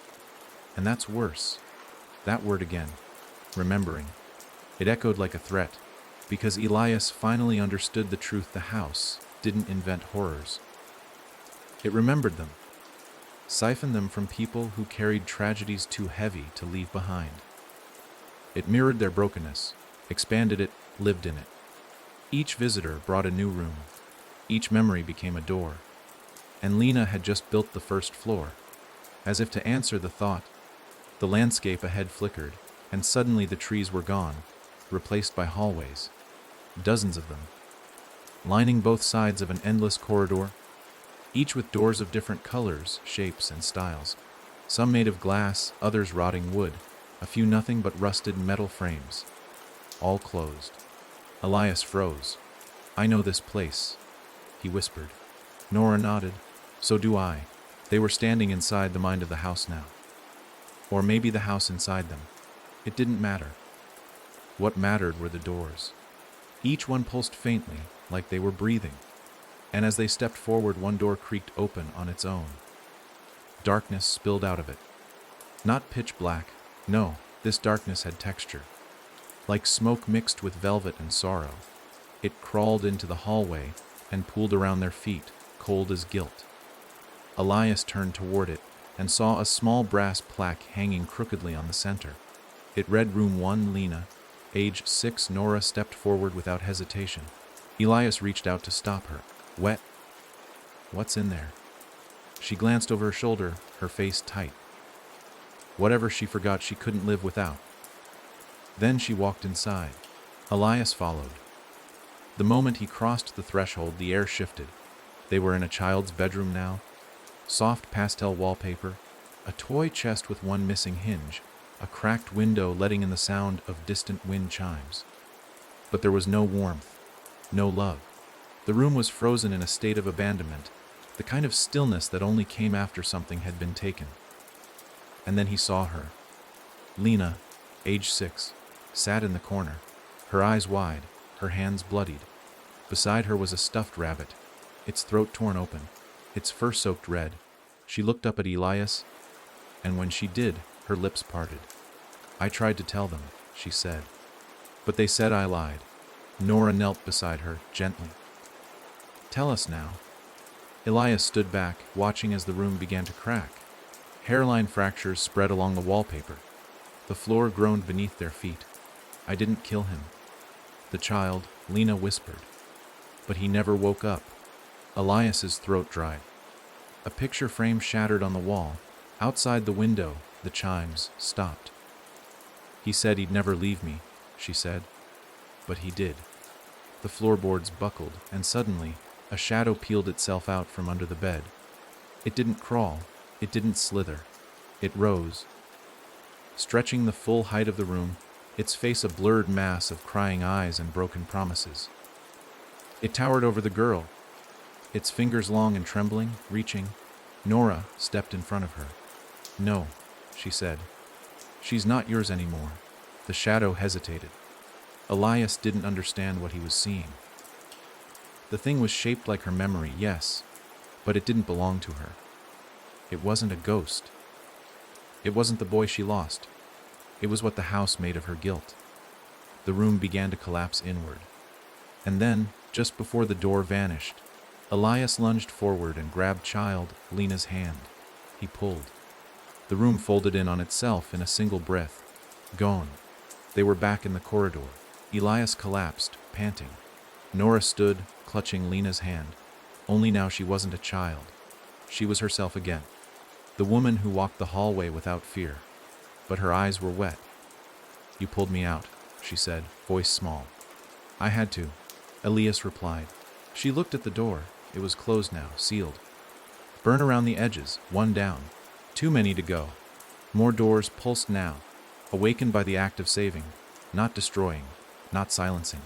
And that's worse. That word again. Remembering. It echoed like a threat, because Elias finally understood the truth: the house didn't invent horrors. It remembered them. Siphoned them from people who carried tragedies too heavy to leave behind. It mirrored their brokenness, expanded it, lived in it. Each visitor brought a new room. Each memory became a door. And Lena had just built the first floor. As if to answer the thought, the landscape ahead flickered, and suddenly the trees were gone, replaced by hallways. Dozens of them. Lining both sides of an endless corridor, each with doors of different colors, shapes, and styles. Some made of glass, others rotting wood, a few nothing but rusted metal frames. All closed. Elias froze. I know this place, he whispered. Nora nodded. So do I. They were standing inside the mind of the house now. Or maybe the house inside them. It didn't matter. What mattered were the doors. Each one pulsed faintly, like they were breathing. And as they stepped forward, one door creaked open on its own. Darkness spilled out of it. Not pitch black. No, this darkness had texture. Like smoke mixed with velvet and sorrow. It crawled into the hallway and pooled around their feet, cold as guilt. Elias turned toward it and saw a small brass plaque hanging crookedly on the center. It read Room 1, Lena. Age 6. Nora stepped forward without hesitation. Elias reached out to stop her. Wet. What's in there? She glanced over her shoulder, her face tight. Whatever she forgot she couldn't live without. Then she walked inside. Elias followed. The moment he crossed the threshold, the air shifted. They were in a child's bedroom now. Soft pastel wallpaper, a toy chest with one missing hinge, a cracked window letting in the sound of distant wind chimes. But there was no warmth, no love. The room was frozen in a state of abandonment, the kind of stillness that only came after something had been taken. And then he saw her. Lena, age 6, sat in the corner, her eyes wide, her hands bloodied. Beside her was a stuffed rabbit, its throat torn open, its fur soaked red. She looked up at Elias, and when she did, her lips parted. I tried to tell them, she said. But they said I lied. Nora knelt beside her, gently. Tell us now. Elias stood back, watching as the room began to crack. Hairline fractures spread along the wallpaper. The floor groaned beneath their feet. I didn't kill him. The child, Lena whispered. But he never woke up. Elias's throat dried. A picture frame shattered on the wall. Outside the window, the chimes stopped. He said he'd never leave me, she said. But he did. The floorboards buckled, and suddenly, a shadow peeled itself out from under the bed. It didn't crawl. It didn't slither. It rose. Stretching the full height of the room, its face a blurred mass of crying eyes and broken promises. It towered over the girl, its fingers long and trembling, reaching. Nora stepped in front of her. No, she said. She's not yours anymore. The shadow hesitated. Elias didn't understand what he was seeing. The thing was shaped like her memory, yes, but it didn't belong to her. It wasn't a ghost. It wasn't the boy she lost. It was what the house made of her guilt. The room began to collapse inward. And then, just before the door vanished, Elias lunged forward and grabbed child, Lena's hand. He pulled. The room folded in on itself in a single breath. Gone. They were back in the corridor. Elias collapsed, panting. Nora stood, clutching Lena's hand. Only now she wasn't a child. She was herself again. The woman who walked the hallway without fear. But her eyes were wet. You pulled me out, she said, voice small. I had to, Elias replied. She looked at the door. It was closed now, sealed. Burn around the edges, one down. Too many to go. More doors pulsed now, awakened by the act of saving, not destroying, not silencing,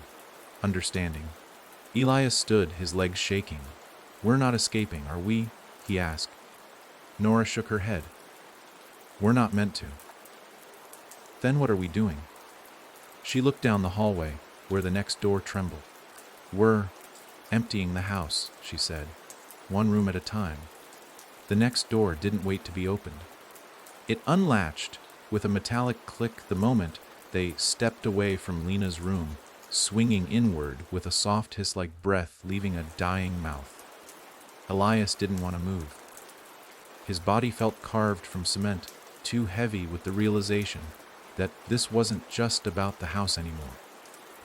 understanding. Elias stood, his legs shaking. We're not escaping, are we? he asked. Nora shook her head. We're not meant to. Then what are we doing? She looked down the hallway, where the next door trembled. We're emptying the house, she said, one room at a time. The next door didn't wait to be opened. It unlatched with a metallic click the moment they stepped away from Lena's room, swinging inward with a soft hiss like breath leaving a dying mouth. Elias didn't want to move. His body felt carved from cement, too heavy with the realization that this wasn't just about the house anymore.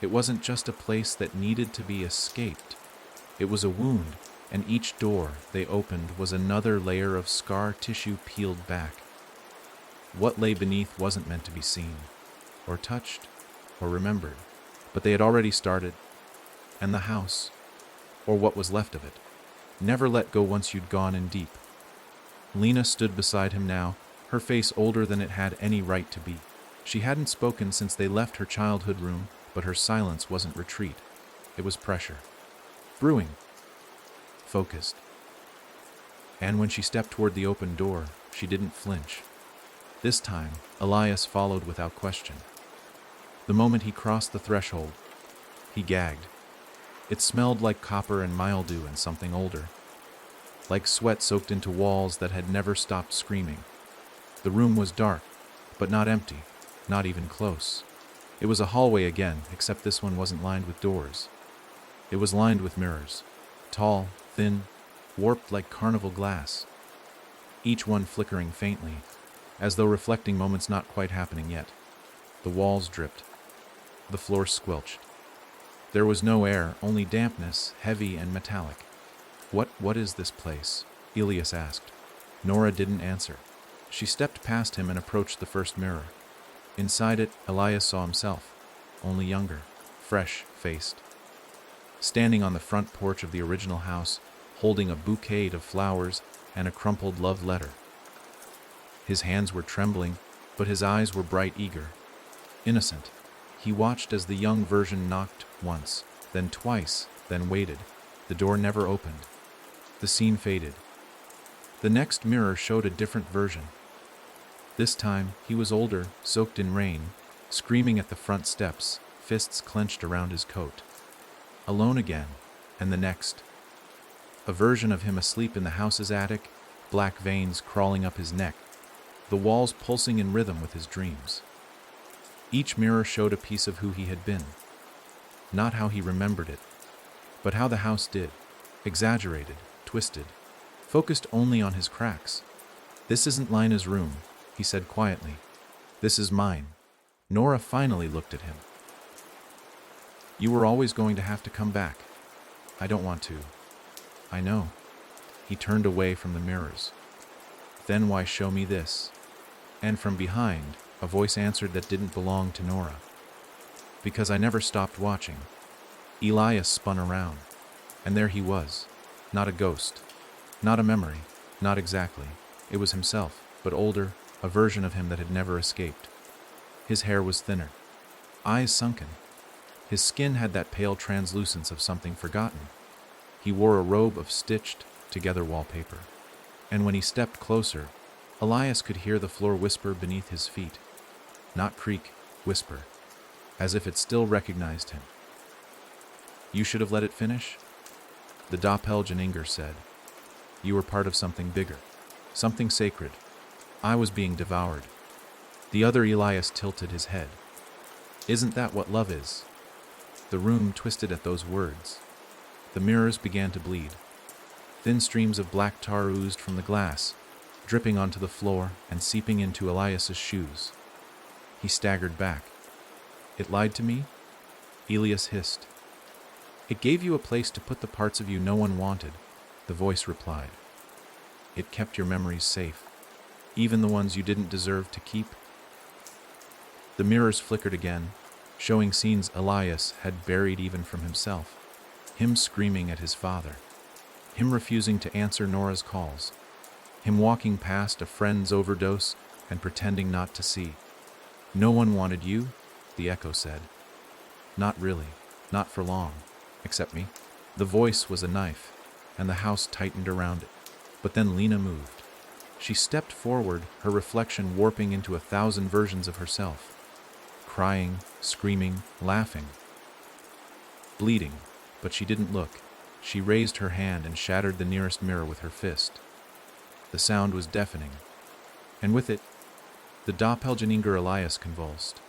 It wasn't just a place that needed to be escaped. It was a wound, and each door they opened was another layer of scar tissue peeled back. What lay beneath wasn't meant to be seen, or touched, or remembered, but they had already started. And the house, or what was left of it, never let go once you'd gone in deep. Lena stood beside him now, her face older than it had any right to be. She hadn't spoken since they left her childhood room, but her silence wasn't retreat. It was pressure. Brewing. Focused. And when she stepped toward the open door, she didn't flinch. This time, Elias followed without question. The moment he crossed the threshold, he gagged. It smelled like copper and mildew and something older, like sweat soaked into walls that had never stopped screaming. The room was dark, but not empty, not even close. It was a hallway again, except this one wasn't lined with doors. It was lined with mirrors, tall, thin, warped like carnival glass, each one flickering faintly, as though reflecting moments not quite happening yet. The walls dripped. The floor squelched. There was no air, only dampness, heavy and metallic. What is this place? Elias asked. Nora didn't answer. She stepped past him and approached the first mirror. Inside it, Elias saw himself, only younger, fresh-faced. Standing on the front porch of the original house, holding a bouquet of flowers and a crumpled love letter. His hands were trembling, but his eyes were bright, eager, innocent. He watched as the young version knocked once, then twice, then waited. The door never opened. The scene faded. The next mirror showed a different version. This time, he was older, soaked in rain, screaming at the front steps, fists clenched around his coat. Alone again, and the next. A version of him asleep in the house's attic, black veins crawling up his neck, the walls pulsing in rhythm with his dreams. Each mirror showed a piece of who he had been. Not how he remembered it, but how the house did, exaggerated, twisted, focused only on his cracks. This isn't Lena's room, he said quietly. This is mine. Nora finally looked at him. You were always going to have to come back. I don't want to. I know. He turned away from the mirrors. Then why show me this? And from behind, a voice answered that didn't belong to Nora. Because I never stopped watching. Elias spun around, and there he was. Not a ghost, not a memory, not exactly. It was himself, but older, a version of him that had never escaped. His hair was thinner, eyes sunken. His skin had that pale translucence of something forgotten. He wore a robe of stitched together wallpaper. And when he stepped closer, Elias could hear the floor whisper beneath his feet. Not creak, whisper, as if it still recognized him. You should have let it finish? The Doppelganger said. You were part of something bigger, something sacred. I was being devoured. The other Elias tilted his head. Isn't that what love is? The room twisted at those words. The mirrors began to bleed. Thin streams of black tar oozed from the glass, dripping onto the floor and seeping into Elias's shoes. He staggered back. It lied to me? Elias hissed. It gave you a place to put the parts of you no one wanted, the voice replied. It kept your memories safe, even the ones you didn't deserve to keep. The mirrors flickered again, showing scenes Elias had buried even from himself. Him screaming at his father. Him refusing to answer Nora's calls. Him walking past a friend's overdose and pretending not to see. No one wanted you, the echo said. Not really, not for long, except me. The voice was a knife, and the house tightened around it. But then Lena moved. She stepped forward, her reflection warping into 1,000 versions of herself. Crying, screaming, laughing, bleeding, but she didn't look. She raised her hand and shattered the nearest mirror with her fist. The sound was deafening, and with it, the doppelganger Elias convulsed.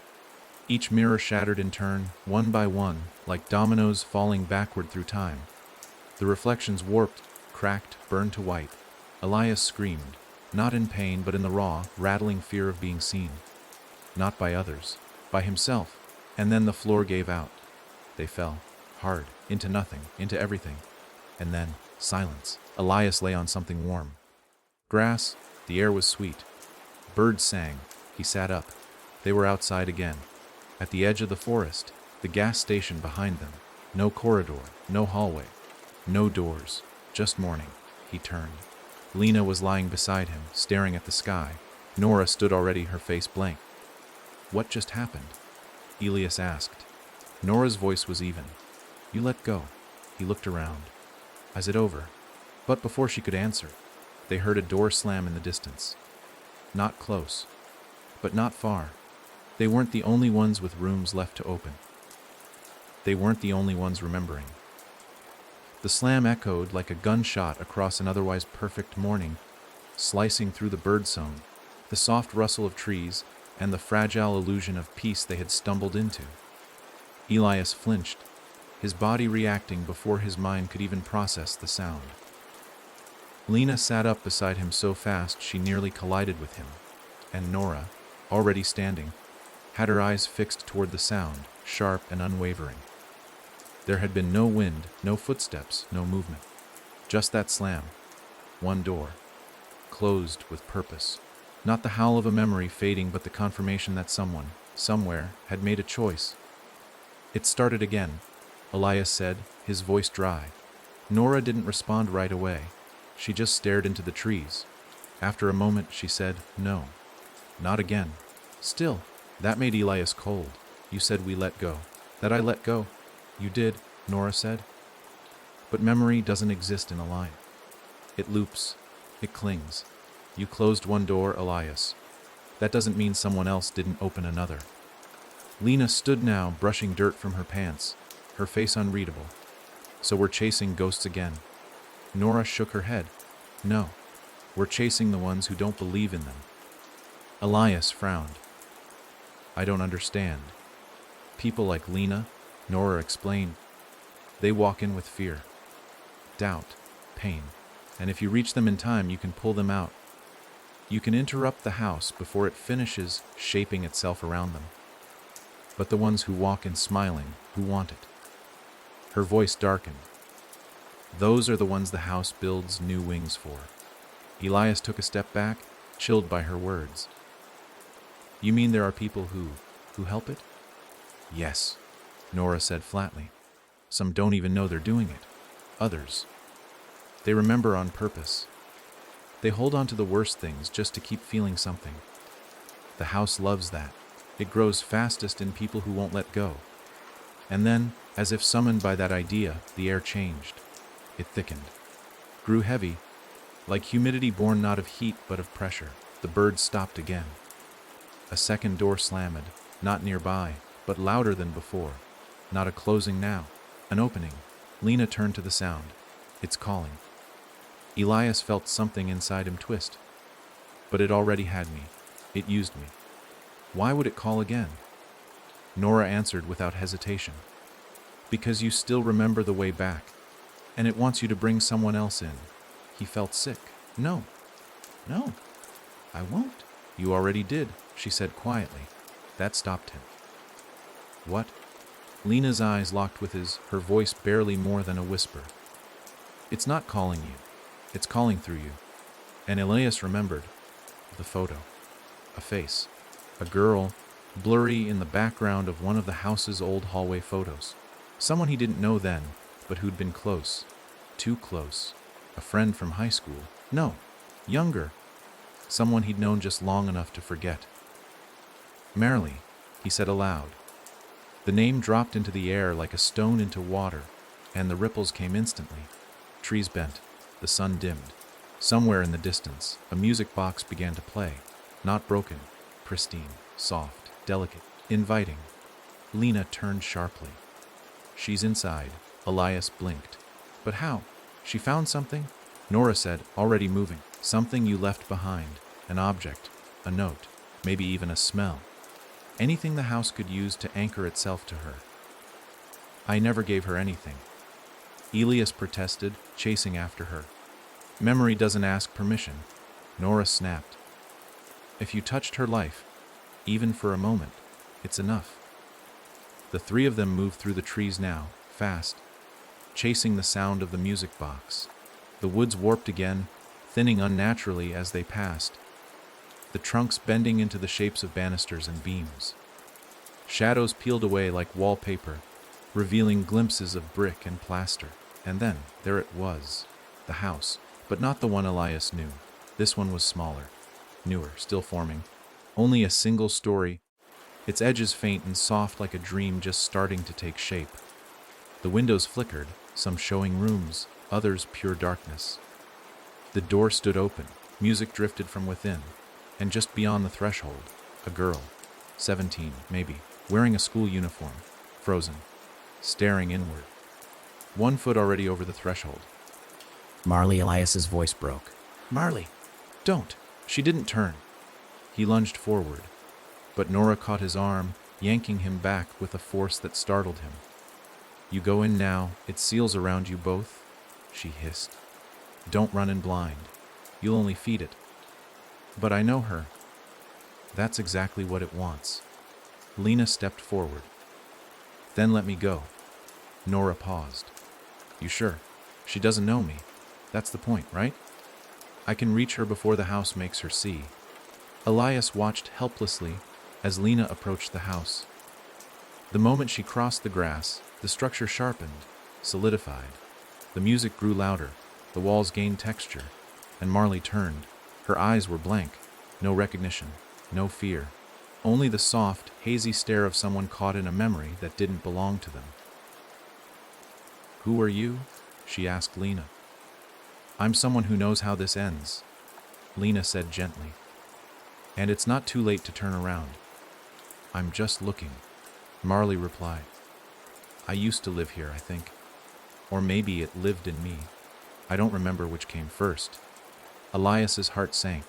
Each mirror shattered in turn, one by one, like dominoes falling backward through time. The reflections warped, cracked, burned to white. Elias screamed, not in pain but in the raw, rattling fear of being seen. Not by others, by himself. And then the floor gave out. They fell, hard, into nothing, into everything. And then, silence. Elias lay on something warm. Grass, the air was sweet. Birds sang. He sat up. They were outside again. At the edge of the forest, the gas station behind them. No corridor, no hallway, no doors, just morning. He turned. Lena was lying beside him, staring at the sky. Nora stood already, her face blank. What just happened? Elias asked. Nora's voice was even. You let go. He looked around. Is it over? But before she could answer, they heard a door slam in the distance. Not close, but not far. They weren't the only ones with rooms left to open. They weren't the only ones remembering. The slam echoed like a gunshot across an otherwise perfect morning, slicing through the birdsong, the soft rustle of trees, and the fragile illusion of peace they had stumbled into. Elias flinched, his body reacting before his mind could even process the sound. Lena sat up beside him so fast she nearly collided with him, and Nora, already standing, had her eyes fixed toward the sound, sharp and unwavering. There had been no wind, no footsteps, no movement. Just that slam. One door. Closed with purpose. Not the howl of a memory fading, but the confirmation that someone, somewhere, had made a choice. It started again, Elias said, his voice dry. Nora didn't respond right away. She just stared into the trees. After a moment, she said, no. Not again. Still, that made Elias cold. You said we let go. That I let go. You did, Nora said. But memory doesn't exist in a line. It loops. It clings. You closed one door, Elias. That doesn't mean someone else didn't open another. Lena stood now, brushing dirt from her pants, her face unreadable. So we're chasing ghosts again. Nora shook her head. No. We're chasing the ones who don't believe in them. Elias frowned. I don't understand. People like Lena, Nora explained, they walk in with fear, doubt, pain, and if you reach them in time, you can pull them out. You can interrupt the house before it finishes shaping itself around them. But the ones who walk in smiling, who want it. Her voice darkened. Those are the ones the house builds new wings for. Elias took a step back, chilled by her words. You mean there are people who help it? Yes, Nora said flatly. Some don't even know they're doing it. Others. They remember on purpose. They hold on to the worst things just to keep feeling something. The house loves that. It grows fastest in people who won't let go. And then, as if summoned by that idea, the air changed. It thickened. Grew heavy, like humidity born not of heat but of pressure. The birds stopped again. A second door slammed, not nearby, but louder than before. Not a closing now, an opening. Lena turned to the sound. It's calling. Elias felt something inside him twist. But it already had me. It used me. Why would it call again? Nora answered without hesitation. Because you still remember the way back, and it wants you to bring someone else in. He felt sick. No, I won't. You already did, she said quietly. That stopped him. What? Lena's eyes locked with his, her voice barely more than a whisper. It's not calling you. It's calling through you. And Elias remembered the photo. A face. A girl, blurry in the background of one of the house's old hallway photos. Someone he didn't know then, but who'd been close. Too close. A friend from high school. No, younger. Someone he'd known just long enough to forget. Merrily, he said aloud. The name dropped into the air like a stone into water, and the ripples came instantly. Trees bent. The sun dimmed. Somewhere in the distance, a music box began to play. Not broken, pristine, soft, delicate, inviting. Lena turned sharply. She's inside. Elias blinked. But how? She found something? Nora said, already moving. Something you left behind. An object, a note, maybe even a smell. Anything the house could use to anchor itself to her. I never gave her anything. Elias protested, chasing after her. Memory doesn't ask permission. Nora snapped. If you touched her life, even for a moment, it's enough. The three of them moved through the trees now, fast, chasing the sound of the music box. The woods warped again, thinning unnaturally as they passed, the trunks bending into the shapes of banisters and beams. Shadows peeled away like wallpaper, revealing glimpses of brick and plaster. And then, there it was, the house, but not the one Elias knew. This one was smaller, newer, still forming, only a single story, its edges faint and soft like a dream just starting to take shape. The windows flickered, some showing rooms, others pure darkness. The door stood open, music drifted from within, and just beyond the threshold, a girl, 17 maybe, wearing a school uniform, frozen, staring inward. 1 foot already over the threshold. Marley, Elias's voice broke. Marley, don't. She didn't turn. He lunged forward, but Nora caught his arm, yanking him back with a force that startled him. You go in now, it seals around you both, she hissed. Don't run in blind. You'll only feed it. But I know her. That's exactly what it wants. Lena stepped forward. Then let me go. Nora paused. You sure? She doesn't know me. That's the point, right? I can reach her before the house makes her see. Elias watched helplessly as Lena approached the house. The moment she crossed the grass, the structure sharpened, solidified. The music grew louder, the walls gained texture, and Marley turned. Her eyes were blank, no recognition, no fear, only the soft, hazy stare of someone caught in a memory that didn't belong to them. Who are you? She asked Lena. I'm someone who knows how this ends, Lena said gently. And it's not too late to turn around. I'm just looking, Marley replied. I used to live here, I think. Or maybe it lived in me. I don't remember which came first. Elias's heart sank.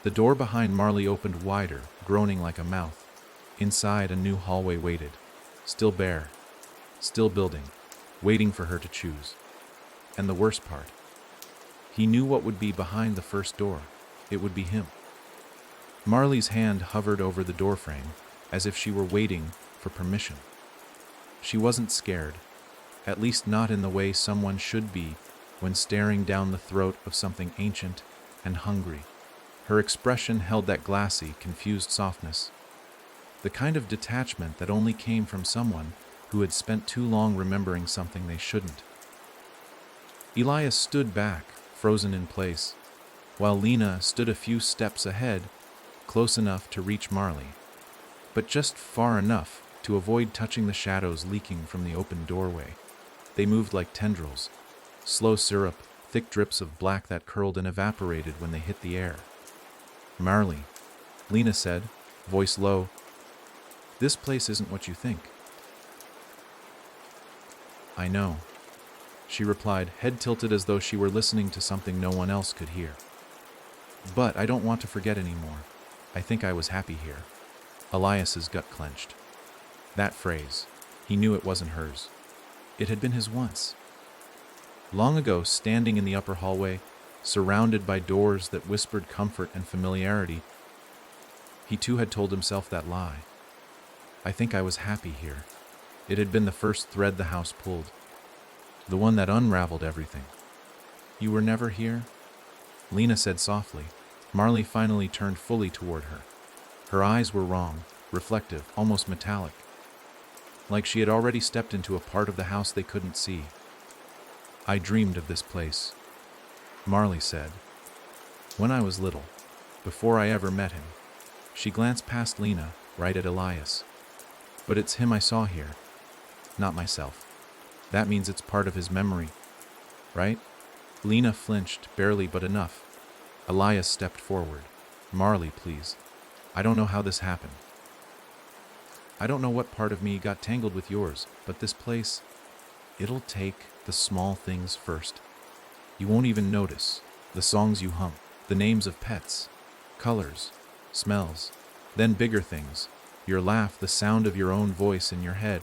The door behind Marley opened wider, groaning like a mouth. Inside, a new hallway waited, still bare, still building, waiting for her to choose. And the worst part, he knew what would be behind the first door. It would be him. Marley's hand hovered over the doorframe, as if she were waiting for permission. She wasn't scared, at least not in the way someone should be when staring down the throat of something ancient and hungry. Her expression held that glassy, confused softness, the kind of detachment that only came from someone who had spent too long remembering something they shouldn't. Elias stood back, frozen in place, while Lena stood a few steps ahead, close enough to reach Marley, but just far enough to avoid touching the shadows leaking from the open doorway. They moved like tendrils, slow syrup, thick drips of black that curled and evaporated when they hit the air. Marley, Lena said, voice low, this place isn't what you think. I know, she replied, head tilted as though she were listening to something no one else could hear. But I don't want to forget anymore. I think I was happy here. Elias's gut clenched. That phrase, he knew it wasn't hers. It had been his once. Long ago, standing in the upper hallway, surrounded by doors that whispered comfort and familiarity, he too had told himself that lie. I think I was happy here. It had been the first thread the house pulled, the one that unraveled everything. You were never here? Lena said softly. Marley finally turned fully toward her. Her eyes were wrong, reflective, almost metallic, like she had already stepped into a part of the house they couldn't see. I dreamed of this place, Marley said. When I was little, before I ever met him. She glanced past Lena, right at Elias. But it's him I saw here, not myself. That means it's part of his memory, right? Lena flinched, barely but enough. Elias stepped forward. Marley, please. I don't know how this happened. I don't know what part of me got tangled with yours, but this place, it'll take the small things first. You won't even notice. The songs you hum, the names of pets, colors, smells, then bigger things, your laugh, the sound of your own voice in your head,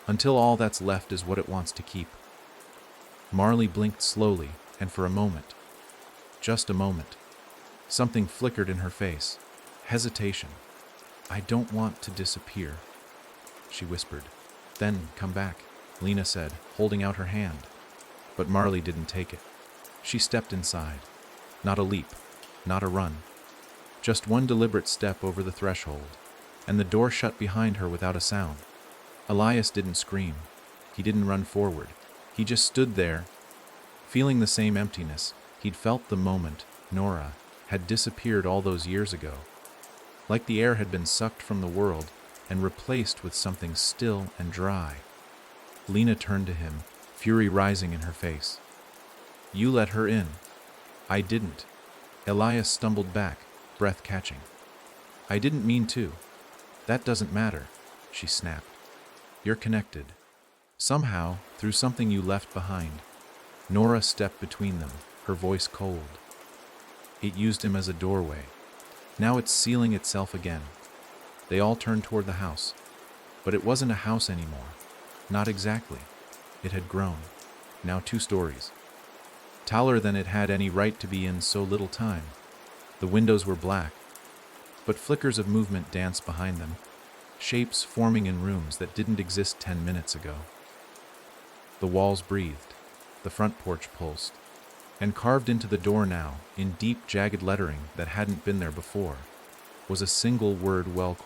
until all that's left is what it wants to keep. Marley blinked slowly, and for a moment, just a moment, something flickered in her face. Hesitation. I don't want to disappear, she whispered. Then come back, Lena said, holding out her hand. But Marley didn't take it. She stepped inside. Not a leap, not a run. Just one deliberate step over the threshold, and the door shut behind her without a sound. Elias didn't scream. He didn't run forward. He just stood there, feeling the same emptiness he'd felt the moment Nora had disappeared all those years ago. Like the air had been sucked from the world and replaced with something still and dry. Lena turned to him, fury rising in her face. You let her in. I didn't. Elias stumbled back, breath catching. I didn't mean to. That doesn't matter, she snapped. You're connected. Somehow, through something you left behind. Nora stepped between them, her voice cold. It used him as a doorway. Now it's sealing itself again. They all turned toward the house. But it wasn't a house anymore. Not exactly. It had grown. Now 2 stories. Taller than it had any right to be in so little time. The windows were black, but flickers of movement danced behind them, shapes forming in rooms that didn't exist 10 minutes ago. The walls breathed, the front porch pulsed, and carved into the door now, in deep, jagged lettering that hadn't been there before, was a single word, well.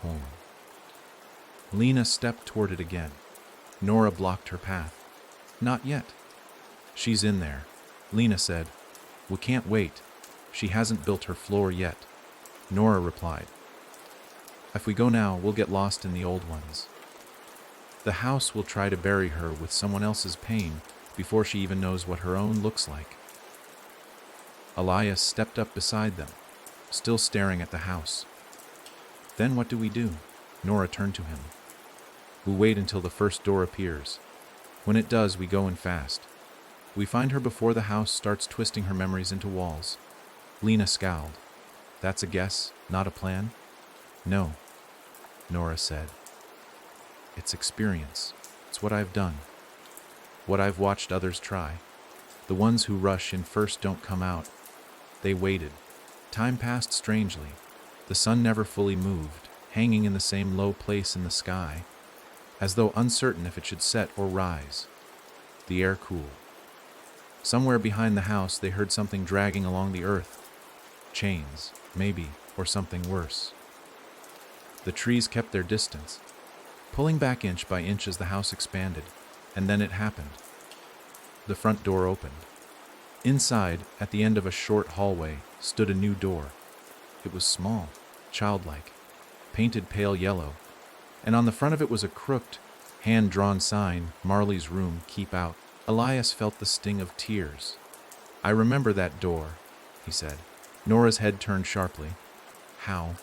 Lena stepped toward it again. Nora blocked her path. Not yet. She's in there, Lena said. We can't wait. She hasn't built her floor yet. Nora replied. If we go now, we'll get lost in the old ones. The house will try to bury her with someone else's pain before she even knows what her own looks like. Elias stepped up beside them, still staring at the house. Then what do we do? Nora turned to him. We wait until the first door appears. When it does, we go in fast. We find her before the house starts twisting her memories into walls. Lena scowled. That's a guess, not a plan? No, Nora said. It's experience. It's what I've done. What I've watched others try. The ones who rush in first don't come out. They waited. Time passed strangely. The sun never fully moved, hanging in the same low place in the sky, as though uncertain if it should set or rise. The air cooled. Somewhere behind the house they heard something dragging along the earth. Chains, maybe, or something worse. The trees kept their distance, pulling back inch by inch as the house expanded, and then it happened. The front door opened. Inside, at the end of a short hallway, stood a new door. It was small, childlike, painted pale yellow, and on the front of it was a crooked, hand-drawn sign, Marley's room, keep out. Elias felt the sting of tears. I remember that door, he said. Nora's head turned sharply. How?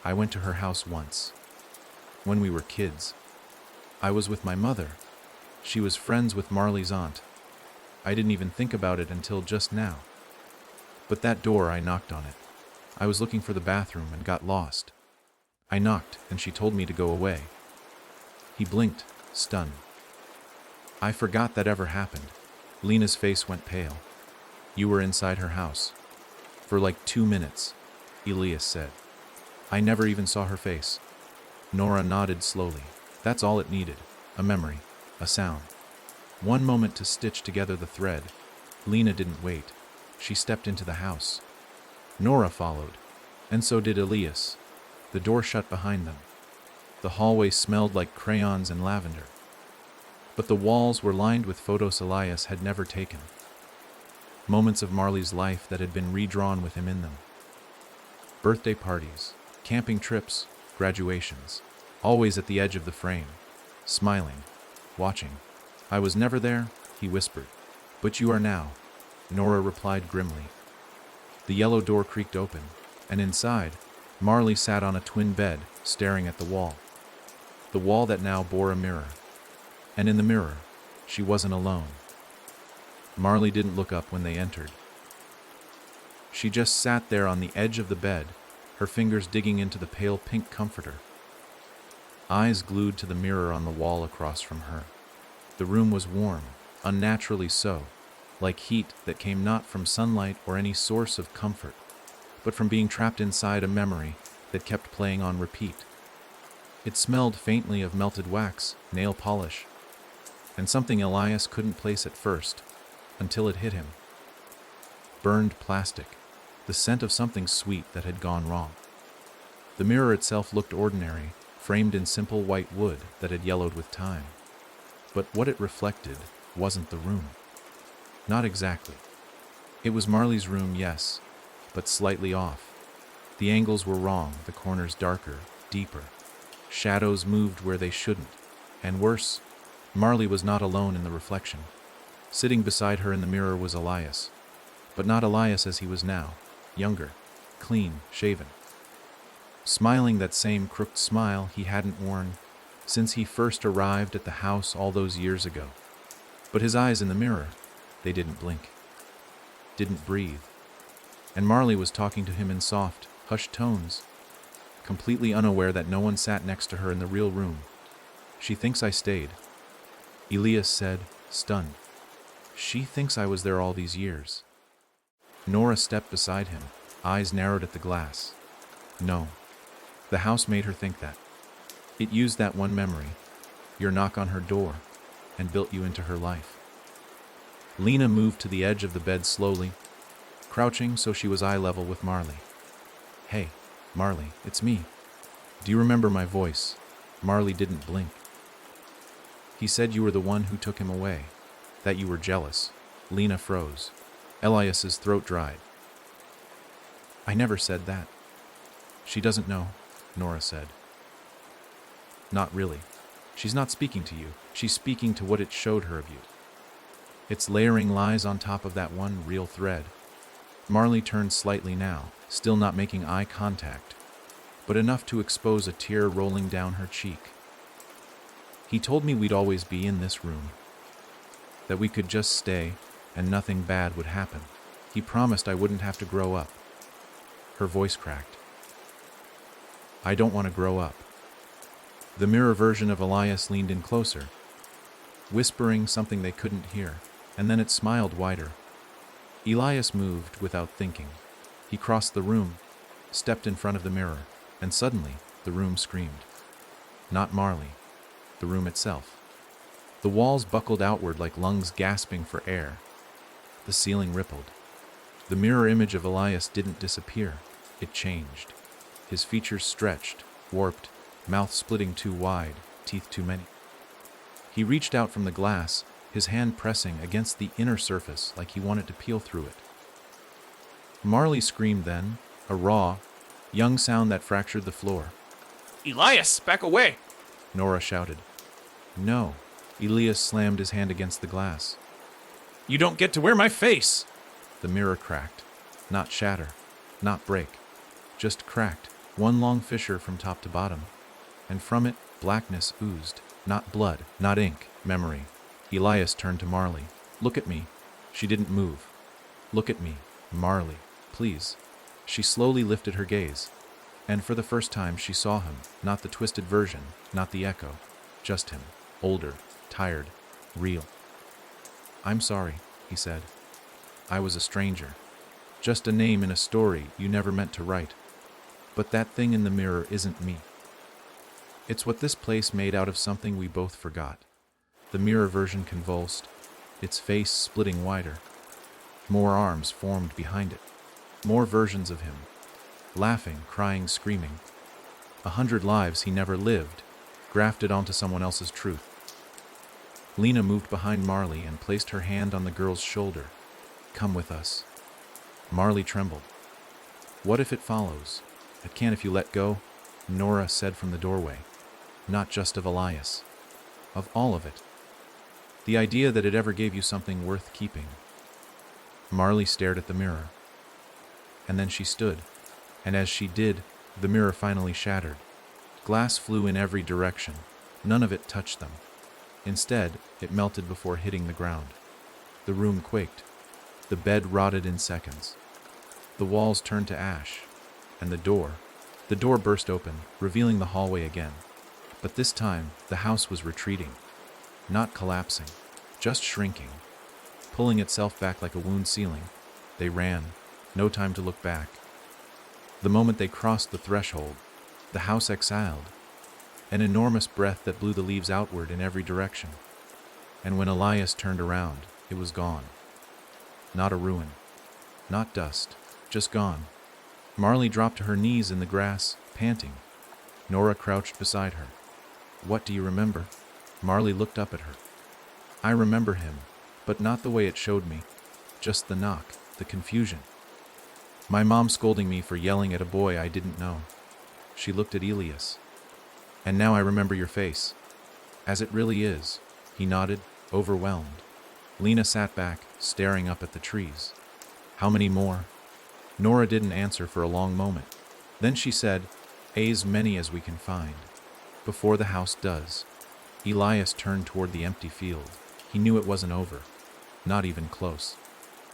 I went to her house once. When we were kids. I was with my mother. She was friends with Marley's aunt. I didn't even think about it until just now. But that door, I knocked on it. I was looking for the bathroom and got lost. I knocked, and she told me to go away. He blinked, stunned. I forgot that ever happened. Lena's face went pale. You were inside her house. For like 2 minutes, Elias said. I never even saw her face. Nora nodded slowly. That's all it needed. A memory. A sound. One moment to stitch together the thread. Lena didn't wait. She stepped into the house. Nora followed, and so did Elias. The door shut behind them. The hallway smelled like crayons and lavender. But the walls were lined with photos Elias had never taken. Moments of Marley's life that had been redrawn with him in them. Birthday parties, camping trips, graduations, always at the edge of the frame, smiling, watching. I was never there, he whispered, but you are now. Nora replied grimly. The yellow door creaked open, and inside, Marley sat on a twin bed, staring at the wall that now bore a mirror. And in the mirror, she wasn't alone. Marley didn't look up when they entered. She just sat there on the edge of the bed, her fingers digging into the pale pink comforter. Eyes glued to the mirror on the wall across from her. The room was warm, unnaturally so, like heat that came not from sunlight or any source of comfort, but from being trapped inside a memory that kept playing on repeat. It smelled faintly of melted wax, nail polish, and something Elias couldn't place at first, until it hit him. Burned plastic, the scent of something sweet that had gone wrong. The mirror itself looked ordinary, framed in simple white wood that had yellowed with time. But what it reflected wasn't the room. Not exactly. It was Marley's room, yes, but slightly off. The angles were wrong, the corners darker, deeper. Shadows moved where they shouldn't. And worse, Marley was not alone in the reflection. Sitting beside her in the mirror was Elias. But not Elias as he was now, younger, clean, shaven. Smiling that same crooked smile he hadn't worn since he first arrived at the house all those years ago. But his eyes in the mirror, they didn't blink, didn't breathe. And Marley was talking to him in soft, hushed tones, completely unaware that no one sat next to her in the real room. "She thinks I stayed," Elias said, stunned. "She thinks I was there all these years." Nora stepped beside him, eyes narrowed at the glass. No, the house made her think that. It used that one memory, your knock on her door, and built you into her life. Lena moved to the edge of the bed slowly, crouching so she was eye level with Marley. "Hey, Marley, it's me. Do you remember my voice?" Marley didn't blink. "He said you were the one who took him away, that you were jealous." Lena froze. Elias's throat dried. "I never said that." "She doesn't know," Nora said. "Not really. She's not speaking to you. She's speaking to what it showed her of you. It's layering lies on top of that one real thread." Marley turned slightly now, still not making eye contact, but enough to expose a tear rolling down her cheek. "He told me we'd always be in this room, that we could just stay and nothing bad would happen. He promised I wouldn't have to grow up." Her voice cracked. "I don't want to grow up." The mirror version of Elias leaned in closer, whispering something they couldn't hear, and then it smiled wider. Elias moved without thinking. He crossed the room, stepped in front of the mirror, and suddenly the room screamed. Not Marley, the room itself. The walls buckled outward like lungs gasping for air. The ceiling rippled. The mirror image of Elias didn't disappear, it changed. His features stretched, warped, mouth splitting too wide, teeth too many. He reached out from the glass, his hand pressing against the inner surface like he wanted to peel through it. Marley screamed then, a raw, young sound that fractured the floor. "Elias, back away!" Nora shouted. "No." Elias slammed his hand against the glass. "You don't get to wear my face!" The mirror cracked. Not shatter, not break. Just cracked, one long fissure from top to bottom. And from it, blackness oozed. Not blood, not ink, memory. Elias turned to Marley. "Look at me." She didn't move. "Look at me, Marley, please." She slowly lifted her gaze. And for the first time she saw him, not the twisted version, not the echo. Just him, older, tired, real. "I'm sorry," he said. "I was a stranger. Just a name in a story you never meant to write. But that thing in the mirror isn't me. It's what this place made out of something we both forgot." The mirror version convulsed, its face splitting wider. More arms formed behind it. More versions of him. Laughing, crying, screaming. 100 lives he never lived, grafted onto someone else's truth. Lena moved behind Marley and placed her hand on the girl's shoulder. "Come with us." Marley trembled. "What if it follows? It can if you let go," Nora said from the doorway. "Not just of Elias. Of all of it. The idea that it ever gave you something worth keeping." Marley stared at the mirror. And then she stood, and as she did, the mirror finally shattered. Glass flew in every direction. None of it touched them. Instead, it melted before hitting the ground. The room quaked. The bed rotted in seconds. The walls turned to ash, and the door burst open, revealing the hallway again. But this time, the house was retreating. Not collapsing, just shrinking. Pulling itself back like a wound ceiling. They ran, no time to look back. The moment they crossed the threshold, the house exhaled, an enormous breath that blew the leaves outward in every direction. And when Elias turned around, it was gone. Not a ruin, not dust, just gone. Marley dropped to her knees in the grass, panting. Nora crouched beside her. "What do you remember?" Marley looked up at her. "I remember him, but not the way it showed me. Just the knock, the confusion. My mom scolding me for yelling at a boy I didn't know." She looked at Elias. "And now I remember your face. As it really is." He nodded, overwhelmed. Lena sat back, staring up at the trees. "How many more?" Nora didn't answer for a long moment. Then she said, "As many as we can find. Before the house does." Elias turned toward the empty field. He knew it wasn't over. Not even close.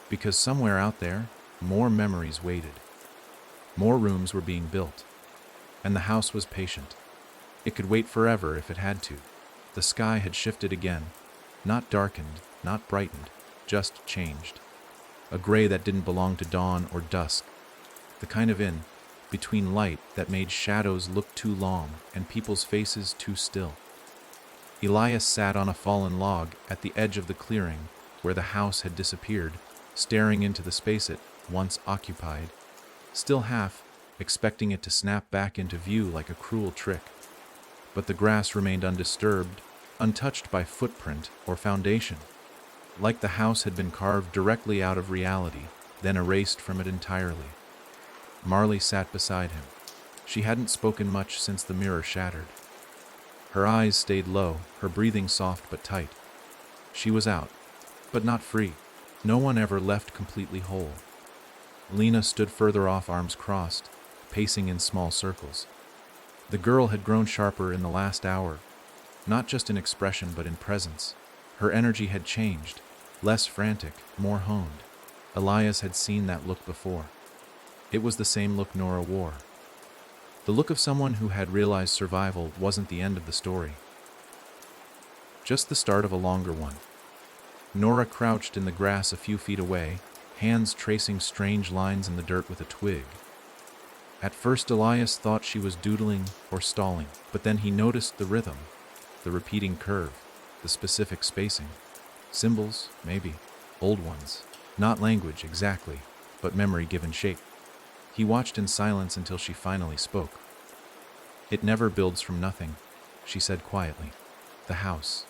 Because somewhere out there, more memories waited. More rooms were being built. And the house was patient. It could wait forever if it had to. The sky had shifted again. Not darkened, not brightened, just changed. A gray that didn't belong to dawn or dusk. The kind of between light that made shadows look too long and people's faces too still. Elias sat on a fallen log at the edge of the clearing where the house had disappeared, staring into the space it once occupied, still half expecting it to snap back into view like a cruel trick. But the grass remained undisturbed, untouched by footprint or foundation, like the house had been carved directly out of reality, then erased from it entirely. Marley sat beside him. She hadn't spoken much since the mirror shattered. Her eyes stayed low, her breathing soft but tight. She was out, but not free. No one ever left completely whole. Lena stood further off, arms crossed, pacing in small circles. The girl had grown sharper in the last hour, not just in expression but in presence. Her energy had changed, less frantic, more honed. Elias had seen that look before. It was the same look Nora wore. The look of someone who had realized survival wasn't the end of the story. Just the start of a longer one. Nora crouched in the grass a few feet away, hands tracing strange lines in the dirt with a twig. At first Elias thought she was doodling or stalling, but then he noticed the rhythm, the repeating curve, the specific spacing. Symbols, maybe. Old ones. Not language exactly, but memory given shape. He watched in silence until she finally spoke. "It never builds from nothing," she said quietly. "The house.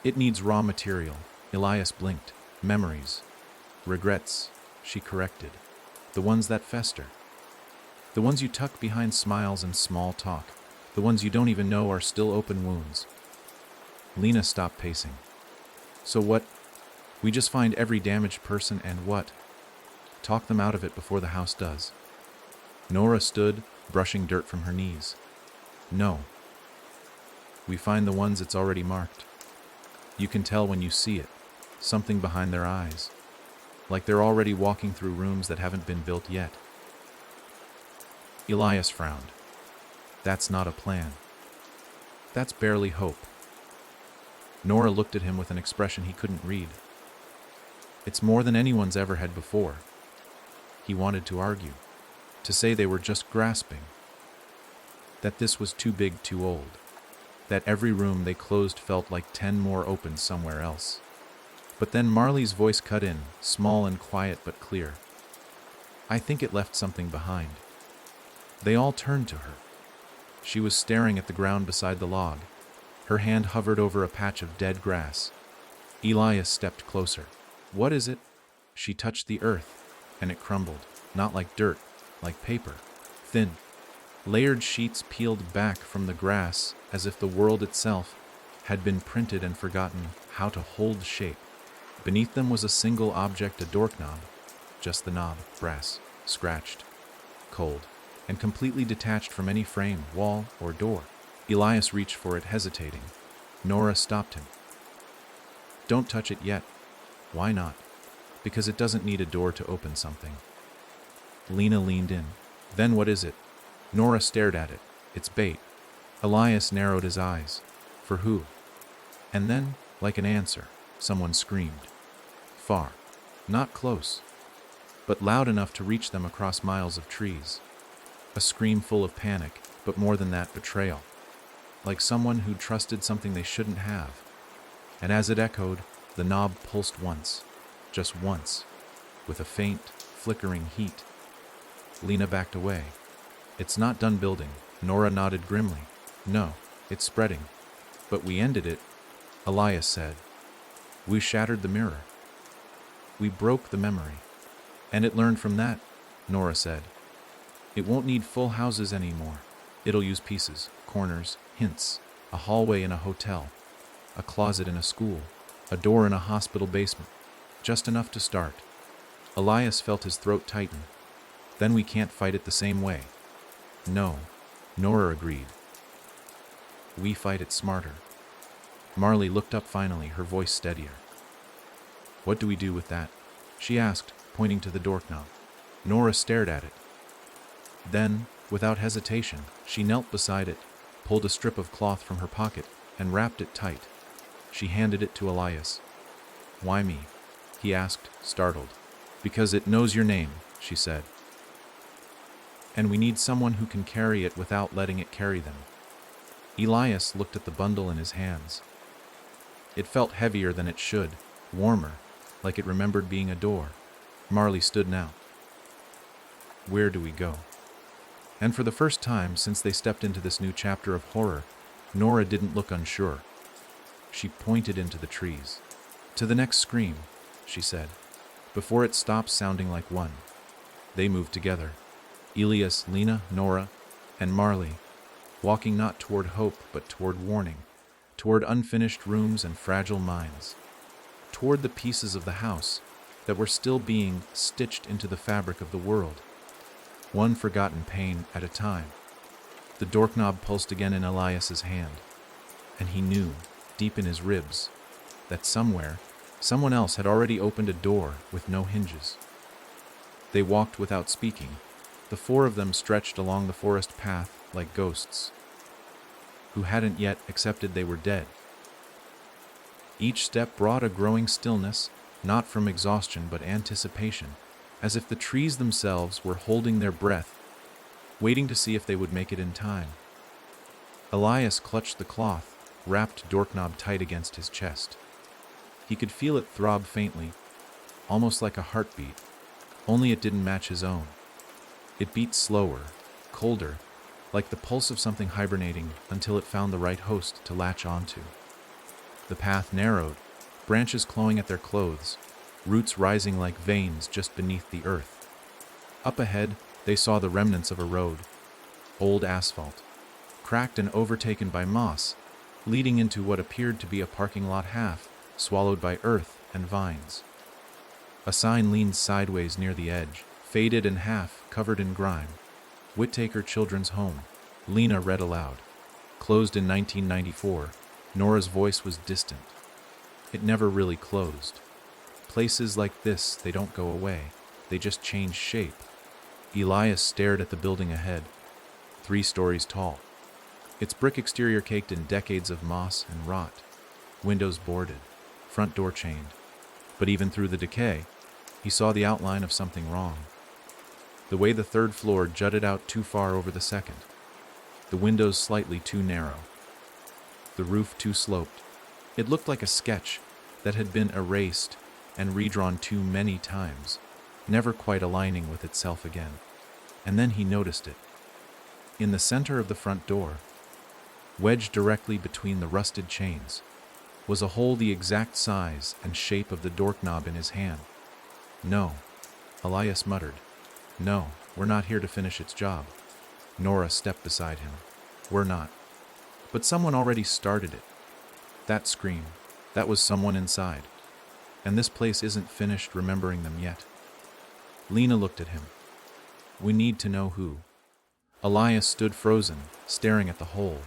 It needs raw material." Elias blinked. "Memories. Regrets," she corrected. "The ones that fester. The ones you tuck behind smiles and small talk. The ones you don't even know are still open wounds." Lena stopped pacing. "So what? We just find every damaged person and what? Talk them out of it before the house does." Nora stood, brushing dirt from her knees. "No. We find the ones it's already marked. You can tell when you see it, something behind their eyes, like they're already walking through rooms that haven't been built yet." Elias frowned. "That's not a plan. That's barely hope." Nora looked at him with an expression he couldn't read. "It's more than anyone's ever had before." He wanted to argue, to say they were just grasping, that this was too big, too old, that every room they closed felt like 10 more open somewhere else. But then Marley's voice cut in, small and quiet but clear. "I think it left something behind." They all turned to her. She was staring at the ground beside the log. Her hand hovered over a patch of dead grass. Elias stepped closer. "What is it?" She touched the earth, and it crumbled, not like dirt, like paper, thin. Layered sheets peeled back from the grass as if the world itself had been printed and forgotten how to hold shape. Beneath them was a single object, a doorknob, just the knob, brass, scratched, cold, and completely detached from any frame, wall, or door. Elias reached for it, hesitating. Nora stopped him. "Don't touch it yet." "Why not?" "Because it doesn't need a door to open something." Lena leaned in. "Then what is it?" Nora stared at it. "It's bait." Elias narrowed his eyes. "For who?" And then, like an answer, someone screamed. Far. Not close, but loud enough to reach them across miles of trees. A scream full of panic, but more than that, betrayal. Like someone who'd trusted something they shouldn't have. And as it echoed, the knob pulsed once. Just once. With a faint, flickering heat. Lena backed away. "It's not done building," Nora nodded grimly. "No, it's spreading. But we ended it," Elias said. "We shattered the mirror. We broke the memory. And it learned from that," Nora said. "It won't need full houses anymore. It'll use pieces, corners, hints, a hallway in a hotel, a closet in a school, a door in a hospital basement. Just enough to start." Elias felt his throat tighten. "Then we can't fight it the same way." "No," Nora agreed. "We fight it smarter." Marley looked up finally, her voice steadier. "What do we do with that?" she asked, pointing to the doorknob. Nora stared at it. Then, without hesitation, she knelt beside it, pulled a strip of cloth from her pocket, and wrapped it tight. She handed it to Elias. "Why me?" he asked, startled. "Because it knows your name," she said. "And we need someone who can carry it without letting it carry them." Elias looked at the bundle in his hands. It felt heavier than it should, warmer, like it remembered being a door. Marley stood now. "Where do we go?" And for the first time since they stepped into this new chapter of horror, Nora didn't look unsure. She pointed into the trees. "To the next scream," she said, before it stopped sounding like one. They moved together. Elias, Lena, Nora, and Marley, walking not toward hope but toward warning, toward unfinished rooms and fragile minds, toward the pieces of the house that were still being stitched into the fabric of the world, one forgotten pain at a time. The doorknob pulsed again in Elias's hand, and he knew, deep in his ribs, that somewhere, someone else had already opened a door with no hinges. They walked without speaking. The four of them stretched along the forest path like ghosts, who hadn't yet accepted they were dead. Each step brought a growing stillness, not from exhaustion but anticipation, as if the trees themselves were holding their breath, waiting to see if they would make it in time. Elias clutched the cloth, wrapped doorknob tight against his chest. He could feel it throb faintly, almost like a heartbeat, only it didn't match his own. It beat slower, colder, like the pulse of something hibernating until it found the right host to latch onto. The path narrowed, branches clawing at their clothes, roots rising like veins just beneath the earth. Up ahead, they saw the remnants of a road, old asphalt, cracked and overtaken by moss, leading into what appeared to be a parking lot half swallowed by earth and vines. A sign leaned sideways near the edge, faded and half covered in grime. "Whittaker Children's Home," Lena read aloud. "Closed in 1994. Nora's voice was distant. "It never really closed. Places like this, they don't go away. They just change shape." Elias stared at the building ahead, 3 stories tall. Its brick exterior caked in decades of moss and rot. Windows boarded, front door chained. But even through the decay, he saw the outline of something wrong. The way the 3rd floor jutted out too far over the 2nd. The windows slightly too narrow. The roof too sloped. It looked like a sketch that had been erased and redrawn too many times, never quite aligning with itself again. And then he noticed it. In the center of the front door, wedged directly between the rusted chains, was a hole the exact size and shape of the doorknob in his hand. "No," Elias muttered. "No, we're not here to finish its job." Nora stepped beside him. "We're not. But someone already started it. That scream, that was someone inside. And this place isn't finished remembering them yet." Lena looked at him. We need to know who. Elias stood frozen, staring at the hole.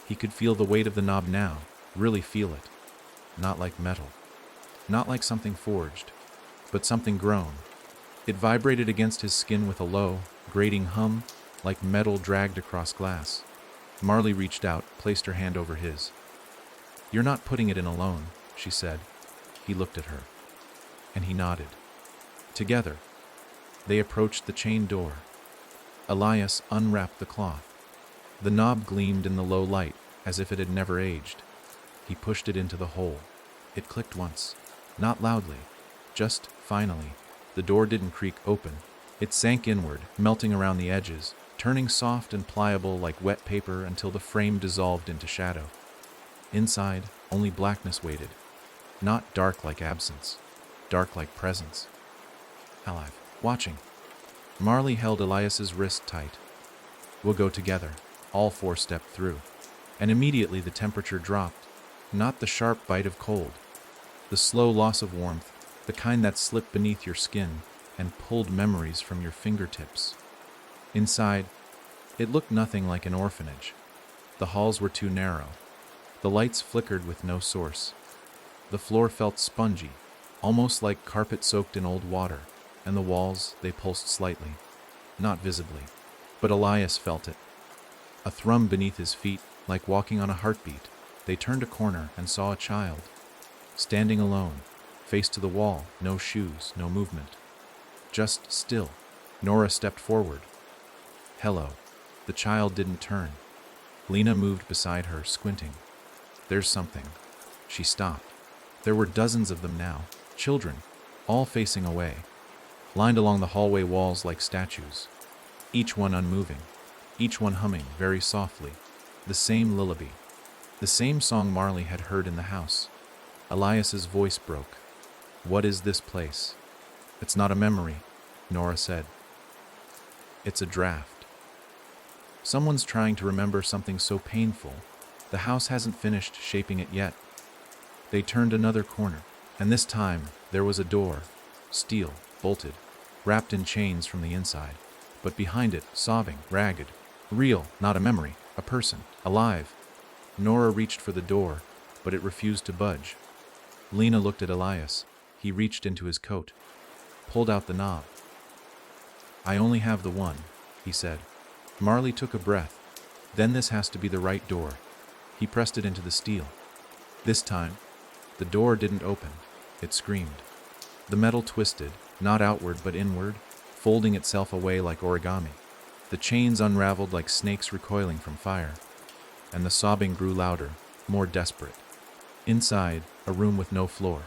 He could feel the weight of the knob now, really feel it. Not like metal. Not like something forged, but something grown. It vibrated against his skin with a low, grating hum, like metal dragged across glass. Marley reached out, placed her hand over his. You're not putting it in alone, she said. He looked at her, and he nodded. Together, they approached the chain door. Elias unwrapped the cloth. The knob gleamed in the low light, as if it had never aged. He pushed it into the hole. It clicked once, not loudly, just finally. The door didn't creak open. It sank inward, melting around the edges, turning soft and pliable like wet paper until the frame dissolved into shadow. Inside, only blackness waited. Not dark like absence, dark like presence. Alive, watching. Marley held Elias's wrist tight. We'll go together. All four stepped through. And immediately the temperature dropped. Not the sharp bite of cold. The slow loss of warmth, the kind that slipped beneath your skin and pulled memories from your fingertips. Inside, it looked nothing like an orphanage. The halls were too narrow. The lights flickered with no source. The floor felt spongy, almost like carpet soaked in old water, and the walls, they pulsed slightly. Not visibly, but Elias felt it. A thrum beneath his feet, like walking on a heartbeat. They turned a corner and saw a child. Standing alone, face to the wall, no shoes, no movement. Just still. Nora stepped forward. Hello. The child didn't turn. Lena moved beside her, squinting. There's something. She stopped. There were dozens of them now, children, all facing away, lined along the hallway walls like statues, each one unmoving, each one humming very softly, the same lullaby, the same song Marley had heard in the house. Elias's voice broke. What is this place? It's not a memory, Nora said. It's a draft. Someone's trying to remember something so painful. The house hasn't finished shaping it yet. They turned another corner, and this time there was a door, steel, bolted, wrapped in chains from the inside, but behind it, sobbing, ragged, real, not a memory, a person, alive. Nora reached for the door, but it refused to budge. Lena looked at Elias. He reached into his coat, pulled out the knob. I only have the one, he said. Marley took a breath. Then this has to be the right door. He pressed it into the steel. This time, the door didn't open. It screamed. The metal twisted, not outward but inward, folding itself away like origami. The chains unraveled like snakes recoiling from fire. And the sobbing grew louder, more desperate. Inside, a room with no floor,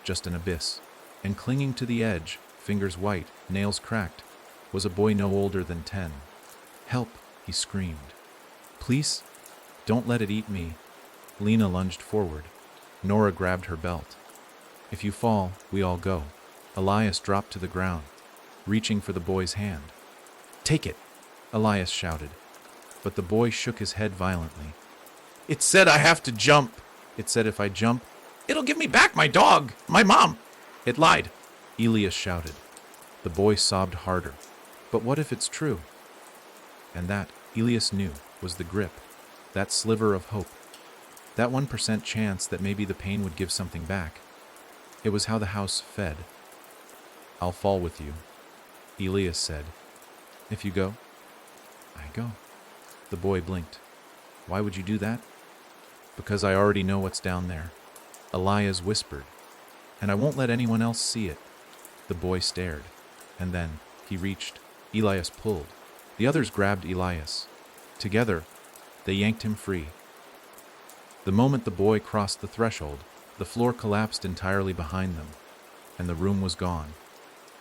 just an abyss. And clinging to the edge, fingers white, nails cracked, was a boy no older than 10. Help, he screamed. Please? Don't let it eat me. Lena lunged forward. Nora grabbed her belt. If you fall, we all go. Elias dropped to the ground, reaching for the boy's hand. Take it, Elias shouted. But the boy shook his head violently. It said I have to jump. It said if I jump, it'll give me back my dog, my mom. It lied, Elias shouted. The boy sobbed harder. But what if it's true? And that, Elias knew, was the grip, that sliver of hope, that 1% chance that maybe the pain would give something back. It was how the house fed. I'll fall with you, Elias said. If you go, I go. The boy blinked. Why would you do that? Because I already know what's down there, Elias whispered, and I won't let anyone else see it. The boy stared, and then he reached. Elias pulled. The others grabbed Elias. Together, they yanked him free. The moment the boy crossed the threshold, the floor collapsed entirely behind them, and the room was gone.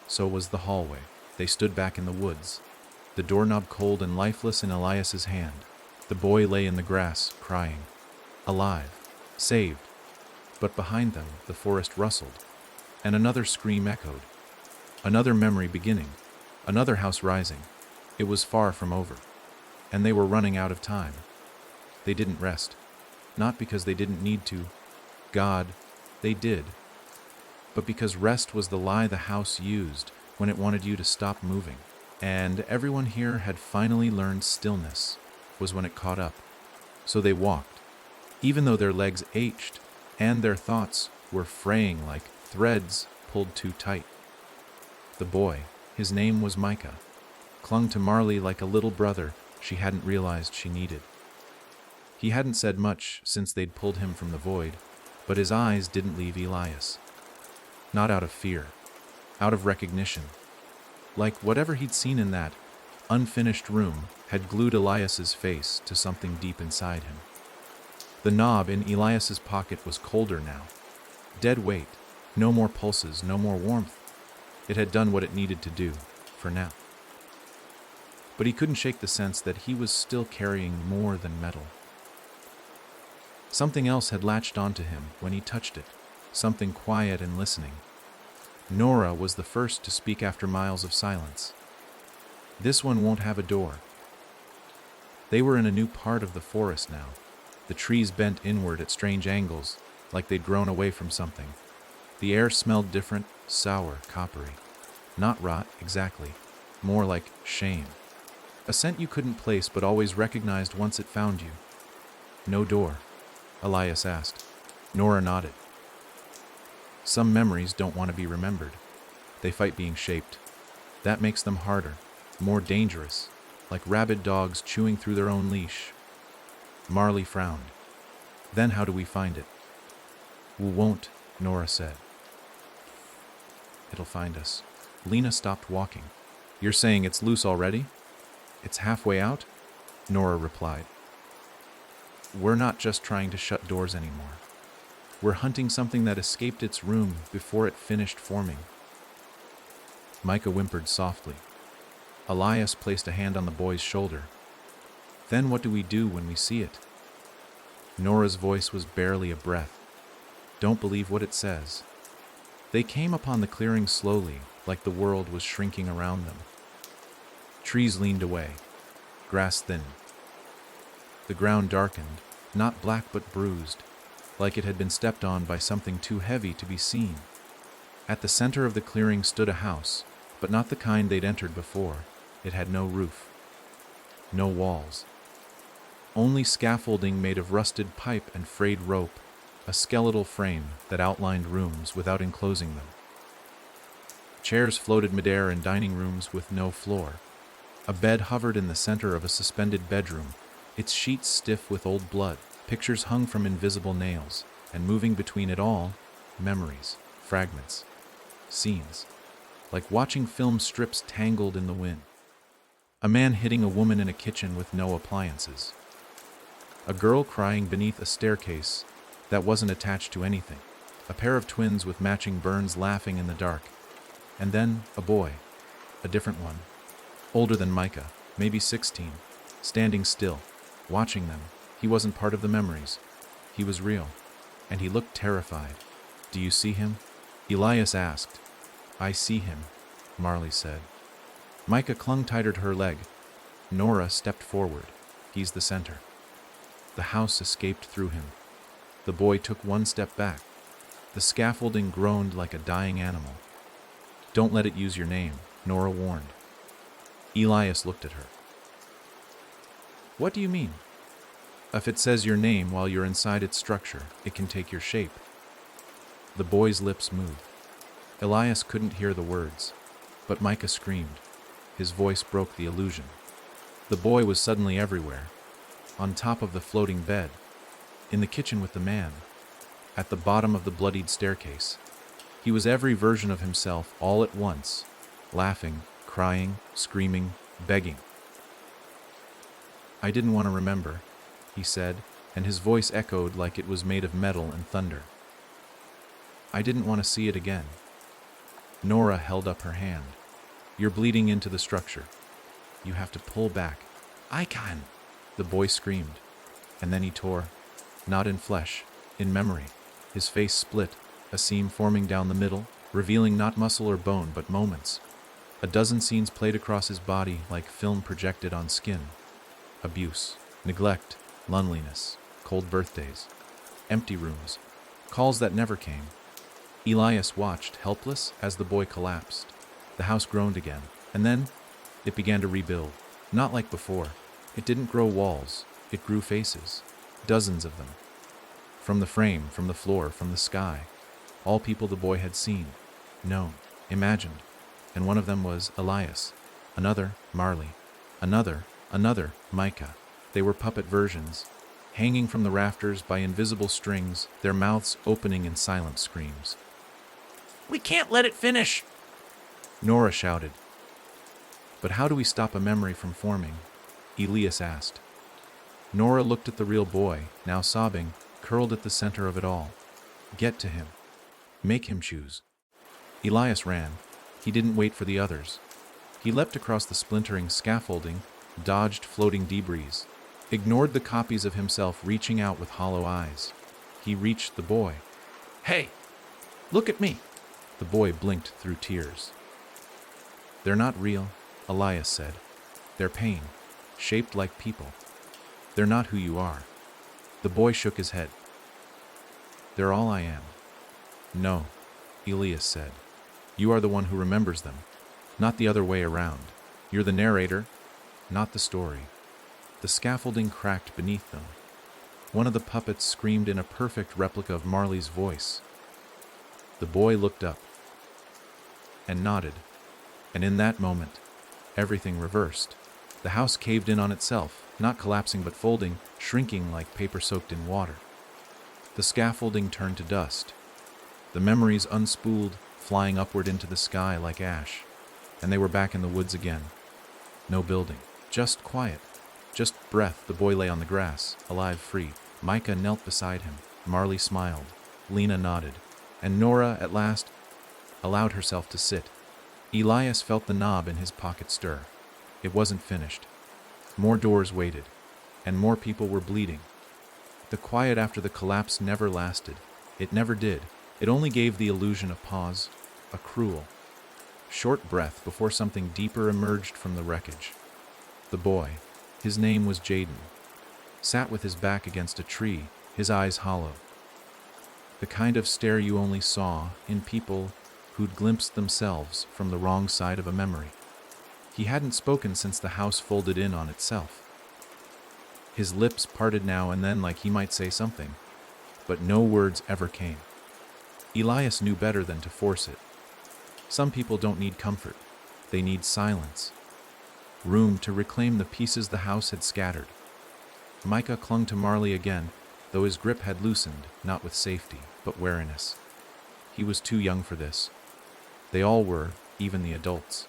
So was the hallway. They stood back in the woods, the doorknob cold and lifeless in Elias's hand. The boy lay in the grass, crying. Alive. Saved. But behind them, the forest rustled, and another scream echoed. Another memory beginning. Another house rising. It was far from over. And they were running out of time. They didn't rest. Not because they didn't need to. God, they did. But because rest was the lie the house used, when it wanted you to stop moving. And everyone here had finally learned stillness was when it caught up. So they walked, even though their legs ached and their thoughts were fraying like threads pulled too tight. The boy, his name was Micah, clung to Marley like a little brother she hadn't realized she needed. He hadn't said much since they'd pulled him from the void, but his eyes didn't leave Elias. Not out of fear, out of recognition. Like whatever he'd seen in that unfinished room had glued Elias's face to something deep inside him. The knob in Elias's pocket was colder now. Dead weight, no more pulses, no more warmth. It had done what it needed to do, for now. But he couldn't shake the sense that he was still carrying more than metal. Something else had latched onto him when he touched it, something quiet and listening. Nora was the first to speak after miles of silence. This one won't have a door. They were in a new part of the forest now. The trees bent inward at strange angles, like they'd grown away from something. The air smelled different, sour, coppery. Not rot, exactly. More like shame. A scent you couldn't place but always recognized once it found you. No door, Elias asked. Nora nodded. Some memories don't want to be remembered. They fight being shaped. That makes them harder, more dangerous, like rabid dogs chewing through their own leash. Marley frowned. Then how do we find it? We won't, Nora said. It'll find us. Lena stopped walking. You're saying it's loose already? It's halfway out? Nora replied. We're not just trying to shut doors anymore. We're hunting something that escaped its room before it finished forming. Micah whimpered softly. Elias placed a hand on the boy's shoulder. Then what do we do when we see it? Nora's voice was barely a breath. Don't believe what it says. They came upon the clearing slowly, like the world was shrinking around them. Trees leaned away. Grass thinned. The ground darkened, not black but bruised, like it had been stepped on by something too heavy to be seen. At the center of the clearing stood a house, but not the kind they'd entered before. It had no roof. No walls. Only scaffolding made of rusted pipe and frayed rope, a skeletal frame that outlined rooms without enclosing them. Chairs floated midair in dining rooms with no floor. A bed hovered in the center of a suspended bedroom, its sheets stiff with old blood. Pictures hung from invisible nails, and moving between it all, memories, fragments, scenes, like watching film strips tangled in the wind. A man hitting a woman in a kitchen with no appliances. A girl crying beneath a staircase that wasn't attached to anything. A pair of twins with matching burns laughing in the dark. And then a boy, a different one, older than Micah, maybe 16, standing still, watching them. He wasn't part of the memories. He was real, and he looked terrified. Do you see him? Elias asked. I see him, Marley said. Micah clung tighter to her leg. Nora stepped forward. He's the center. The house escaped through him. The boy took one step back. The scaffolding groaned like a dying animal. Don't let it use your name, Nora warned. Elias looked at her. What do you mean? If it says your name while you're inside its structure, it can take your shape. The boy's lips moved. Elias couldn't hear the words, but Micah screamed. His voice broke the illusion. The boy was suddenly everywhere. On top of the floating bed, in the kitchen with the man, at the bottom of the bloodied staircase. He was every version of himself all at once, laughing, crying, screaming, begging. I didn't want to remember, he said, and his voice echoed like it was made of metal and thunder. I didn't want to see it again. Nora held up her hand. You're bleeding into the structure. You have to pull back. I can, the boy screamed, and then he tore, not in flesh, in memory. His face split, a seam forming down the middle, revealing not muscle or bone but moments. A dozen scenes played across his body like film projected on skin. Abuse, neglect, loneliness, cold birthdays, empty rooms, calls that never came. Elias watched, helpless, as the boy collapsed. The house groaned again, and then it began to rebuild. Not like before. It didn't grow walls, it grew faces. Dozens of them. From the frame, from the floor, from the sky. All people the boy had seen, known, imagined. And one of them was Elias. Another, Marley. Another, Micah. They were puppet versions, hanging from the rafters by invisible strings, their mouths opening in silent screams. We can't let it finish. Nora shouted. But how do we stop a memory from forming? Elias asked. Nora looked at the real boy, now sobbing, curled at the center of it all. Get to him. Make him choose. Elias ran. He didn't wait for the others. He leapt across the splintering scaffolding, dodged floating debris, ignored the copies of himself reaching out with hollow eyes. He reached the boy. Hey, look at me. The boy blinked through tears. They're not real, Elias said. They're pain, shaped like people. They're not who you are. The boy shook his head. They're all I am. No, Elias said. You are the one who remembers them, not the other way around. You're the narrator, not the story. The scaffolding cracked beneath them. One of the puppets screamed in a perfect replica of Marley's voice. The boy looked up and nodded, and in that moment, everything reversed. The house caved in on itself, not collapsing but folding, shrinking like paper soaked in water. The scaffolding turned to dust. The memories unspooled, flying upward into the sky like ash, and they were back in the woods again. No building, just quiet, just breath. The boy lay on the grass, alive, free. Micah knelt beside him. Marley smiled. Lena nodded. And Nora, at last, allowed herself to sit. Elias felt the knob in his pocket stir. It wasn't finished. More doors waited, and more people were bleeding. The quiet after the collapse never lasted. It never did. It only gave the illusion of pause, a cruel, short breath before something deeper emerged from the wreckage. The boy, his name was Jaden, sat with his back against a tree, his eyes hollow. The kind of stare you only saw in people who'd glimpsed themselves from the wrong side of a memory. He hadn't spoken since the house folded in on itself. His lips parted now and then like he might say something, but no words ever came. Elias knew better than to force it. Some people don't need comfort. They need silence. Room to reclaim the pieces the house had scattered. Micah clung to Marley again, though his grip had loosened, not with safety, but wariness. He was too young for this. They all were, even the adults.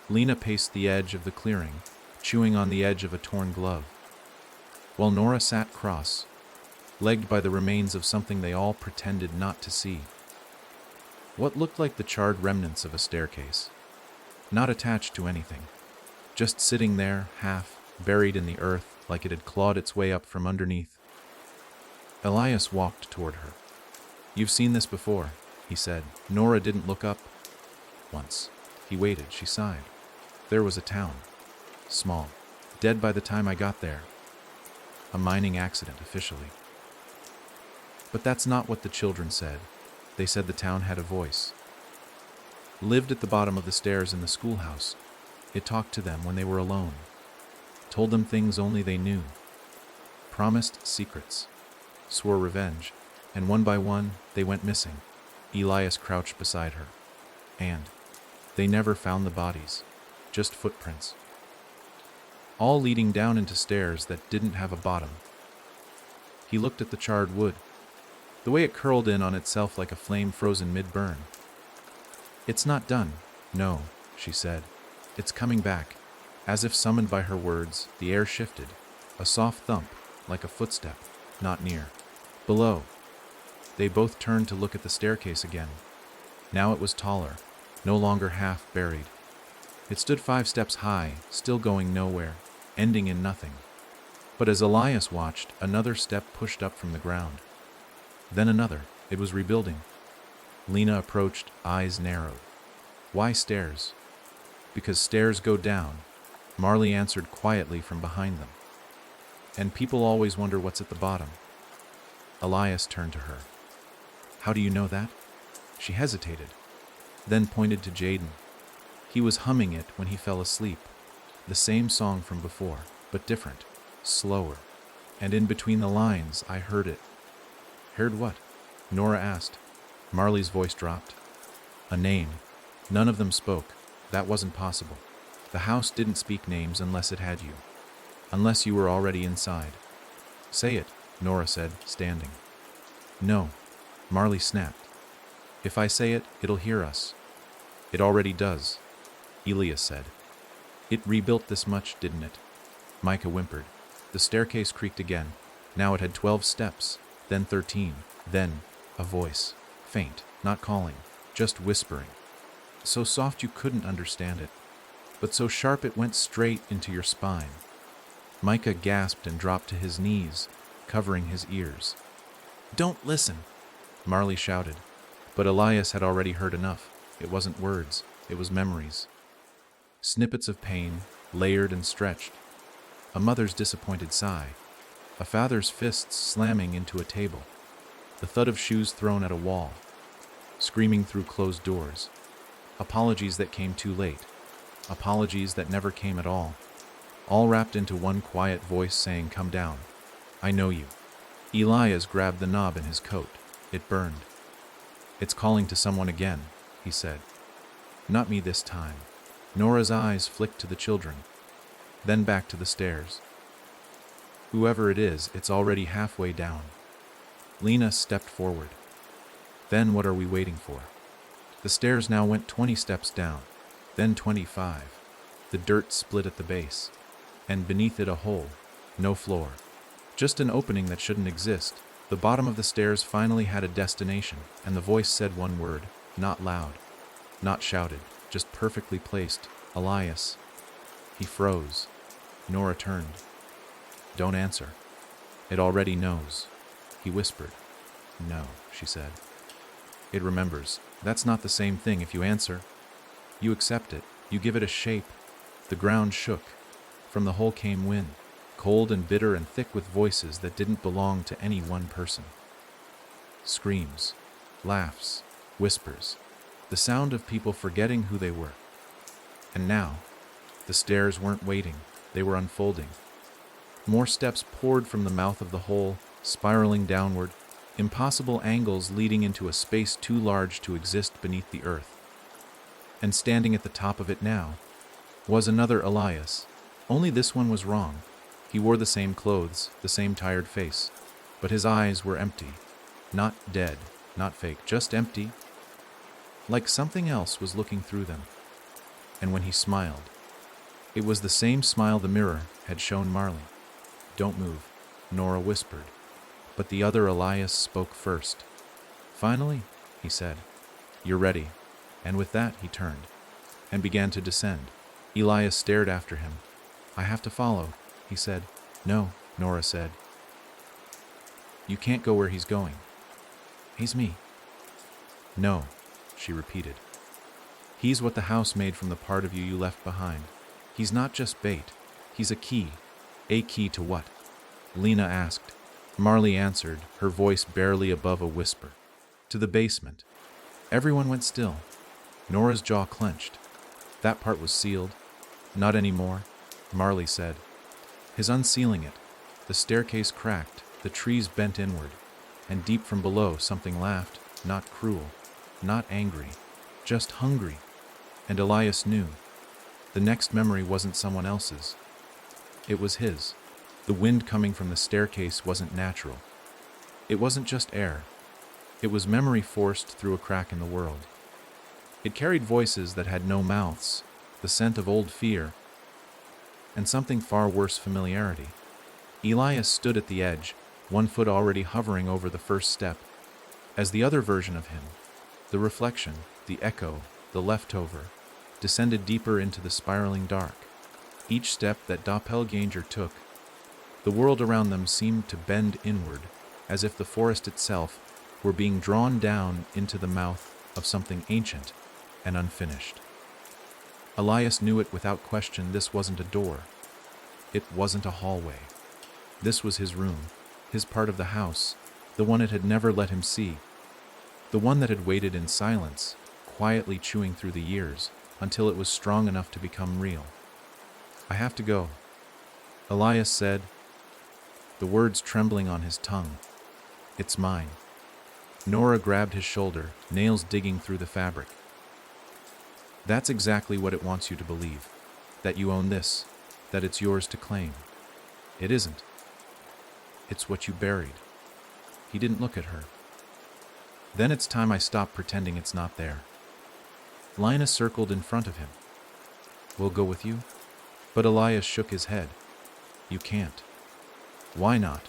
Lena paced the edge of the clearing, chewing on the edge of a torn glove, while Nora sat cross, legged by the remains of something they all pretended not to see. What looked like the charred remnants of a staircase, not attached to anything, just sitting there, half buried in the earth like it had clawed its way up from underneath. Elias walked toward her. You've seen this before, he said. Nora didn't look up. Once. He waited. She sighed. There was a town. Small. Dead by the time I got there. A mining accident, officially. But that's not what the children said. They said the town had a voice. Lived at the bottom of the stairs in the schoolhouse. It talked to them when they were alone. Told them things only they knew. Promised secrets. Swore revenge. And one by one, they went missing. Elias crouched beside her. And they never found the bodies. Just footprints. All leading down into stairs that didn't have a bottom. He looked at the charred wood, the way it curled in on itself like a flame frozen mid-burn. It's not done. No, she said. It's coming back. As if summoned by her words, the air shifted. A soft thump, like a footstep, not near. Below. They both turned to look at the staircase again. Now it was taller, no longer half buried. It stood 5 steps high, still going nowhere, ending in nothing. But as Elias watched, another step pushed up from the ground. Then another. It was rebuilding. Lena approached, eyes narrowed. Why stairs? Because stairs go down, Marley answered quietly from behind them. And people always wonder what's at the bottom. Elias turned to her. How do you know that? She hesitated, then pointed to Jaden. He was humming it when he fell asleep. The same song from before, but different, slower. And in between the lines, I heard it. Heard what? Nora asked. Marley's voice dropped. A name. None of them spoke. That wasn't possible. The house didn't speak names unless it had you. Unless you were already inside. Say it, Nora said, standing. No, Marley snapped. If I say it, it'll hear us. It already does, Elias said. It rebuilt this much, didn't it? Micah whimpered. The staircase creaked again. Now it had 12 steps, then 13, then a voice. Faint, not calling, just whispering. So soft you couldn't understand it, but so sharp it went straight into your spine. Micah gasped and dropped to his knees, covering his ears. Don't listen, Marley shouted. But Elias had already heard enough. It wasn't words, it was memories. Snippets of pain, layered and stretched. A mother's disappointed sigh. A father's fists slamming into a table. The thud of shoes thrown at a wall. Screaming through closed doors. Apologies that came too late. Apologies that never came at all. All wrapped into one quiet voice saying, "Come down. I know you." Elias grabbed the knob in his coat. It burned. "It's calling to someone again," he said. "Not me this time." Nora's eyes flicked to the children, then back to the stairs. "Whoever it is, it's already halfway down." Lena stepped forward. "Then what are we waiting for?" The stairs now went 20 steps down, then 25. The dirt split at the base, and beneath it a hole, no floor. Just an opening that shouldn't exist. The bottom of the stairs finally had a destination, and the voice said one word, not loud, not shouted, just perfectly placed. "Elias." He froze. Nora turned. "Don't answer. It already knows," he whispered. "No," she said. "It remembers. That's not the same thing if you answer. You accept it. You give it a shape." The ground shook. From the hole came wind, cold and bitter and thick with voices that didn't belong to any one person. Screams, laughs, whispers, the sound of people forgetting who they were. And now, the stairs weren't waiting, they were unfolding. More steps poured from the mouth of the hole, spiraling downward, impossible angles leading into a space too large to exist beneath the earth. And standing at the top of it now was another Elias, only this one was wrong. He wore the same clothes, the same tired face, but his eyes were empty. Not dead, not fake, just empty. Like something else was looking through them. And when he smiled, it was the same smile the mirror had shown Marley. "Don't move," Nora whispered, but the other Elias spoke first. "Finally," he said, "you're ready." And with that he turned and began to descend. Elias stared after him. "I have to follow," he said. "No," Nora said. "You can't go where he's going. He's me." "No," she repeated. "He's what the house made from the part of you left behind. He's not just bait. He's a key." "A key to what?" Lena asked. Marley answered, her voice barely above a whisper. "To the basement." Everyone went still. Nora's jaw clenched. That part was sealed. "Not anymore," Marley said. His unsealing it. The staircase cracked, the trees bent inward, and deep from below something laughed, not cruel, not angry, just hungry. And Elias knew. The next memory wasn't someone else's. It was his. The wind coming from the staircase wasn't natural. It wasn't just air. It was memory forced through a crack in the world. It carried voices that had no mouths, the scent of old fear, and something far worse, familiarity. Elias stood at the edge, one foot already hovering over the first step, as the other version of him, the reflection, the echo, the leftover, descended deeper into the spiraling dark. Each step that doppelganger took, the world around them seemed to bend inward, as if the forest itself were being drawn down into the mouth of something ancient and unfinished. Elias knew it without question. This wasn't a door. It wasn't a hallway. This was his room, his part of the house, the one it had never let him see, the one that had waited in silence, quietly chewing through the years, until it was strong enough to become real. "I have to go," Elias said, the words trembling on his tongue. "It's mine." Nora grabbed his shoulder, nails digging through the fabric. "That's exactly what it wants you to believe, that you own this, that it's yours to claim. It isn't. It's what you buried." He didn't look at her. "Then it's time I stop pretending it's not there." Lina circled in front of him. "We'll go with you?" But Elias shook his head. "You can't." "Why not?"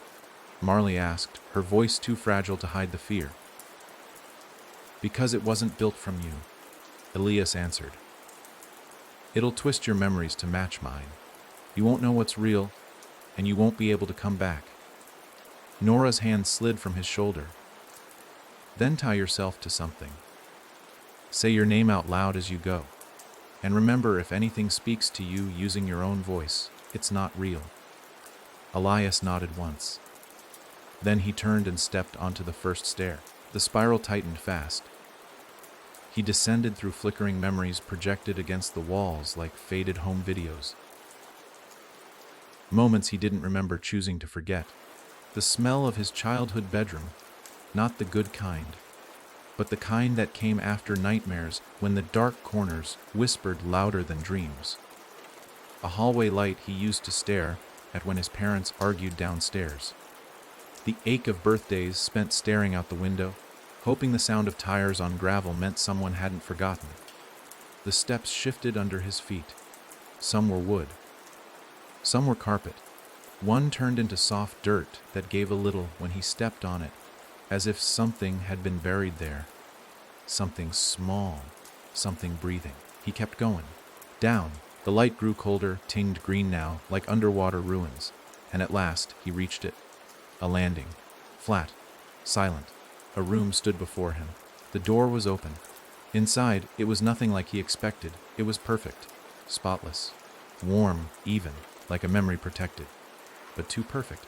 Marley asked, her voice too fragile to hide the fear. "Because it wasn't built from you," Elias answered. "It'll twist your memories to match mine. You won't know what's real, and you won't be able to come back." Nora's hand slid from his shoulder. "Then tie yourself to something. Say your name out loud as you go. And remember, if anything speaks to you using your own voice, it's not real." Elias nodded once. Then he turned and stepped onto the first stair. The spiral tightened fast. He descended through flickering memories projected against the walls like faded home videos. Moments he didn't remember choosing to forget. The smell of his childhood bedroom, not the good kind, but the kind that came after nightmares when the dark corners whispered louder than dreams. A hallway light he used to stare at when his parents argued downstairs. The ache of birthdays spent staring out the window, hoping the sound of tires on gravel meant someone hadn't forgotten. The steps shifted under his feet. Some were wood. Some were carpet. One turned into soft dirt that gave a little when he stepped on it, as if something had been buried there. Something small, something breathing. He kept going. Down. The light grew colder, tinged green now, like underwater ruins, and at last he reached it. A landing. Flat. Silent. A room stood before him. The door was open. Inside, it was nothing like he expected. It was perfect. Spotless. Warm, even, like a memory protected. But too perfect.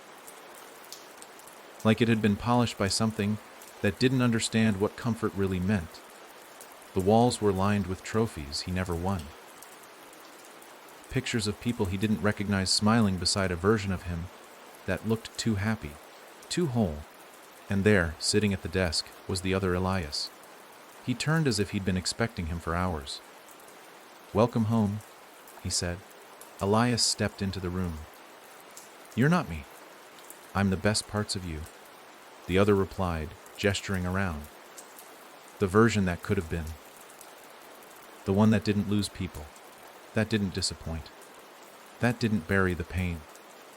Like it had been polished by something that didn't understand what comfort really meant. The walls were lined with trophies he never won. Pictures of people he didn't recognize smiling beside a version of him that looked too happy, too whole. And there, sitting at the desk, was the other Elias. He turned as if he'd been expecting him for hours. "Welcome home," he said. Elias stepped into the room. "You're not me. I'm the best parts of you," the other replied, gesturing around. "The version that could have been. The one that didn't lose people. That didn't disappoint. That didn't bury the pain.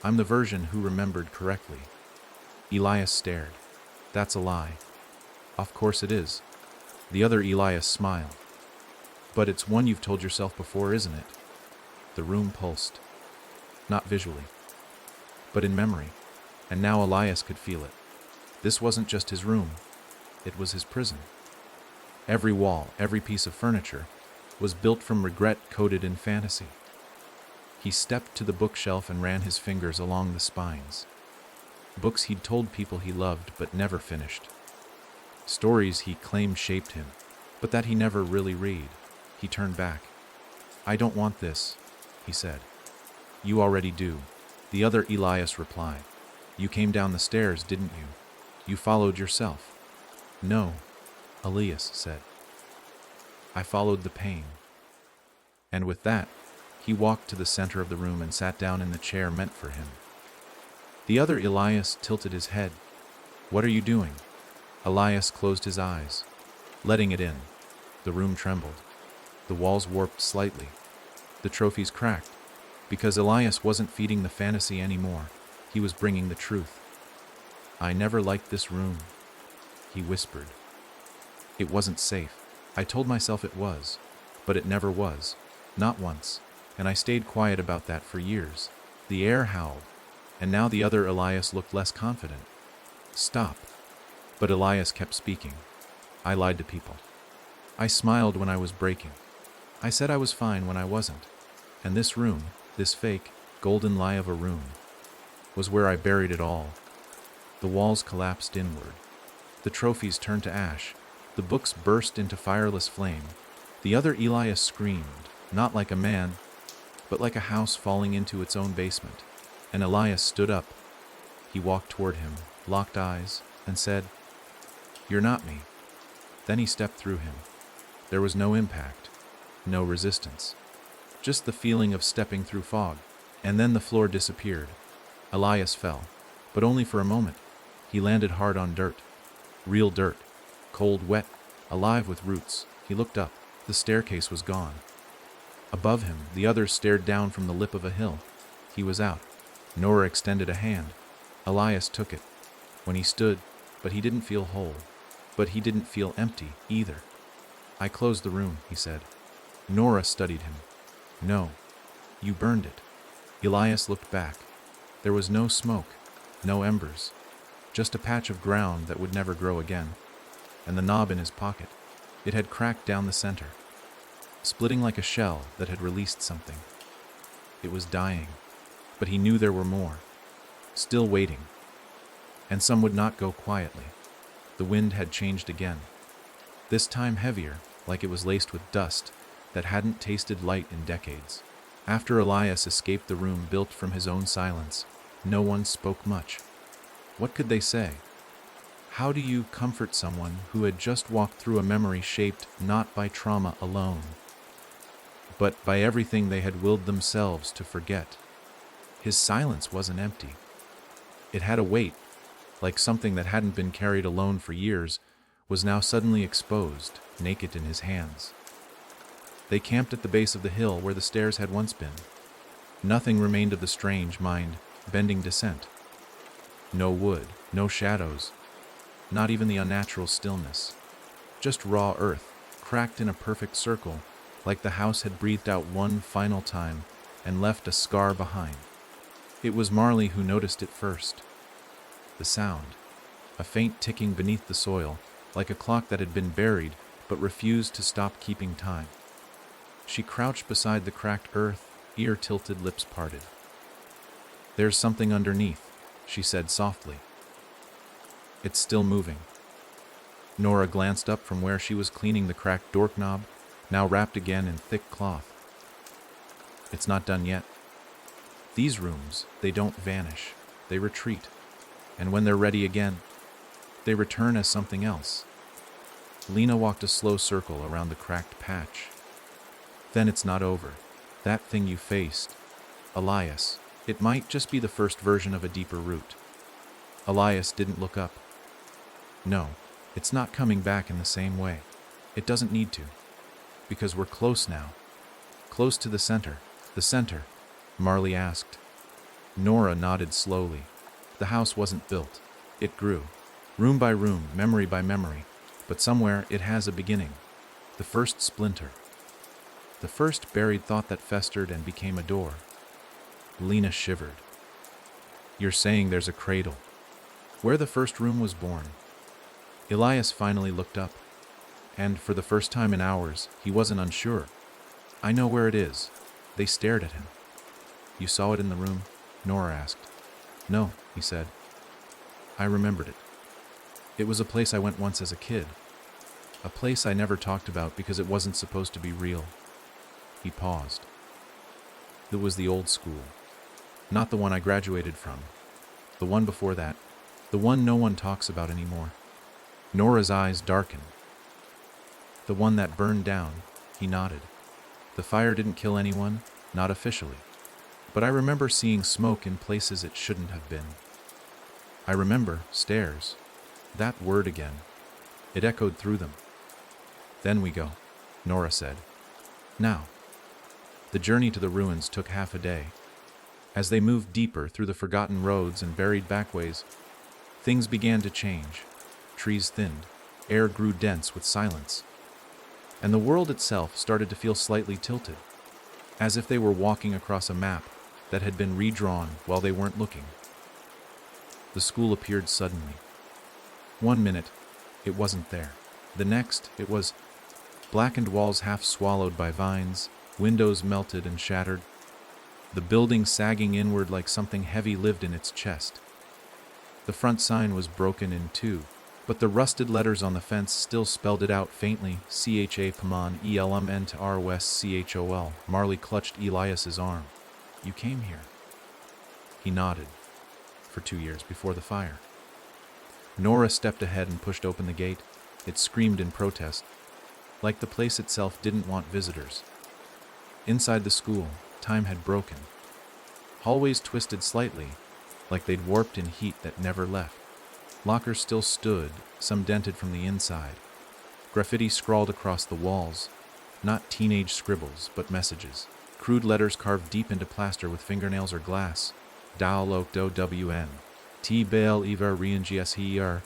I'm the version who remembered correctly." Elias stared. "That's a lie." "Of course it is." The other Elias smiled. "But it's one you've told yourself before, isn't it?" The room pulsed. Not visually, but in memory. And now Elias could feel it. This wasn't just his room. It was his prison. Every wall, every piece of furniture, was built from regret coated in fantasy. He stepped to the bookshelf and ran his fingers along the spines. Books he'd told people he loved but never finished. Stories he claimed shaped him, but that he never really read. He turned back. "I don't want this," he said. "You already do," the other Elias replied. "You came down the stairs, didn't you? You followed yourself." "No," Elias said. "I followed the pain." And with that, he walked to the center of the room and sat down in the chair meant for him. The other Elias tilted his head. "What are you doing?" Elias closed his eyes, letting it in. The room trembled. The walls warped slightly. The trophies cracked. Because Elias wasn't feeding the fantasy anymore. He was bringing the truth. "I never liked this room," he whispered. "It wasn't safe. I told myself it was, but it never was. Not once. And I stayed quiet about that for years." The air howled, and now the other Elias looked less confident. "Stop." But Elias kept speaking. "I lied to people. I smiled when I was breaking. I said I was fine when I wasn't. And this room, this fake, golden lie of a room, was where I buried it all." The walls collapsed inward. The trophies turned to ash. The books burst into fireless flame. The other Elias screamed, not like a man, but like a house falling into its own basement. And Elias stood up. He walked toward him, locked eyes, and said, "You're not me." Then he stepped through him. There was no impact, no resistance, just the feeling of stepping through fog. And then the floor disappeared. Elias fell, but only for a moment. He landed hard on dirt. Real dirt. Cold, wet, alive with roots. He looked up. The staircase was gone. Above him, the others stared down from the lip of a hill. He was out. Nora extended a hand. Elias took it. When he stood, but he didn't feel whole. But he didn't feel empty, either. "I closed the room," he said. Nora studied him. "No, you burned it." Elias looked back. There was no smoke, no embers, just a patch of ground that would never grow again. And the knob in his pocket. It had cracked down the center, splitting like a shell that had released something. It was dying, but he knew there were more, still waiting. And some would not go quietly. The wind had changed again, this time heavier, like it was laced with dust that hadn't tasted light in decades. After Elias escaped the room built from his own silence, no one spoke much. What could they say? How do you comfort someone who had just walked through a memory shaped not by trauma alone, but by everything they had willed themselves to forget? His silence wasn't empty. It had a weight, like something that hadn't been carried alone for years, was now suddenly exposed, naked in his hands. They camped at the base of the hill where the stairs had once been. Nothing remained of the strange, mind-bending descent. No wood, no shadows, not even the unnatural stillness. Just raw earth, cracked in a perfect circle, like the house had breathed out one final time and left a scar behind. It was Marley who noticed it first. The sound, a faint ticking beneath the soil, like a clock that had been buried but refused to stop keeping time. She crouched beside the cracked earth, ear tilted, lips parted. "There's something underneath," she said softly. "It's still moving." Nora glanced up from where she was cleaning the cracked doorknob, now wrapped again in thick cloth. "It's not done yet. These rooms, they don't vanish. They retreat. And when they're ready again, they return as something else." Lena walked a slow circle around the cracked patch. "Then it's not over. That thing you faced, Elias, it might just be the first version of a deeper root." Elias didn't look up. "No, it's not coming back in the same way. It doesn't need to. Because we're close now. Close to the center." "The center?" Marley asked. Nora nodded slowly. The house wasn't built. It grew. Room by room, memory by memory. But somewhere it has a beginning. The first splinter. The first buried thought that festered and became a door. Lena shivered. "You're saying there's a cradle, where the first room was born?" Elias finally looked up, and for the first time in hours, he wasn't unsure. "I know where it is." They stared at him. "You saw it in the room?" Nora asked. "No," he said. "I remembered it. It was a place I went once as a kid. A place I never talked about because it wasn't supposed to be real." He paused. "It was the old school. Not the one I graduated from. The one before that. The one no one talks about anymore." Nora's eyes darkened. "The one that burned down," he nodded. "The fire didn't kill anyone, not officially. But I remember seeing smoke in places it shouldn't have been. I remember stairs. That word again. It echoed through them." "Then we go," Nora said. "Now." The journey to the ruins took half a day. As they moved deeper through the forgotten roads and buried backways, things began to change. Trees thinned, air grew dense with silence, and the world itself started to feel slightly tilted, as if they were walking across a map that had been redrawn while they weren't looking. The school appeared suddenly. One minute, it wasn't there. The next, it was blackened walls half swallowed by vines, windows melted and shattered, the building sagging inward like something heavy lived in its chest. The front sign was broken in two, but the rusted letters on the fence still spelled it out faintly, CHA Paman ELMN to R West CHOL. Marley clutched Elias's arm. You came here. He nodded. For 2 years before the fire. Nora stepped ahead and pushed open the gate. It screamed in protest, like the place itself didn't want visitors. Inside the school, time had broken. Hallways twisted slightly, like they'd warped in heat that never left. Lockers still stood, some dented from the inside. Graffiti scrawled across the walls, not teenage scribbles, but messages. Crude letters carved deep into plaster with fingernails or glass. Dao do WN. T Bail Eva Reingser.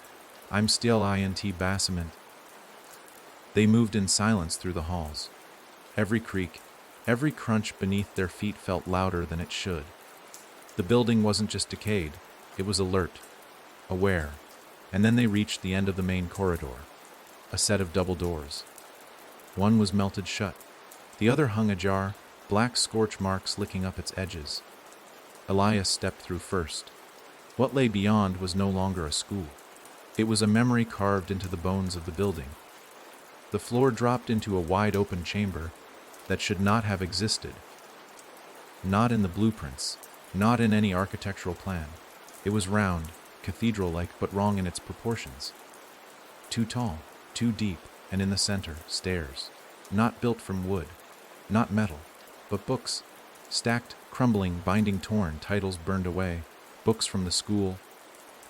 I'm still INT Bassament. They moved in silence through the halls. Every creak, every crunch beneath their feet felt louder than it should. The building wasn't just decayed, it was alert, aware. And then they reached the end of the main corridor, a set of double doors. One was melted shut, the other hung ajar, black scorch marks licking up its edges. Elias stepped through first. What lay beyond was no longer a school. It was a memory carved into the bones of the building. The floor dropped into a wide-open chamber that should not have existed. Not in the blueprints, not in any architectural plan. It was round, cathedral-like, but wrong in its proportions. Too tall, too deep, and in the center, stairs. Not built from wood, not metal, but books. Stacked, crumbling, binding torn, titles burned away, books from the school,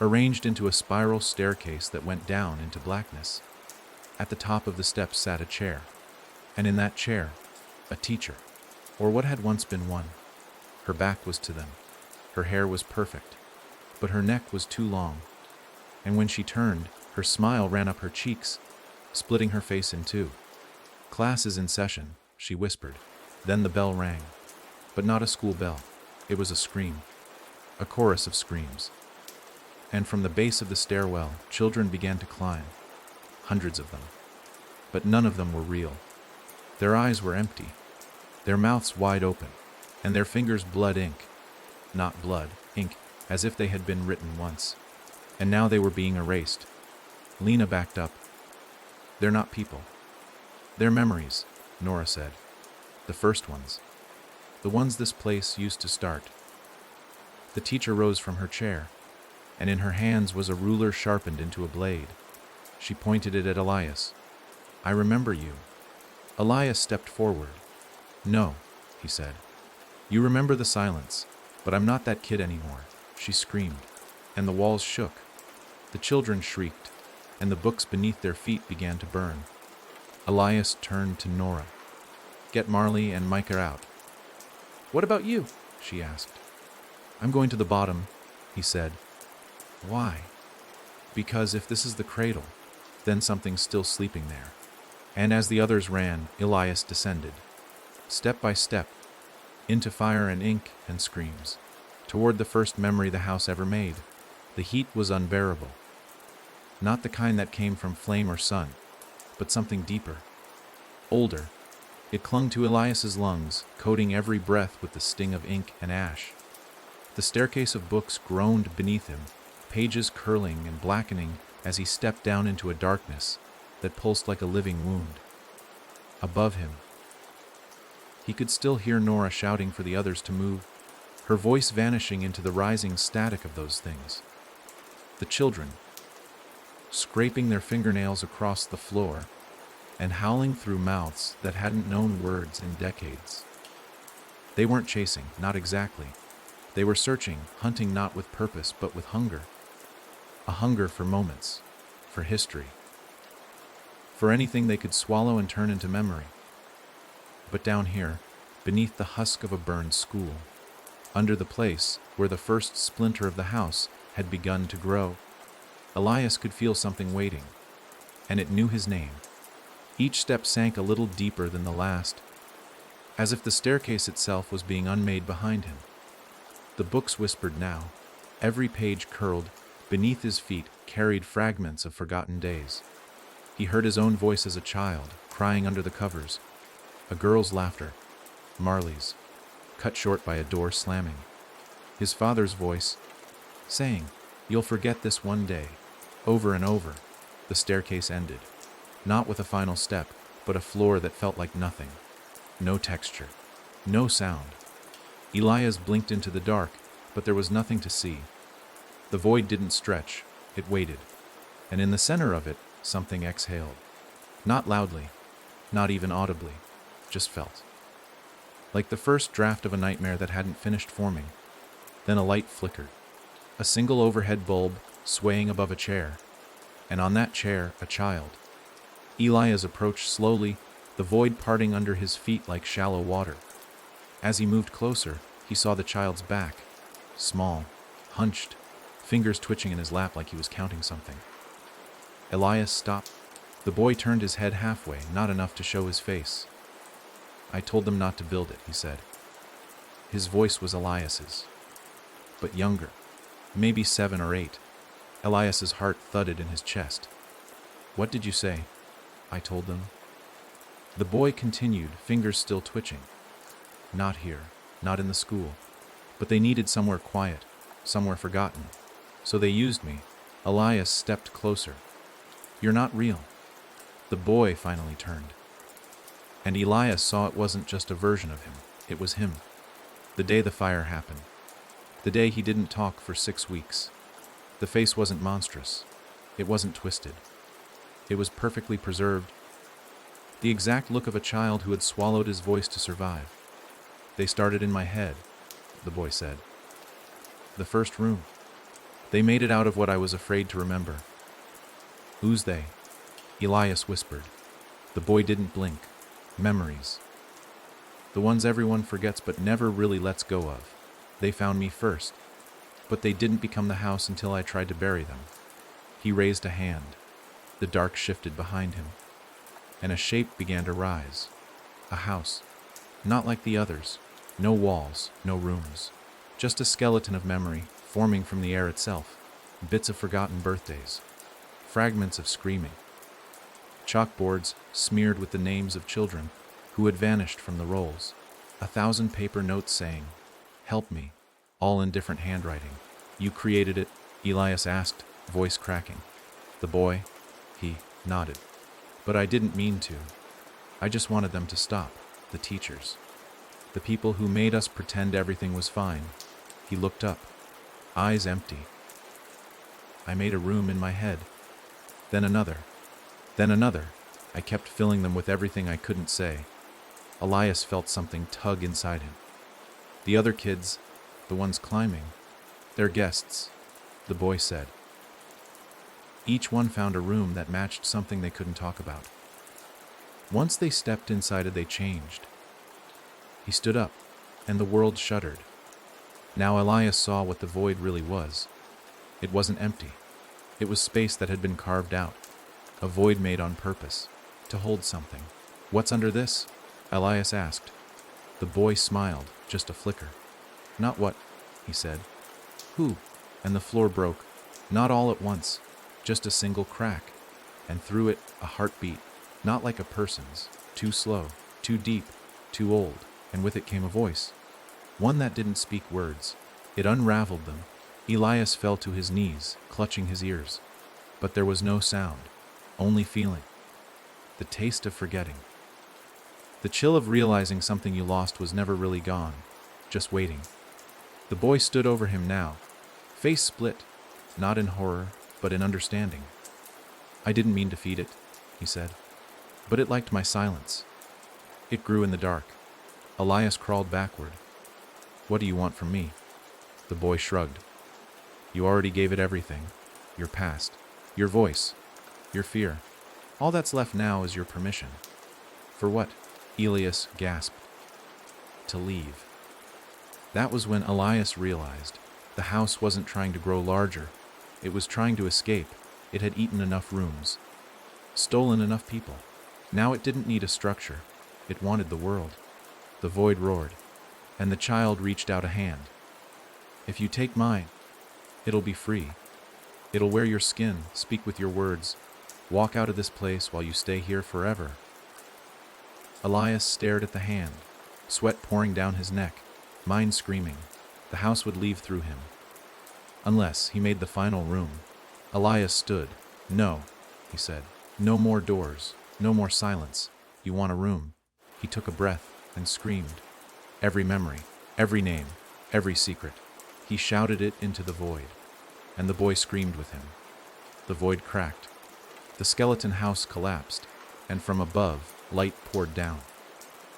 arranged into a spiral staircase that went down into blackness. At the top of the steps sat a chair, and in that chair, a teacher, or what had once been one. Her back was to them. Her hair was perfect, but her neck was too long, and when she turned, her smile ran up her cheeks, splitting her face in two. Class is in session, she whispered. Then the bell rang. But not a school bell. It was a scream. A chorus of screams. And from the base of the stairwell, children began to climb. Hundreds of them. But none of them were real. Their eyes were empty, their mouths wide open, and their fingers blood ink. Not blood, ink, as if they had been written once. And now they were being erased. Lena backed up. They're not people. They're memories, Nora said. The first ones. The ones this place used to start. The teacher rose from her chair, and in her hands was a ruler sharpened into a blade. She pointed it at Elias. I remember you. Elias stepped forward. No, he said. You remember the silence, but I'm not that kid anymore. She screamed, and the walls shook. The children shrieked, and the books beneath their feet began to burn. Elias turned to Nora. Get Marley and Micah out. What about you? She asked. I'm going to the bottom, he said. Why? Because if this is the cradle, then something's still sleeping there. And as the others ran, Elias descended, step by step, into fire and ink and screams, toward the first memory the house ever made. The heat was unbearable. Not the kind that came from flame or sun, but something deeper, older. It clung to Elias's lungs, coating every breath with the sting of ink and ash. The staircase of books groaned beneath him, pages curling and blackening as he stepped down into a darkness that pulsed like a living wound. Above him, he could still hear Nora shouting for the others to move, her voice vanishing into the rising static of those things. The children, scraping their fingernails across the floor, and howling through mouths that hadn't known words in decades. They weren't chasing, not exactly. They were searching, hunting not with purpose, but with hunger. A hunger for moments, for history, for anything they could swallow and turn into memory. But down here, beneath the husk of a burned school, under the place where the first splinter of the house had begun to grow, Elias could feel something waiting, and it knew his name. Each step sank a little deeper than the last, as if the staircase itself was being unmade behind him. The books whispered now. Every page curled, beneath his feet, carried fragments of forgotten days. He heard his own voice as a child, crying under the covers. A girl's laughter, Marley's, cut short by a door slamming. His father's voice, saying, "You'll forget this one day," over and over, The staircase ended, not with a final step, but a floor that felt like nothing. No texture, no sound. Elias blinked into the dark, but there was nothing to see. The void didn't stretch, it waited. And in the center of it, something exhaled. Not loudly, not even audibly, just felt. Like the first draft of a nightmare that hadn't finished forming. Then a light flickered. A single overhead bulb swaying above a chair. And on that chair, a child. Elias approached slowly, the void parting under his feet like shallow water. As he moved closer, he saw the child's back. Small, hunched, fingers twitching in his lap like he was counting something. Elias stopped. The boy turned his head halfway, not enough to show his face. "I told them not to build it," he said. His voice was Elias's, but younger, maybe 7 or 8. Elias's heart thudded in his chest. "What did you say?" "I told them." The boy continued, fingers still twitching. "Not here, not in the school. But they needed somewhere quiet, somewhere forgotten. So they used me." Elias stepped closer. "You're not real." The boy finally turned. And Elias saw it wasn't just a version of him, it was him. The day the fire happened. The day he didn't talk for 6 weeks. The face wasn't monstrous. It wasn't twisted. It was perfectly preserved. The exact look of a child who had swallowed his voice to survive. "They started in my head," the boy said. "The first room. They made it out of what I was afraid to remember." "Who's they?" Elias whispered. The boy didn't blink. "Memories. The ones everyone forgets but never really lets go of. They found me first. But they didn't become the house until I tried to bury them." He raised a hand. The dark shifted behind him, and a shape began to rise. A house. Not like the others. No walls, no rooms. Just a skeleton of memory, forming from the air itself. Bits of forgotten birthdays. Fragments of screaming. Chalkboards smeared with the names of children who had vanished from the rolls. 1,000 paper notes saying, "Help me," all in different handwriting. "You created it?" Elias asked, voice cracking. The boy, he nodded. "But I didn't mean to. I just wanted them to stop, the teachers. The people who made us pretend everything was fine." He looked up, eyes empty. "I made a room in my head. Then another. Then another. I kept filling them with everything I couldn't say." Elias felt something tug inside him. "The other kids, the ones climbing, they're guests," the boy said. Each one found a room that matched something they couldn't talk about. Once they stepped inside it, they changed. He stood up, and the world shuddered. Now Elias saw what the void really was. It wasn't empty. It was space that had been carved out. A void made on purpose, to hold something. "What's under this?" Elias asked. The boy smiled, just a flicker. "Not what," he said. "Who?" And the floor broke. Not all at once, just a single crack. And through it, a heartbeat, not like a person's. Too slow, too deep, too old. And with it came a voice. One that didn't speak words. It unraveled them. Elias fell to his knees, clutching his ears. But there was no sound. Only feeling. The taste of forgetting. The chill of realizing something you lost was never really gone, just waiting. The boy stood over him now, face split, not in horror, but in understanding. "I didn't mean to feed it," he said, "but it liked my silence." It grew in the dark. Elias crawled backward. "What do you want from me?" The boy shrugged. "You already gave it everything. Your past, your voice, your fear. All that's left now is your permission." "For what?" Elias gasped. "To leave." That was when Elias realized the house wasn't trying to grow larger. It was trying to escape. It had eaten enough rooms, stolen enough people. Now it didn't need a structure. It wanted the world. The void roared, and the child reached out a hand. "If you take mine, it'll be free. It'll wear your skin, speak with your words, walk out of this place while you stay here forever." Elias stared at the hand, sweat pouring down his neck, mind screaming. The house would leave through him. Unless he made the final room. Elias stood. No, he said. No more doors, no more silence. You want a room? He took a breath and screamed. Every memory, every name, every secret. He shouted it into the void, and the boy screamed with him. The void cracked. The skeleton house collapsed, and from above, light poured down.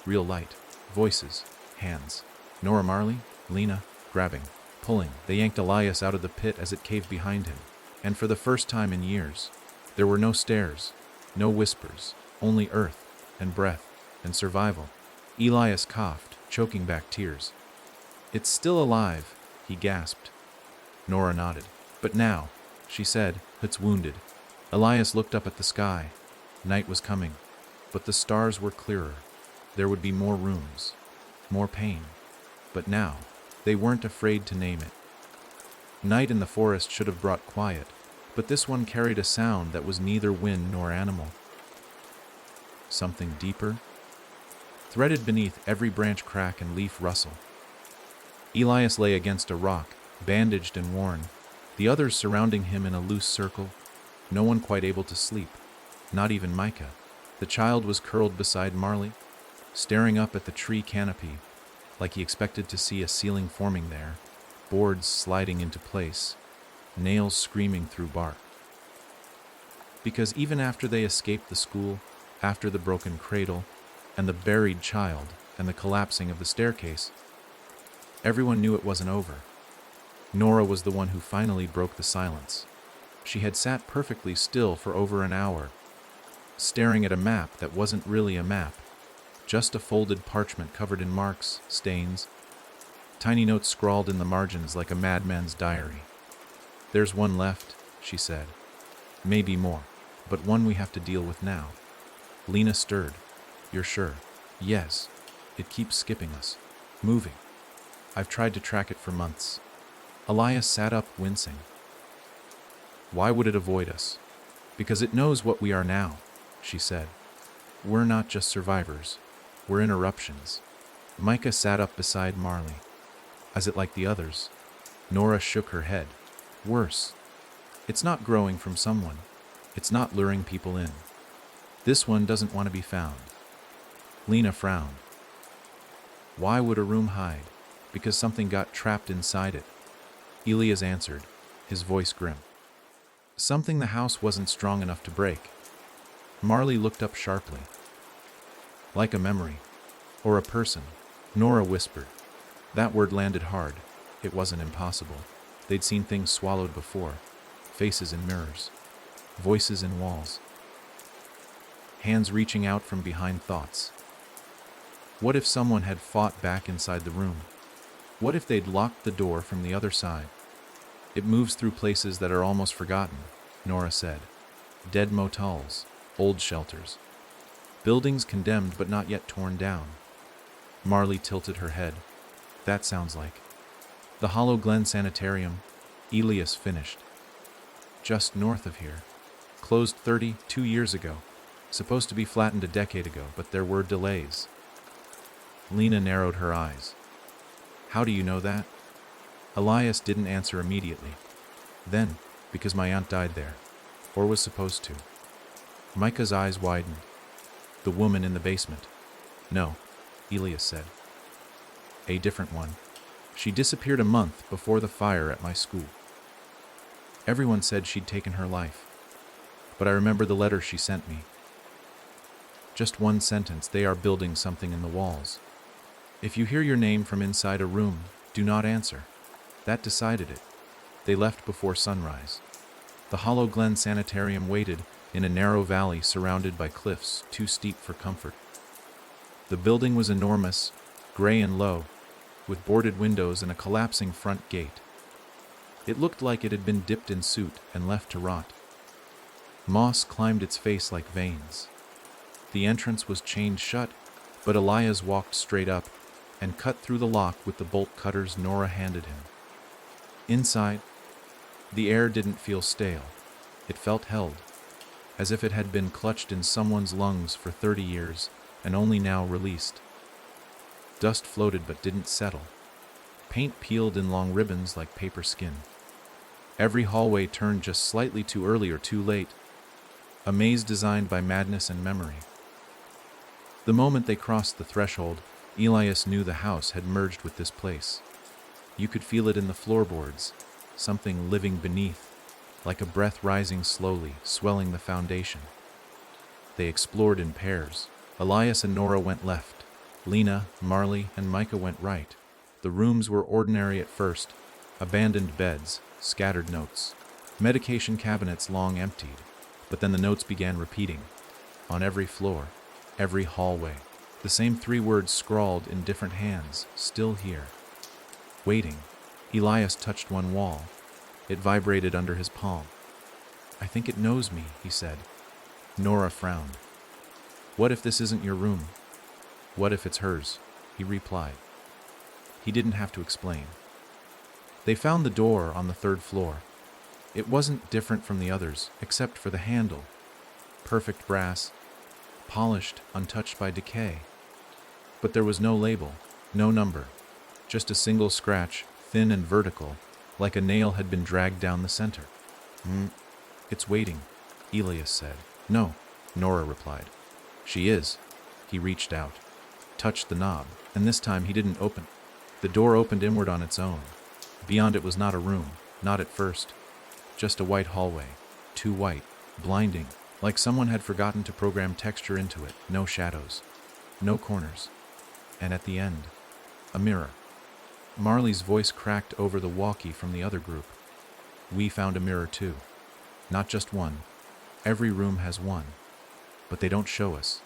Real light, voices, hands. Nora Marley, Lena, grabbing, pulling. They yanked Elias out of the pit as it caved behind him, and for the first time in years, there were no stairs, no whispers, only earth and breath and survival. Elias coughed, choking back tears. It's still alive, he gasped. Nora nodded. But now, she said, it's wounded. Elias looked up at the sky. Night was coming, but the stars were clearer. There would be more rooms, more pain. But now, they weren't afraid to name it. Night in the forest should have brought quiet, but this one carried a sound that was neither wind nor animal. Something deeper, threaded beneath every branch crack and leaf rustle. Elias lay against a rock, bandaged and worn, the others surrounding him in a loose circle, no one quite able to sleep, not even Micah. The child was curled beside Marley, staring up at the tree canopy, like he expected to see a ceiling forming there, boards sliding into place, nails screaming through bark. Because even after they escaped the school, after the broken cradle, and the buried child, and the collapsing of the staircase, everyone knew it wasn't over. Nora was the one who finally broke the silence. She had sat perfectly still for over an hour, staring at a map that wasn't really a map, just a folded parchment covered in marks, stains, tiny notes scrawled in the margins like a madman's diary. There's one left, she said. Maybe more, but one we have to deal with now. Lena stirred. You're sure? Yes. It keeps skipping us. Moving. I've tried to track it for months. Elias sat up, wincing. Why would it avoid us? Because it knows what we are now, she said. We're not just survivors. We're interruptions. Micah sat up beside Marley. Is it like the others? Nora shook her head. Worse. It's not growing from someone. It's not luring people in. This one doesn't want to be found. Lena frowned. Why would a room hide? Because something got trapped inside it. Elias answered, his voice grim. Something the house wasn't strong enough to break. Marley looked up sharply. Like a memory. Or a person. Nora whispered. That word landed hard. It wasn't impossible. They'd seen things swallowed before. Faces in mirrors. Voices in walls. Hands reaching out from behind thoughts. What if someone had fought back inside the room? What if they'd locked the door from the other side? It moves through places that are almost forgotten, Nora said. Dead motels, old shelters. Buildings condemned but not yet torn down. Marley tilted her head. That sounds like the Hollow Glen Sanitarium. Elias finished. Just north of here. Closed 32 years ago. Supposed to be flattened a decade ago, but there were delays. Lena narrowed her eyes. How do you know that? Elias didn't answer immediately. Then, because my aunt died there, or was supposed to. Micah's eyes widened. The woman in the basement. No, Elias said. A different one. She disappeared a month before the fire at my school. Everyone said she'd taken her life. But I remember the letter she sent me. Just one sentence, they are building something in the walls. If you hear your name from inside a room, do not answer. That decided it. They left before sunrise. The Hollow Glen Sanitarium waited in a narrow valley surrounded by cliffs too steep for comfort. The building was enormous, gray and low, with boarded windows and a collapsing front gate. It looked like it had been dipped in soot and left to rot. Moss climbed its face like veins. The entrance was chained shut, but Elias walked straight up and cut through the lock with the bolt cutters Nora handed him. Inside, the air didn't feel stale. It felt held, as if it had been clutched in someone's lungs for 30 years and only now released. Dust floated but didn't settle. Paint peeled in long ribbons like paper skin. Every hallway turned just slightly too early or too late. a maze designed by madness and memory. The moment they crossed the threshold, Elias knew the house had merged with this place. You could feel it in the floorboards, something living beneath, like a breath rising slowly, swelling the foundation. They explored in pairs. Elias and Nora went left. Lena, Marley, and Micah went right. The rooms were ordinary at first, abandoned beds, scattered notes, medication cabinets long emptied. But then the notes began repeating. On every floor, every hallway, the same 3 words scrawled in different hands, still here. Waiting. Elias touched one wall. It vibrated under his palm. I think it knows me, he said. Nora frowned. What if this isn't your room? What if it's hers? He replied. He didn't have to explain. They found the door on the 3rd floor. It wasn't different from the others, except for the handle. Perfect brass, polished, untouched by decay. But there was no label, no number, just a single scratch, thin and vertical, like a nail had been dragged down the center. It's waiting, Elias said. No, Nora replied. She is. He reached out, touched the knob, and this time he didn't open. The door opened inward on its own. Beyond it was not a room, not at first. Just a white hallway, too white, blinding, like someone had forgotten to program texture into it. No shadows, no corners. And at the end, a mirror. Marley's voice cracked over the walkie from the other group. We found a mirror too. Not just one. Every room has one. But they don't show us.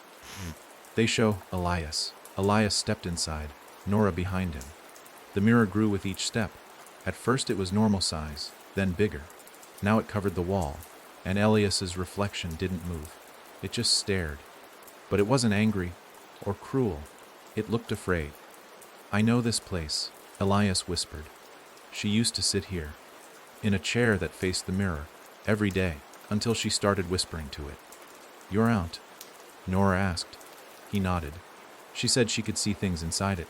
They show Elias. Elias stepped inside, Nora behind him. The mirror grew with each step. At first it was normal size, then bigger. Now it covered the wall, and Elias's reflection didn't move. It just stared. But it wasn't angry or cruel. It looked afraid. I know this place, Elias whispered. She used to sit here, in a chair that faced the mirror, every day, until she started whispering to it. Your aunt? Nora asked. He nodded. She said she could see things inside it.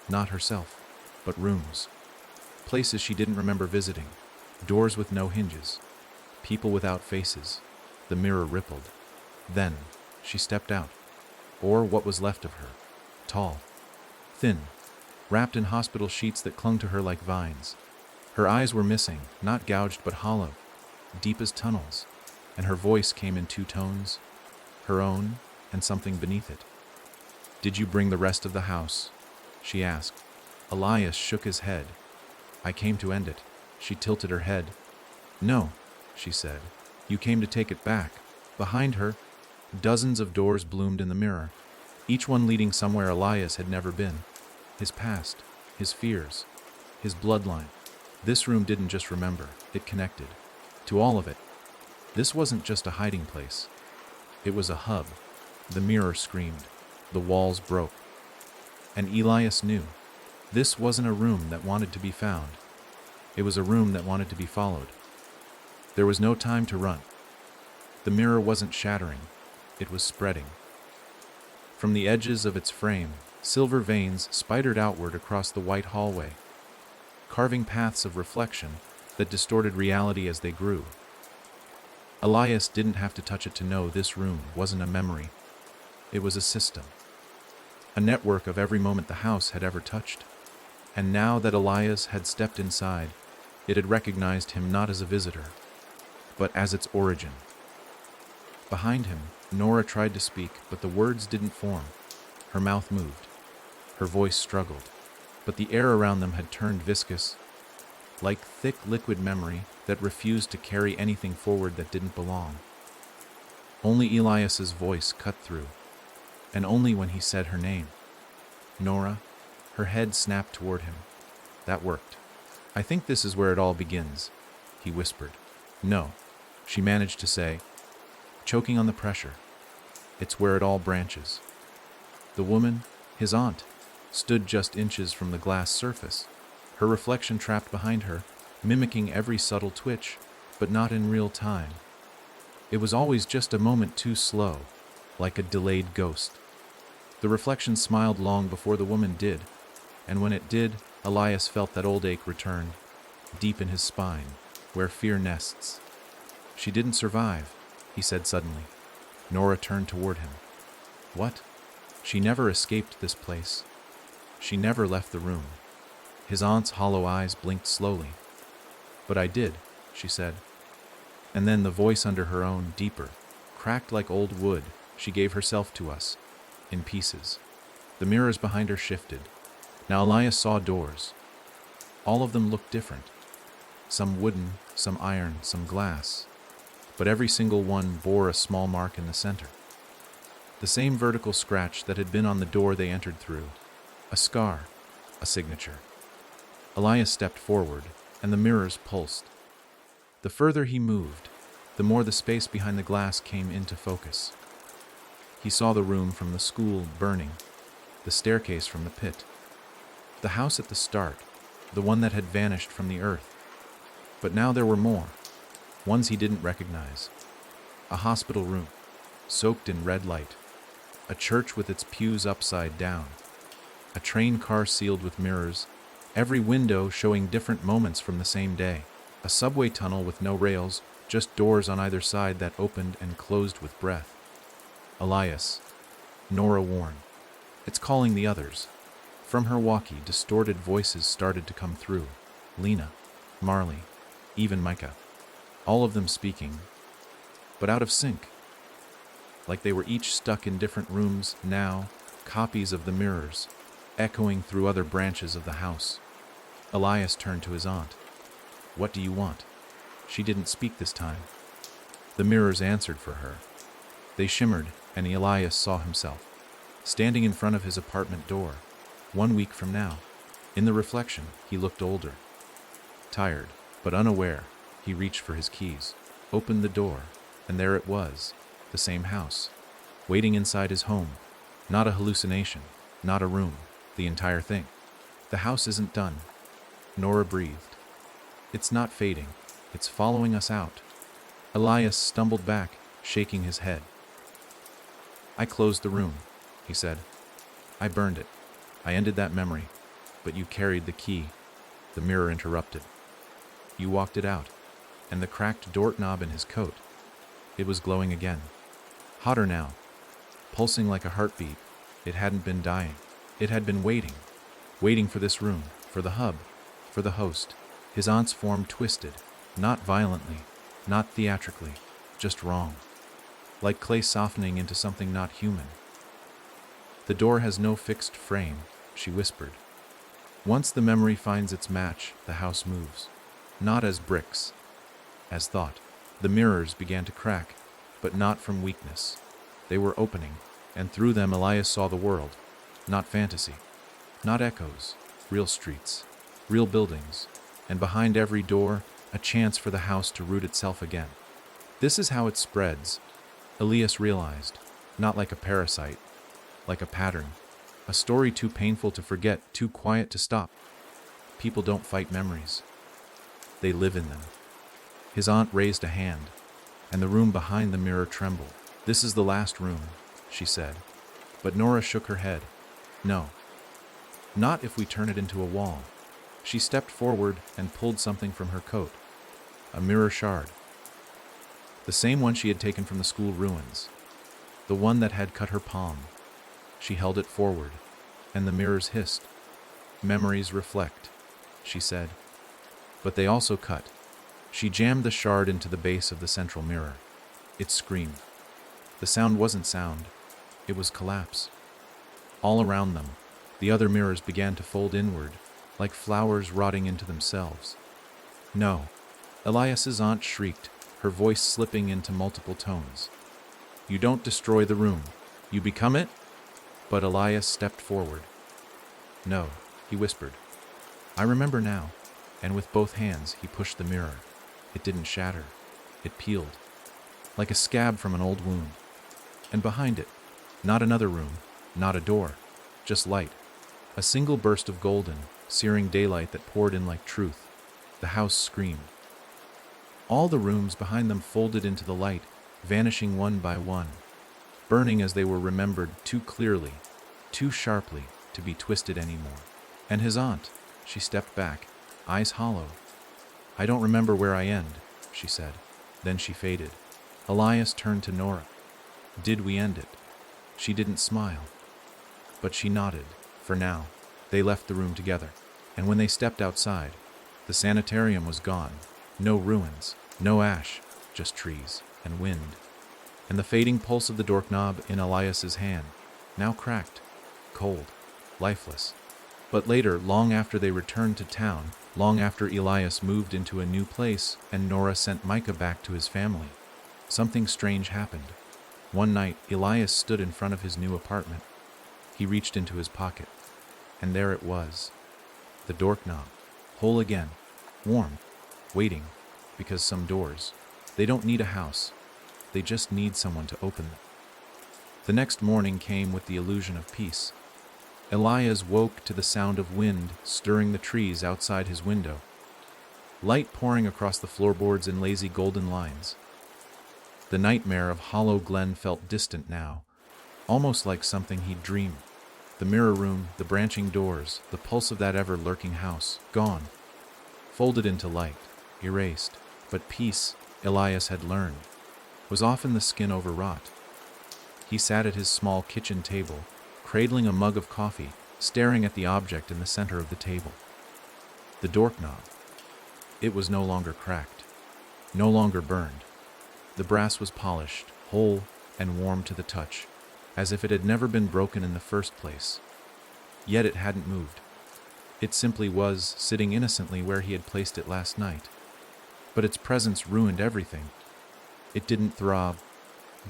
Not herself, but rooms. Places she didn't remember visiting. Doors with no hinges. People without faces. The mirror rippled. Then, she stepped out. Or what was left of her. Tall. Thin. Wrapped in hospital sheets that clung to her like vines. Her eyes were missing, not gouged but hollow. Deep as tunnels. And her voice came in 2 tones. Her own, and something beneath it. Did you bring the rest of the house? She asked. Elias shook his head. I came to end it. She tilted her head. No, she said. You came to take it back. Behind her, dozens of doors bloomed in the mirror, each one leading somewhere Elias had never been. His past, his fears, his bloodline. This room didn't just remember, it connected. To all of it. This wasn't just a hiding place. It was a hub. The mirror screamed. The walls broke. And Elias knew. This wasn't a room that wanted to be found. It was a room that wanted to be followed. There was no time to run. The mirror wasn't shattering. It was spreading. From the edges of its frame, silver veins spidered outward across the white hallway, carving paths of reflection that distorted reality as they grew. Elias didn't have to touch it to know this room wasn't a memory. It was a system. A network of every moment the house had ever touched. And now that Elias had stepped inside, it had recognized him not as a visitor, but as its origin. Behind him, Nora tried to speak, but the words didn't form. Her mouth moved. Her voice struggled. But the air around them had turned viscous, like thick liquid memory that refused to carry anything forward that didn't belong. Only Elias's voice cut through, and only when he said her name. Nora, her head snapped toward him. That worked. I think this is where it all begins, he whispered. No, she managed to say, choking on the pressure. It's where it all branches. The woman, his aunt, stood just inches from the glass surface, her reflection trapped behind her, mimicking every subtle twitch, but not in real time. It was always just a moment too slow, like a delayed ghost. The reflection smiled long before the woman did, and when it did, Elias felt that old ache return, deep in his spine, where fear nests. She didn't survive. he said suddenly. Nora turned toward him. What? She never escaped this place. She never left the room. His aunt's hollow eyes blinked slowly. But I did, she said. And then the voice under her own, deeper, cracked like old wood. She gave herself to us, in pieces. The mirrors behind her shifted. Now Elias saw doors. All of them looked different. Some wooden, some iron, some glass. But every single one bore a small mark in the center. The same vertical scratch that had been on the door they entered through. A scar, a signature. Elias stepped forward, and the mirrors pulsed. The further he moved, the more the space behind the glass came into focus. He saw the room from the school burning, the staircase from the pit, the house at the start, the one that had vanished from the earth. But now there were more, ones he didn't recognize. A hospital room, soaked in red light. A church with its pews upside down. A train car sealed with mirrors, every window showing different moments from the same day. A subway tunnel with no rails, just doors on either side that opened and closed with breath. Elias, Nora warned. It's calling the others. From her walkie, distorted voices started to come through. Lena, Marley, even Micah. All of them speaking, but out of sync. Like they were each stuck in different rooms now, copies of the mirrors, echoing through other branches of the house. Elias turned to his aunt. What do you want? She didn't speak this time. The mirrors answered for her. They shimmered, and Elias saw himself, standing in front of his apartment door, 1 week from now. In the reflection, he looked older. Tired, but unaware, he reached for his keys, opened the door, and there it was, the same house, waiting inside his home. Not a hallucination, not a room, the entire thing. The house isn't done. Nora breathed. It's not fading, it's following us out. Elias stumbled back, shaking his head. I closed the room, he said. I burned it. I ended that memory, but you carried the key. The mirror interrupted. You walked it out, and the cracked doorknob in his coat. It was glowing again. Hotter now, pulsing like a heartbeat. It hadn't been dying. It had been waiting for this room, for the hub, for the host. His aunt's form twisted, not violently, not theatrically, just wrong. Like clay softening into something not human. The door has no fixed frame, she whispered. Once the memory finds its match, the house moves. Not as bricks, as thought. The mirrors began to crack, but not from weakness. They were opening, and through them Elias saw the world. Not fantasy, not echoes, real streets, real buildings, and behind every door, a chance for the house to root itself again. This is how it spreads, Elias realized, not like a parasite, like a pattern, a story too painful to forget, too quiet to stop. People don't fight memories. They live in them. His aunt raised a hand, and the room behind the mirror trembled. This is the last room, she said. But Nora shook her head. No. Not if we turn it into a wall. She stepped forward and pulled something from her coat. A mirror shard. The same one she had taken from the school ruins. The one that had cut her palm. She held it forward, and the mirrors hissed. Memories reflect, she said. But they also cut. She jammed the shard into the base of the central mirror. It screamed. The sound wasn't sound. It was collapse. All around them, the other mirrors began to fold inward, like flowers rotting into themselves. No. Elias's aunt shrieked, her voice slipping into multiple tones. You don't destroy the room. You become it? But Elias stepped forward. No, he whispered. I remember now, and with both hands he pushed the mirror. It didn't shatter. It peeled, like a scab from an old wound. And behind it, not another room, not a door, just light. A single burst of golden, searing daylight that poured in like truth. The house screamed. All the rooms behind them folded into the light, vanishing one by one, burning as they were remembered too clearly, too sharply to be twisted anymore. And his aunt, she stepped back, eyes hollow. I don't remember where I end, she said. Then she faded. Elias turned to Nora. Did we end it? She didn't smile, but she nodded. For now. They left the room together, and when they stepped outside, the sanitarium was gone. No ruins, no ash, just trees and wind, and the fading pulse of the doorknob in Elias's hand, now cracked, cold, lifeless. But later, long after they returned to town, long after Elias moved into a new place and Nora sent Micah back to his family, something strange happened. One night, Elias stood in front of his new apartment. He reached into his pocket, and there it was. The doorknob, whole again, warm, waiting, because some doors, they don't need a house, they just need someone to open them. The next morning came with the illusion of peace. Elias woke to the sound of wind stirring the trees outside his window, light pouring across the floorboards in lazy golden lines. The nightmare of Hollow Glen felt distant now, almost like something he'd dreamed. The mirror room, the branching doors, the pulse of that ever-lurking house, gone, folded into light, erased. But peace, Elias had learned, was often the skin overwrought. He sat at his small kitchen table, cradling a mug of coffee, staring at the object in the center of the table. The doorknob. It was no longer cracked, no longer burned. The brass was polished, whole, and warm to the touch, as if it had never been broken in the first place. Yet it hadn't moved. It simply was, sitting innocently where he had placed it last night. But its presence ruined everything. It didn't throb,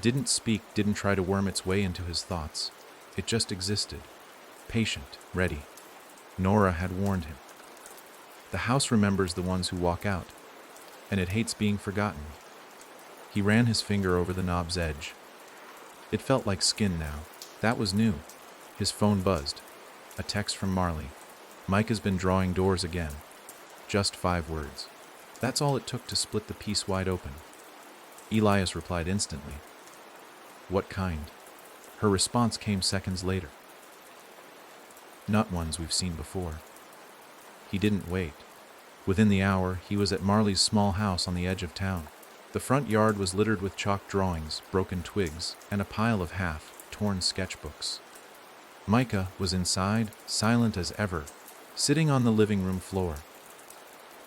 didn't speak, didn't try to worm its way into his thoughts. It just existed, patient, ready. Nora had warned him. The house remembers the ones who walk out, and it hates being forgotten. He ran his finger over the knob's edge. It felt like skin now. That was new. His phone buzzed. A text from Marley. Mike has been drawing doors again. Just 5 words. That's all it took to split the piece wide open. Elias replied instantly. What kind? Her response came seconds later. Not ones we've seen before. He didn't wait. Within the hour, he was at Marley's small house on the edge of town. The front yard was littered with chalk drawings, broken twigs, and a pile of half-torn sketchbooks. Micah was inside, silent as ever, sitting on the living room floor.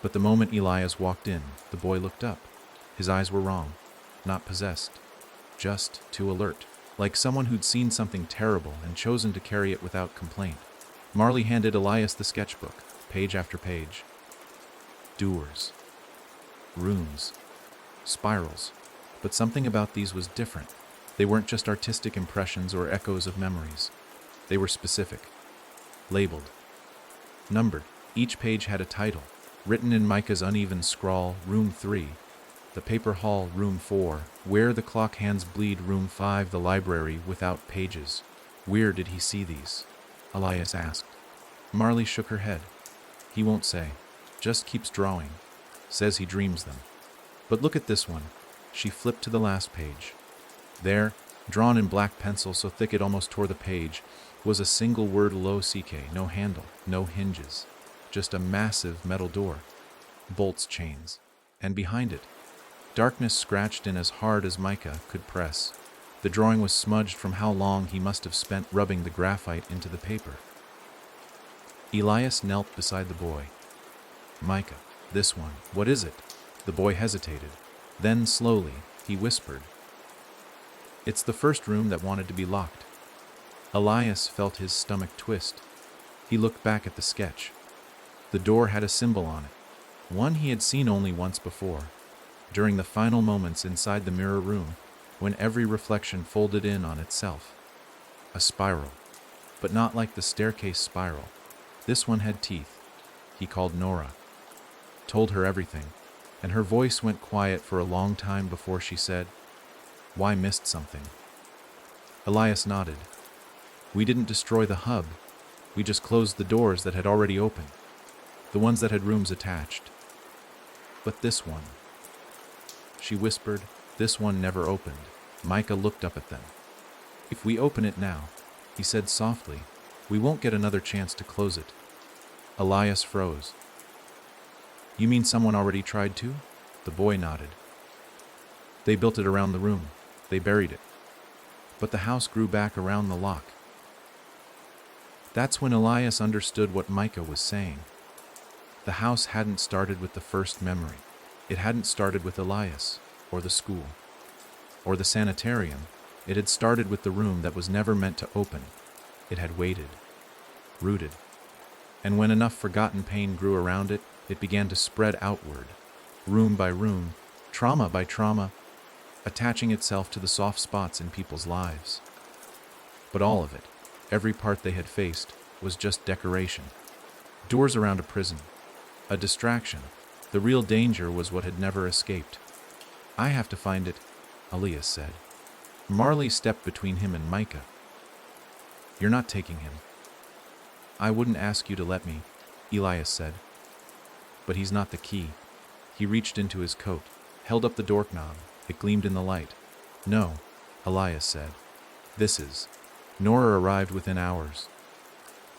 But the moment Elias walked in, the boy looked up. His eyes were wrong, not possessed, just too alert, like someone who'd seen something terrible and chosen to carry it without complaint. Marley handed Elias the sketchbook, page after page. Doors. Runes. Spirals. But something about these was different. They weren't just artistic impressions or echoes of memories. They were specific. Labeled. Numbered. Each page had a title. Written in Micah's uneven scrawl, Room 3. The paper hall, Room 4. Where the clock hands bleed, Room 5. The library, without pages. Where did he see these? Elias asked. Marley shook her head. He won't say. Just keeps drawing. Says he dreams them. But look at this one. She flipped to the last page. There, drawn in black pencil so thick it almost tore the page, was a single word low-CK, no handle, no hinges. Just a massive metal door. Bolts, chains. And behind it, darkness scratched in as hard as Micah could press. The drawing was smudged from how long he must have spent rubbing the graphite into the paper. Elias knelt beside the boy. Micah, this one, what is it? The boy hesitated. Then, slowly, he whispered. It's the first room that wanted to be locked. Elias felt his stomach twist. He looked back at the sketch. The door had a symbol on it, one he had seen only once before, during the final moments inside the mirror room, when every reflection folded in on itself. A spiral, but not like the staircase spiral. This one had teeth. He called Nora. Told her everything, and her voice went quiet for a long time before she said, Why missed something? Elias nodded. We didn't destroy the hub. We just closed the doors that had already opened, the ones that had rooms attached. But this one, she whispered, this one never opened. Micah looked up at them. If we open it now, he said softly, we won't get another chance to close it. Elias froze. You mean someone already tried to? The boy nodded. They built it around the room. They buried it. But the house grew back around the lock. That's when Elias understood what Micah was saying. The house hadn't started with the first memory. It hadn't started with Elias, or the school, or the sanitarium. It had started with the room that was never meant to open. It had waited, rooted. And when enough forgotten pain grew around it, it began to spread outward, room by room, trauma by trauma, attaching itself to the soft spots in people's lives. But all of it, every part they had faced, was just decoration. Doors around a prison, a distraction. The real danger was what had never escaped. I have to find it, Elias said. Marley stepped between him and Micah. You're not taking him. I wouldn't ask you to let me, Elias said. But he's not the key. He reached into his coat, held up the doorknob. It gleamed in the light. No, Elias said. This is. Nora arrived within hours,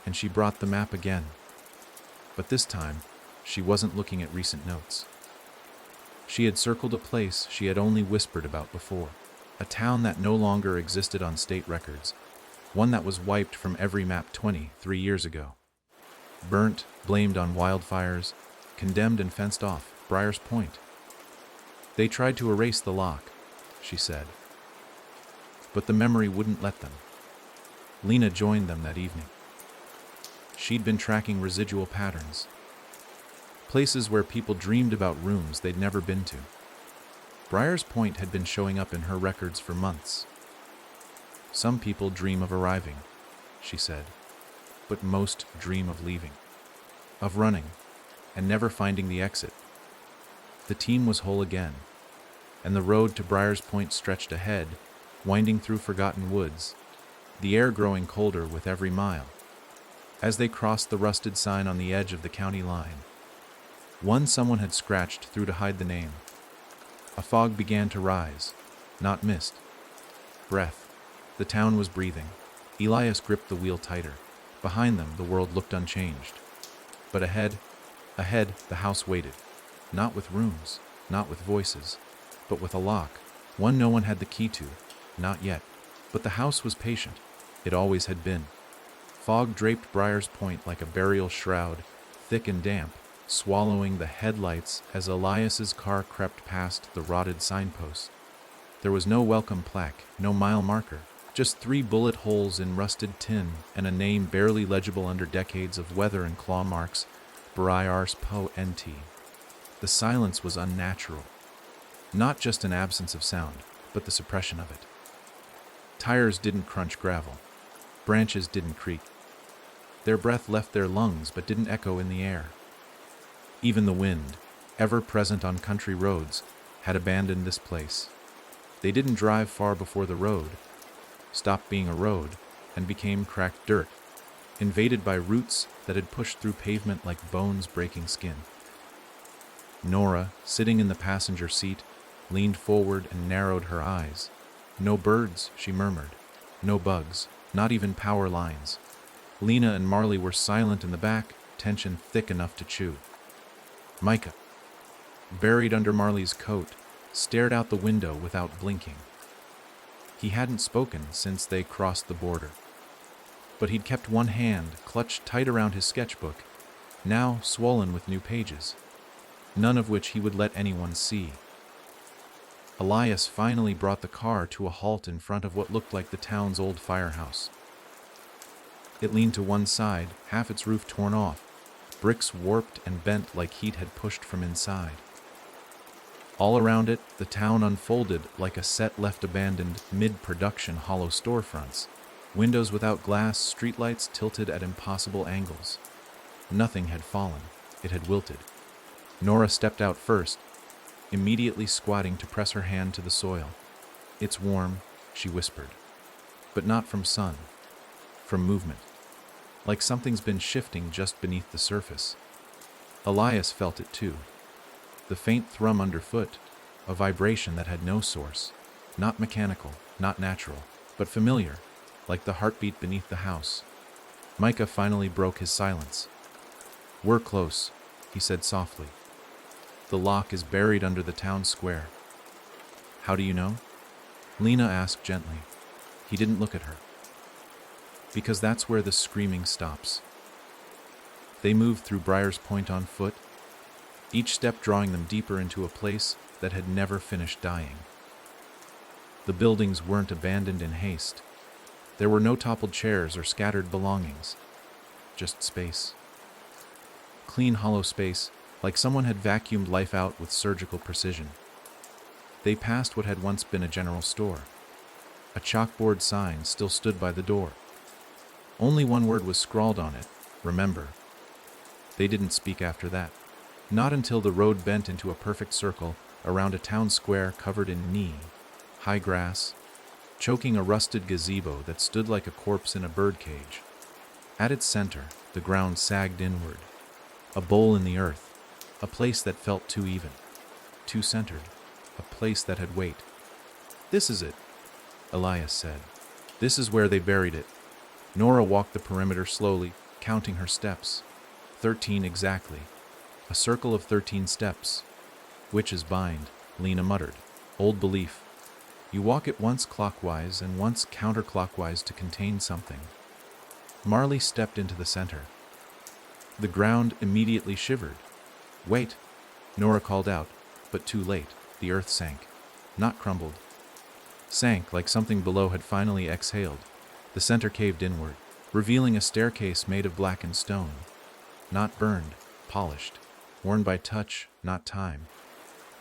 and she brought the map again. But this time, she wasn't looking at recent notes. She had circled a place she had only whispered about before, a town that no longer existed on state records, one that was wiped from every map 23 years ago. Burnt, blamed on wildfires, condemned and fenced off, Briar's Point. They tried to erase the lock, she said. But the memory wouldn't let them. Lena joined them that evening. She'd been tracking residual patterns, places where people dreamed about rooms they'd never been to. Briar's Point had been showing up in her records for months. Some people dream of arriving, she said, but most dream of leaving, of running, and never finding the exit. The team was whole again, and the road to Briar's Point stretched ahead, winding through forgotten woods, the air growing colder with every mile. As they crossed the rusted sign on the edge of the county line, one someone had scratched through to hide the name. A fog began to rise, not mist, breath. The town was breathing. Elias gripped the wheel tighter. Behind them, the world looked unchanged. But ahead, the house waited. Not with rooms, not with voices, but with a lock, one no one had the key to. Not yet. But the house was patient. It always had been. Fog draped Briar's Point like a burial shroud, thick and damp, swallowing the headlights as Elias's car crept past the rotted signposts. There was no welcome plaque, no mile marker, just 3 bullet holes in rusted tin and a name barely legible under decades of weather and claw marks, Briar's Point. The silence was unnatural. Not just an absence of sound, but the suppression of it. Tires didn't crunch gravel. Branches didn't creak. Their breath left their lungs but didn't echo in the air. Even the wind, ever present on country roads, had abandoned this place. They didn't drive far before the road stopped being a road and became cracked dirt, invaded by roots that had pushed through pavement like bones breaking skin. Nora, sitting in the passenger seat, leaned forward and narrowed her eyes. No birds, she murmured. No bugs, not even power lines. Lena and Marley were silent in the back, tension thick enough to chew. Micah, buried under Marley's coat, stared out the window without blinking. He hadn't spoken since they crossed the border. But he'd kept one hand clutched tight around his sketchbook, now swollen with new pages, none of which he would let anyone see. Elias finally brought the car to a halt in front of what looked like the town's old firehouse. It leaned to one side, half its roof torn off, bricks warped and bent like heat had pushed from inside. All around it, the town unfolded like a set left abandoned, mid-production hollow storefronts, windows without glass, streetlights tilted at impossible angles. Nothing had fallen. It had wilted. Nora stepped out first, immediately squatting to press her hand to the soil. "It's warm," she whispered. But not from sun, from movement. Like something's been shifting just beneath the surface. Elias felt it too. The faint thrum underfoot, a vibration that had no source, not mechanical, not natural, but familiar, like the heartbeat beneath the house. Micah finally broke his silence. "We're close," he said softly. "The lock is buried under the town square." How do you know? Lena asked gently. He didn't look at her. Because that's where the screaming stops. They moved through Briar's Point on foot, each step drawing them deeper into a place that had never finished dying. The buildings weren't abandoned in haste. There were no toppled chairs or scattered belongings. Just space. Clean, hollow space, like someone had vacuumed life out with surgical precision. They passed what had once been a general store. A chalkboard sign still stood by the door. Only one word was scrawled on it: remember. They didn't speak after that. Not until the road bent into a perfect circle around a town square covered in knee-high grass, choking a rusted gazebo that stood like a corpse in a birdcage. At its center, the ground sagged inward, a bowl in the earth, a place that felt too even, too centered, a place that had weight. "This is it," Elias said. "This is where they buried it." Nora walked the perimeter slowly, counting her steps. 13 exactly. A circle of 13 steps. "Witches bind," Lena muttered. "Old belief. You walk it once clockwise and once counterclockwise to contain something." Marley stepped into the center. The ground immediately shivered. "Wait," Nora called out, but too late. The earth sank. Not crumbled. Sank like something below had finally exhaled. The center caved inward, revealing a staircase made of blackened stone. Not burned, polished, worn by touch, not time.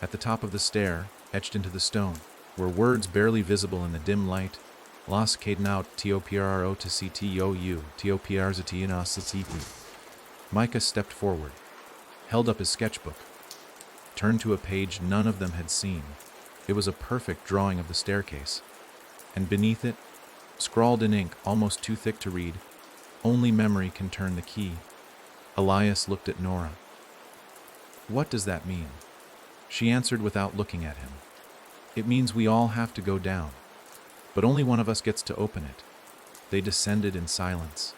At the top of the stair, etched into the stone, were words barely visible in the dim light: "Las Cadenaut Topro to CTOU, Toprzatinasiti." Micah stepped forward, held up his sketchbook, turned to a page none of them had seen. It was a perfect drawing of the staircase, and beneath it, scrawled in ink almost too thick to read, "Only memory can turn the key." Elias looked at Nora. "What does that mean?" She answered without looking at him. "It means we all have to go down, but only one of us gets to open it." They descended in silence.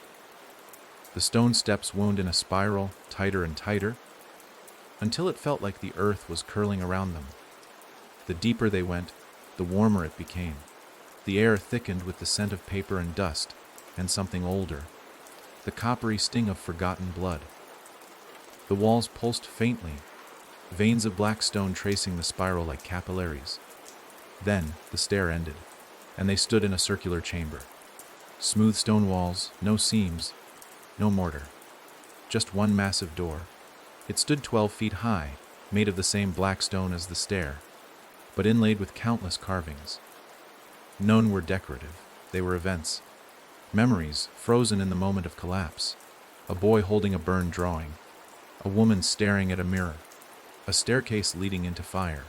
The stone steps wound in a spiral, tighter and tighter, until it felt like the earth was curling around them. The deeper they went, the warmer it became. The air thickened with the scent of paper and dust, and something older, the coppery sting of forgotten blood. The walls pulsed faintly, veins of black stone tracing the spiral like capillaries. Then the stair ended, and they stood in a circular chamber. Smooth stone walls, no seams, no mortar. Just one massive door. It stood 12 feet high, made of the same black stone as the stair, but inlaid with countless carvings. None were decorative, they were events. Memories frozen in the moment of collapse. A boy holding a burned drawing. A woman staring at a mirror. A staircase leading into fire.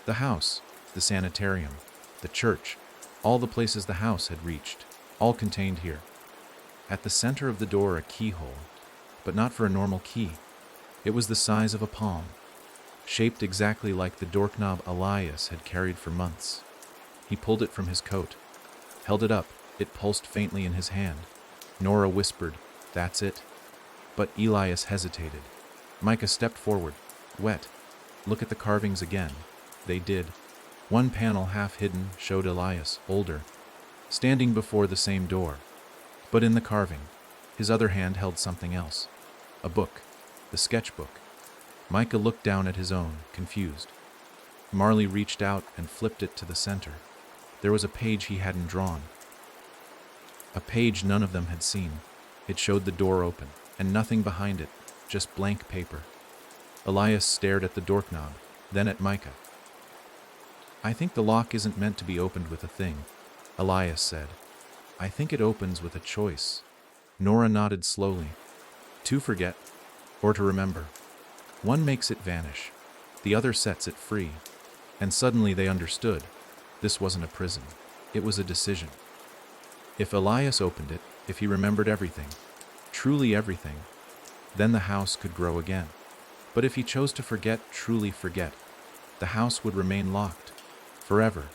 The house, the sanitarium, the church, all the places the house had reached, all contained here. At the center of the door a keyhole, but not for a normal key. It was the size of a palm, shaped exactly like the doorknob Elias had carried for months. He pulled it from his coat, held it up. It pulsed faintly in his hand. Nora whispered, "That's it." But Elias hesitated. Micah stepped forward. "Wet. Look at the carvings again." They did. One panel, half hidden, showed Elias, older, standing before the same door. But in the carving, his other hand held something else. A book. The sketchbook. Micah looked down at his own, confused. Marley reached out and flipped it to the center. There was a page he hadn't drawn. A page none of them had seen. It showed the door open, and nothing behind it, just blank paper. Elias stared at the doorknob, then at Micah. "I think the lock isn't meant to be opened with a thing," Elias said. "I think it opens with a choice." Nora nodded slowly. "To forget, or to remember. One makes it vanish, the other sets it free." And suddenly they understood. This wasn't a prison. It was a decision. If Elias opened it, if he remembered everything, truly everything, then the house could grow again. But if he chose to forget, truly forget, the house would remain locked, forever.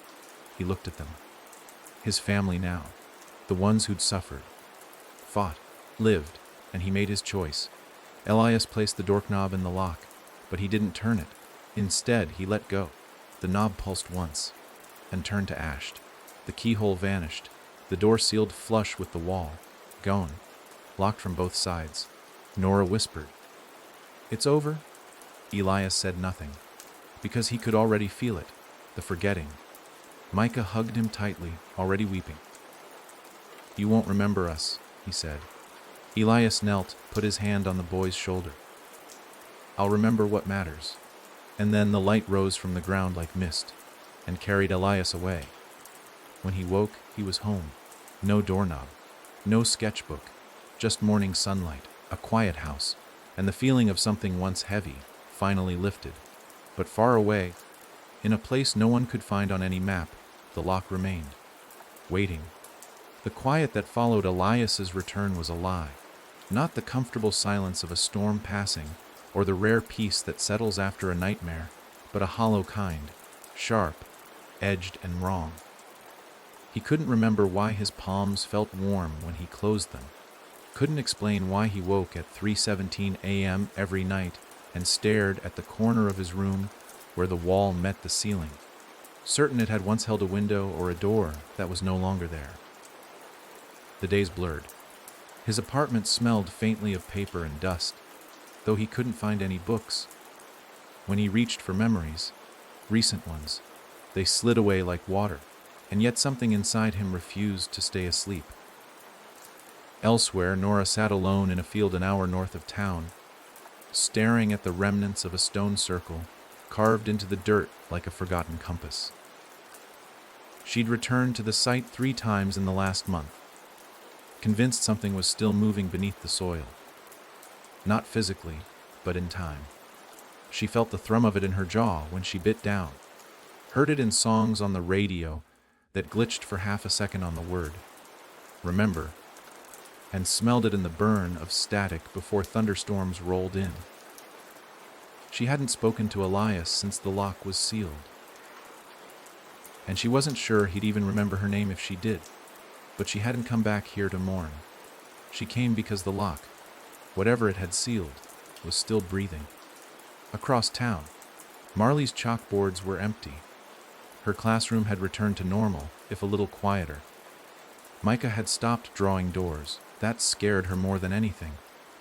He looked at them. His family now, the ones who'd suffered, fought, lived, and he made his choice. Elias placed the doorknob in the lock, but he didn't turn it. Instead, he let go. The knob pulsed once, and turned to ash. The keyhole vanished, the door sealed flush with the wall. Gone. Locked from both sides. Nora whispered. "It's over?" Elias said nothing, because he could already feel it, the forgetting. Micah hugged him tightly, already weeping. "You won't remember us," he said. Elias knelt, put his hand on the boy's shoulder. "I'll remember what matters." And then the light rose from the ground like mist, and carried Elias away. When he woke, he was home. No doorknob, no sketchbook, just morning sunlight, a quiet house, and the feeling of something once heavy, finally lifted. But far away, in a place no one could find on any map, the lock remained, waiting. The quiet that followed Elias's return was a lie, not the comfortable silence of a storm passing, or the rare peace that settles after a nightmare, but a hollow kind, sharp, edged, and wrong. He couldn't remember why his palms felt warm when he closed them, couldn't explain why he woke at 3:17 a.m. every night and stared at the corner of his room where the wall met the ceiling, certain it had once held a window or a door that was no longer there. The days blurred. His apartment smelled faintly of paper and dust, though he couldn't find any books. When he reached for memories, recent ones, they slid away like water, and yet something inside him refused to stay asleep. Elsewhere, Nora sat alone in a field an hour north of town, staring at the remnants of a stone circle carved into the dirt like a forgotten compass. She'd returned to the site 3 times in the last month, convinced something was still moving beneath the soil. Not physically, but in time. She felt the thrum of it in her jaw when she bit down, heard it in songs on the radio that glitched for half a second on the word, remember, and smelled it in the burn of static before thunderstorms rolled in. She hadn't spoken to Elias since the lock was sealed, and she wasn't sure he'd even remember her name if she did, but she hadn't come back here to mourn. She came because the lock, whatever it had sealed, was still breathing. Across town, Marley's chalkboards were empty. Her classroom had returned to normal, if a little quieter. Micah had stopped drawing doors. That scared her more than anything.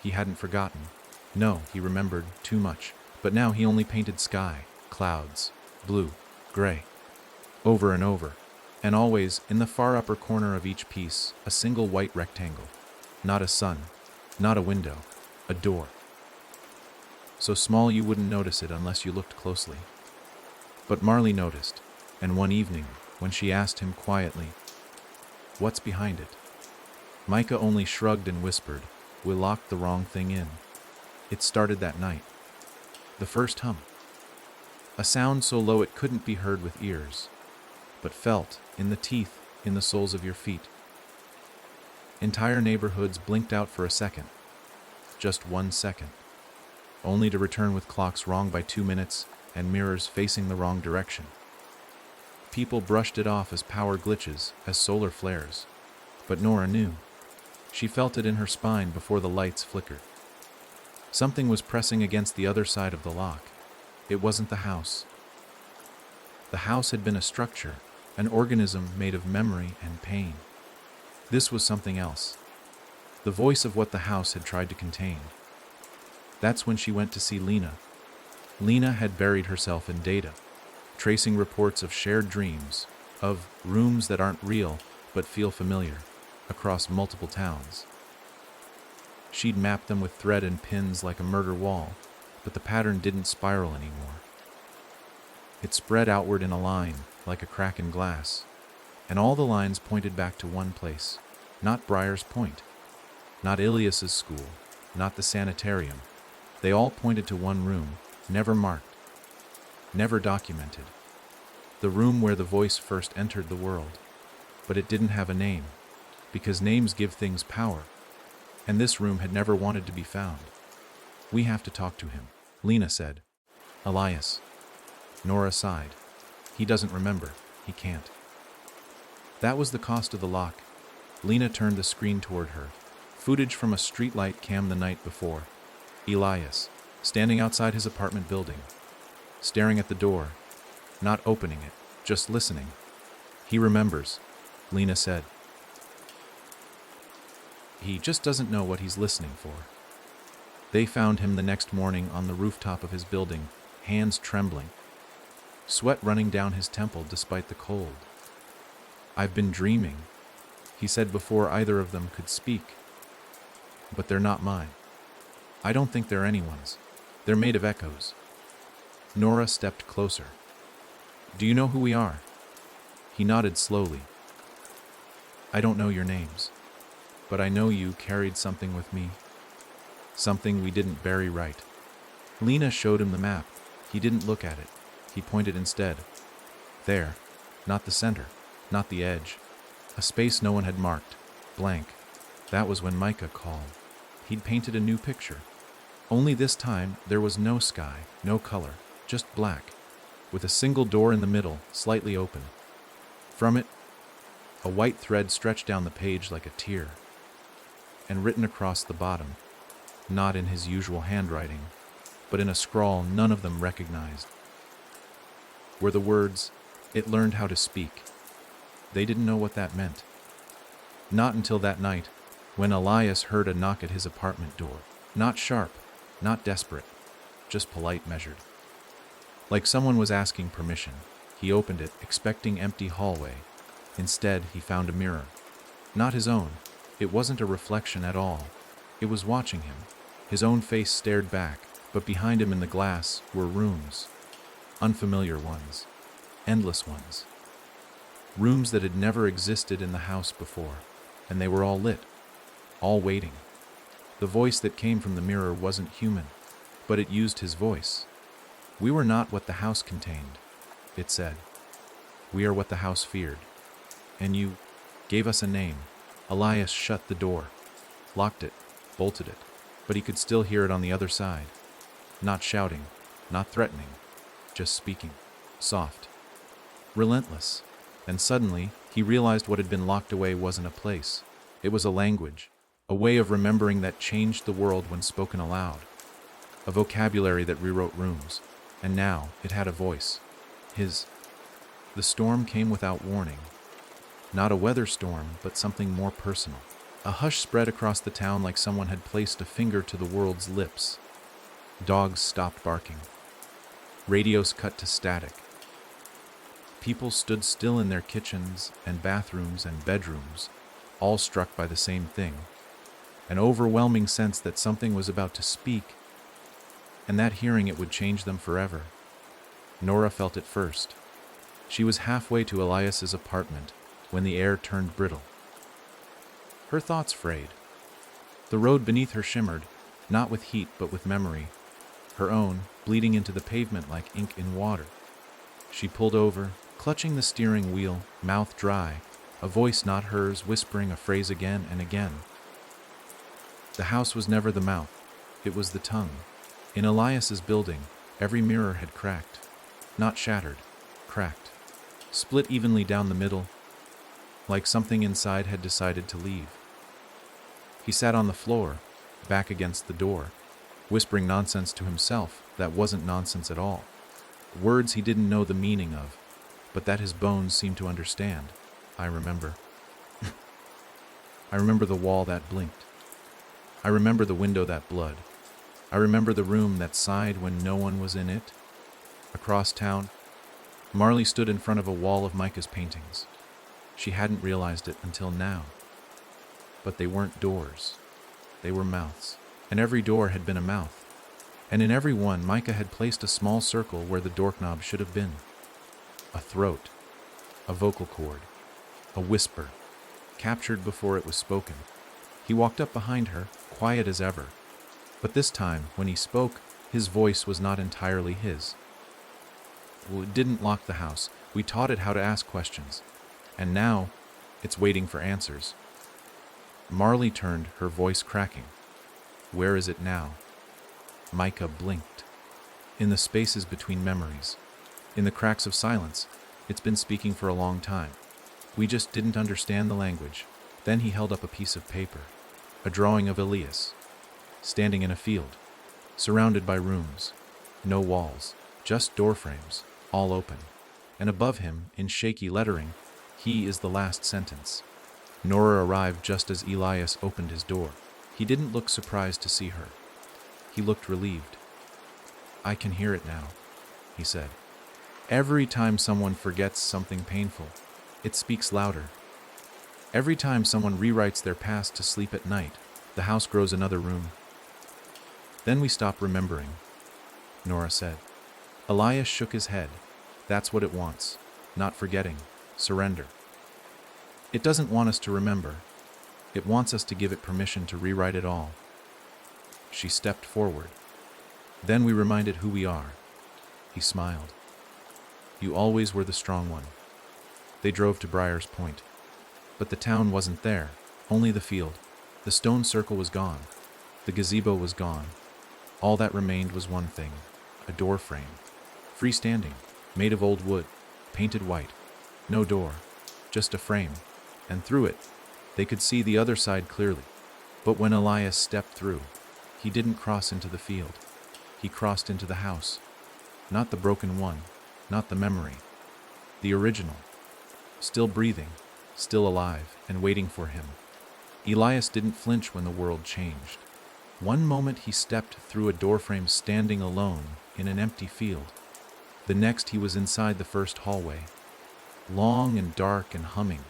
He hadn't forgotten. No, he remembered too much. But now he only painted sky, clouds, blue, gray, over and over. And always, in the far upper corner of each piece, a single white rectangle. Not a sun, not a window, a door. So small you wouldn't notice it unless you looked closely. But Marley noticed, and one evening, when she asked him quietly, "What's behind it?" Micah only shrugged and whispered, "We locked the wrong thing in." It started that night. The first hum. A sound so low it couldn't be heard with ears, but felt in the teeth, in the soles of your feet. Entire neighborhoods blinked out for a second. Just 1 second. Only to return with clocks wrong by 2 minutes and mirrors facing the wrong direction. People brushed it off as power glitches, as solar flares. But Nora knew. She felt it in her spine before the lights flickered. Something was pressing against the other side of the lock. It wasn't the house. The house had been a structure, an organism made of memory and pain. This was something else. The voice of what the house had tried to contain. That's when she went to see Lena. Lena had buried herself in data, tracing reports of shared dreams, of rooms that aren't real but feel familiar, across multiple towns. She'd mapped them with thread and pins like a murder wall, but the pattern didn't spiral anymore. It spread outward in a line, like a crack in glass, and all the lines pointed back to one place, not Briar's Point, not Ilias's school, not the sanitarium. They all pointed to one room, never marked, never documented. The room where the voice first entered the world. But it didn't have a name, because names give things power, and this room had never wanted to be found. "We have to talk to him," Lena said. "Elias." Nora sighed. "He doesn't remember. He can't." That was the cost of the lock. Lena turned the screen toward her. Footage from a streetlight cam the night before. Elias, standing outside his apartment building, staring at the door, not opening it, just listening. He remembers, Lena said. He just doesn't know what he's listening for. They found him the next morning on the rooftop of his building, hands trembling, sweat running down his temple despite the cold. "I've been dreaming," he said before either of them could speak. "But they're not mine. I don't think they're anyone's. They're made of echoes." Nora stepped closer. "Do you know who we are?" He nodded slowly. "I don't know your names, but I know you carried something with me. Something we didn't bury right." Lena showed him the map. He didn't look at it. He pointed instead. There, not the center, not the edge. A space no one had marked, blank. That was when Micah called. He'd painted a new picture. Only this time there was no sky, no color, just black, with a single door in the middle, slightly open. From it, a white thread stretched down the page like a tear, and written across the bottom, not in his usual handwriting, but in a scrawl none of them recognized, were the words, "It learned how to speak." They didn't know what that meant. Not until that night, when Elias heard a knock at his apartment door. Not sharp, not desperate, just polite, measured. Like someone was asking permission. He opened it, expecting empty hallway. Instead, he found a mirror. Not his own. It wasn't a reflection at all. It was watching him. His own face stared back, but behind him in the glass were rooms. Unfamiliar ones. Endless ones. Rooms that had never existed in the house before, and they were all lit, all waiting. The voice that came from the mirror wasn't human, but it used his voice. "We were not what the house contained," it said. "We are what the house feared. And you gave us a name." Elias shut the door, locked it, bolted it, but he could still hear it on the other side. Not shouting, not threatening, just speaking, soft, relentless. And suddenly, he realized what had been locked away wasn't a place. It was a language, a way of remembering that changed the world when spoken aloud, a vocabulary that rewrote rooms, and now it had a voice. His. The storm came without warning. Not a weather storm, but something more personal. A hush spread across the town like someone had placed a finger to the world's lips. Dogs stopped barking. Radios cut to static. People stood still in their kitchens and bathrooms and bedrooms, all struck by the same thing. An overwhelming sense that something was about to speak, and that hearing it would change them forever. Nora felt it first. She was halfway to Elias's apartment when the air turned brittle. Her thoughts frayed. The road beneath her shimmered, not with heat but with memory, her own bleeding into the pavement like ink in water. She pulled over, clutching the steering wheel, mouth dry, a voice not hers whispering a phrase again and again. The house was never the mouth, it was the tongue. In Elias's building, every mirror had cracked. Not shattered, cracked. Split evenly down the middle, like something inside had decided to leave. He sat on the floor, back against the door, whispering nonsense to himself that wasn't nonsense at all. Words he didn't know the meaning of, but that his bones seemed to understand. I remember. I remember the wall that blinked. I remember the window that bled. I remember the room that sighed when no one was in it. Across town, Marley stood in front of a wall of Micah's paintings. She hadn't realized it until now. But they weren't doors. They were mouths. And every door had been a mouth. And in every one, Micah had placed a small circle where the doorknob should have been. A throat, a vocal cord, a whisper, captured before it was spoken. He walked up behind her, quiet as ever. But this time, when he spoke, his voice was not entirely his. "Well, it didn't lock the house. We taught it how to ask questions. And now, it's waiting for answers." Marley turned, her voice cracking. "Where is it now?" Micah blinked. In the spaces between memories. In the cracks of silence, it's been speaking for a long time. We just didn't understand the language. Then he held up a piece of paper, a drawing of Elias, standing in a field, surrounded by rooms, no walls, just door frames, all open. And above him, in shaky lettering, He is the last sentence. Nora arrived just as Elias opened his door. He didn't look surprised to see her. He looked relieved. "I can hear it now," he said. "Every time someone forgets something painful, it speaks louder. Every time someone rewrites their past to sleep at night, the house grows another room." "Then we stop remembering," Nora said. Elias shook his head. "That's what it wants. Not forgetting. Surrender. It doesn't want us to remember. It wants us to give it permission to rewrite it all." She stepped forward. "Then we reminded who we are." He smiled. "You always were the strong one." They drove to Briar's Point. But the town wasn't there, only the field. The stone circle was gone. The gazebo was gone. All that remained was one thing, a door frame. Freestanding, made of old wood, painted white. No door, just a frame. And through it, they could see the other side clearly. But when Elias stepped through, he didn't cross into the field. He crossed into the house. Not the broken one, not the memory. The original. Still breathing, still alive, and waiting for him. Elias didn't flinch when the world changed. One moment he stepped through a doorframe standing alone in an empty field. The next he was inside the first hallway, long and dark and humming.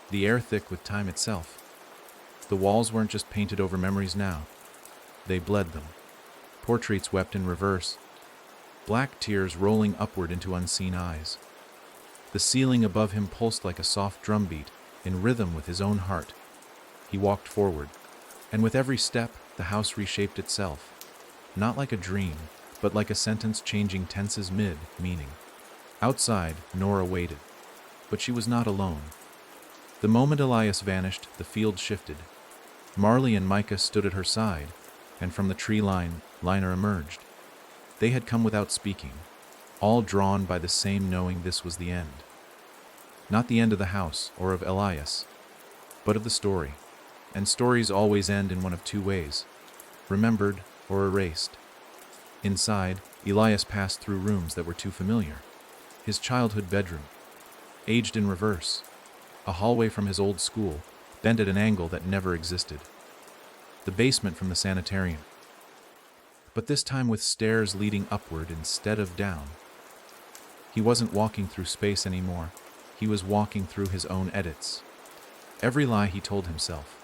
The air thick with time itself. The walls weren't just painted over memories now. They bled them. Portraits wept in reverse, black tears rolling upward into unseen eyes. The ceiling above him pulsed like a soft drumbeat, in rhythm with his own heart. He walked forward, and with every step, the house reshaped itself. Not like a dream, but like a sentence changing tenses mid-meaning. Outside, Nora waited, but she was not alone. The moment Elias vanished, the field shifted. Marley and Micah stood at her side, and from the tree line, Liner emerged. They had come without speaking, all drawn by the same knowing this was the end. Not the end of the house or of Elias, but of the story. And stories always end in one of two ways, remembered or erased. Inside, Elias passed through rooms that were too familiar. His childhood bedroom, aged in reverse. A hallway from his old school, bent at an angle that never existed. The basement from the sanitarium. But this time with stairs leading upward instead of down. He wasn't walking through space anymore. He was walking through his own edits. Every lie he told himself.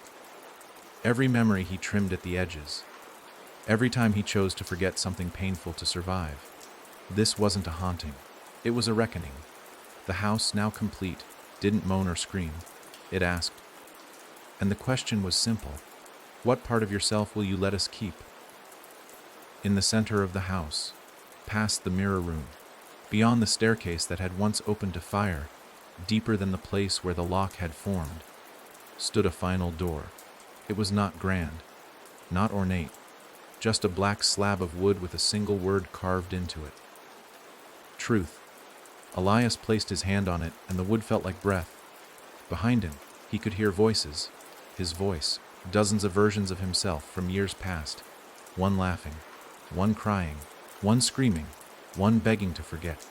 Every memory he trimmed at the edges. Every time he chose to forget something painful to survive. This wasn't a haunting. It was a reckoning. The house, now complete, didn't moan or scream. It asked. And the question was simple. What part of yourself will you let us keep? In the center of the house, past the mirror room, beyond the staircase that had once opened to fire, deeper than the place where the lock had formed, stood a final door. It was not grand, not ornate, just a black slab of wood with a single word carved into it. Truth. Elias placed his hand on it, and the wood felt like breath. Behind him, he could hear voices. His voice, dozens of versions of himself from years past. One laughing, one crying, one screaming, one begging to forget.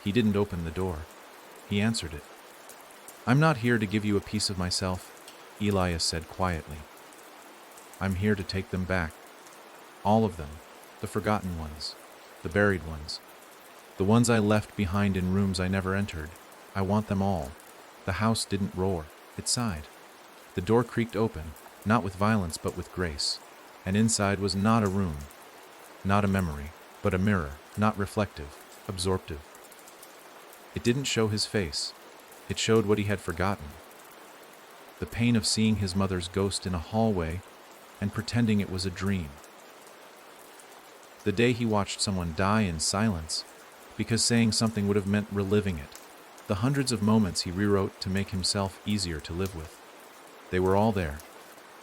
He didn't open the door. He answered it. "I'm not here to give you a piece of myself," Elias said quietly. "I'm here to take them back. All of them. The forgotten ones. The buried ones. The ones I left behind in rooms I never entered. I want them all." The house didn't roar. It sighed. The door creaked open, not with violence but with grace. And inside was not a room, not a memory, but a mirror, not reflective, absorptive. It didn't show his face. It showed what he had forgotten. The pain of seeing his mother's ghost in a hallway and pretending it was a dream. The day he watched someone die in silence because saying something would have meant reliving it. The hundreds of moments he rewrote to make himself easier to live with. They were all there,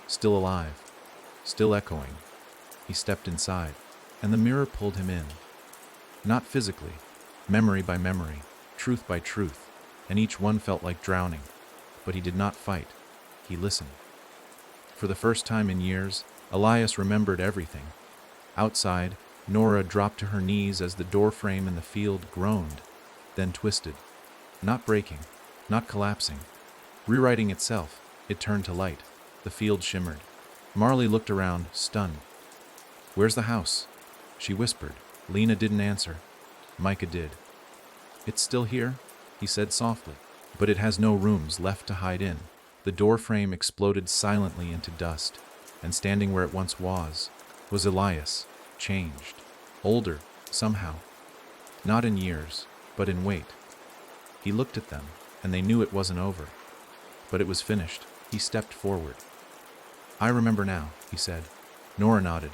still alive, still echoing. He stepped inside, and the mirror pulled him in. Not physically, memory by memory, truth by truth, and each one felt like drowning. But he did not fight. He listened. For the first time in years, Elias remembered everything. Outside, Nora dropped to her knees as the doorframe in the field groaned, then twisted. Not breaking, not collapsing. Rewriting itself, it turned to light. The field shimmered. Marley looked around, stunned. "Where's the house?" she whispered. Lena didn't answer. Micah did. "It's still here," he said softly, "but it has no rooms left to hide in." The door frame exploded silently into dust, and standing where it once was Elias, changed. Older, somehow. Not in years, but in weight. He looked at them, and they knew it wasn't over. But it was finished. He stepped forward. "I remember now," he said. Nora nodded.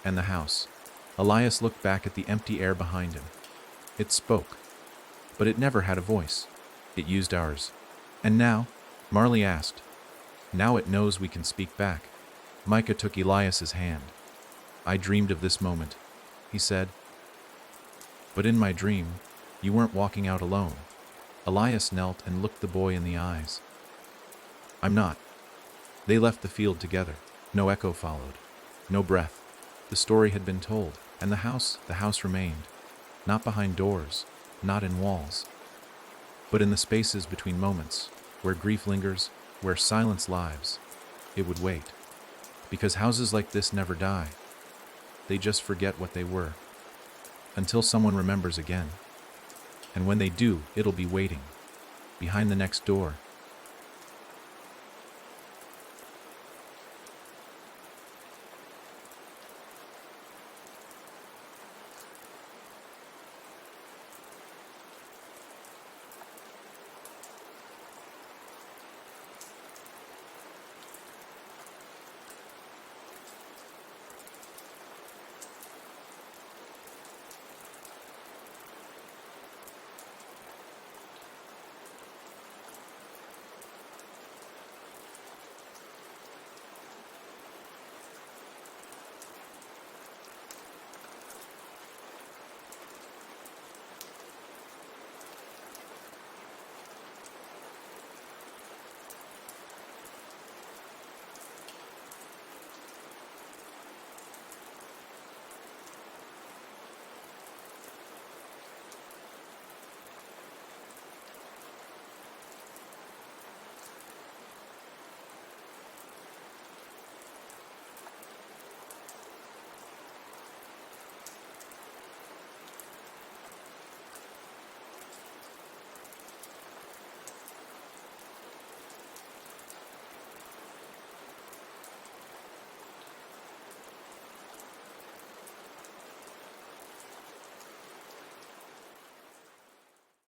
"And the house." Elias looked back at the empty air behind him. It spoke, but it never had a voice. It used ours. "And now?" Marley asked. "Now it knows we can speak back." Micah took Elias's hand. "I dreamed of this moment," he said. "But in my dream, you weren't walking out alone." Elias knelt and looked the boy in the eyes. "I'm not." They left the field together. No echo followed. No breath. The story had been told, and the house remained. Not behind doors, not in walls, but in the spaces between moments, where grief lingers, where silence lives. It would wait. Because houses like this never die. They just forget what they were. Until someone remembers again. And when they do, it'll be waiting. Behind the next door,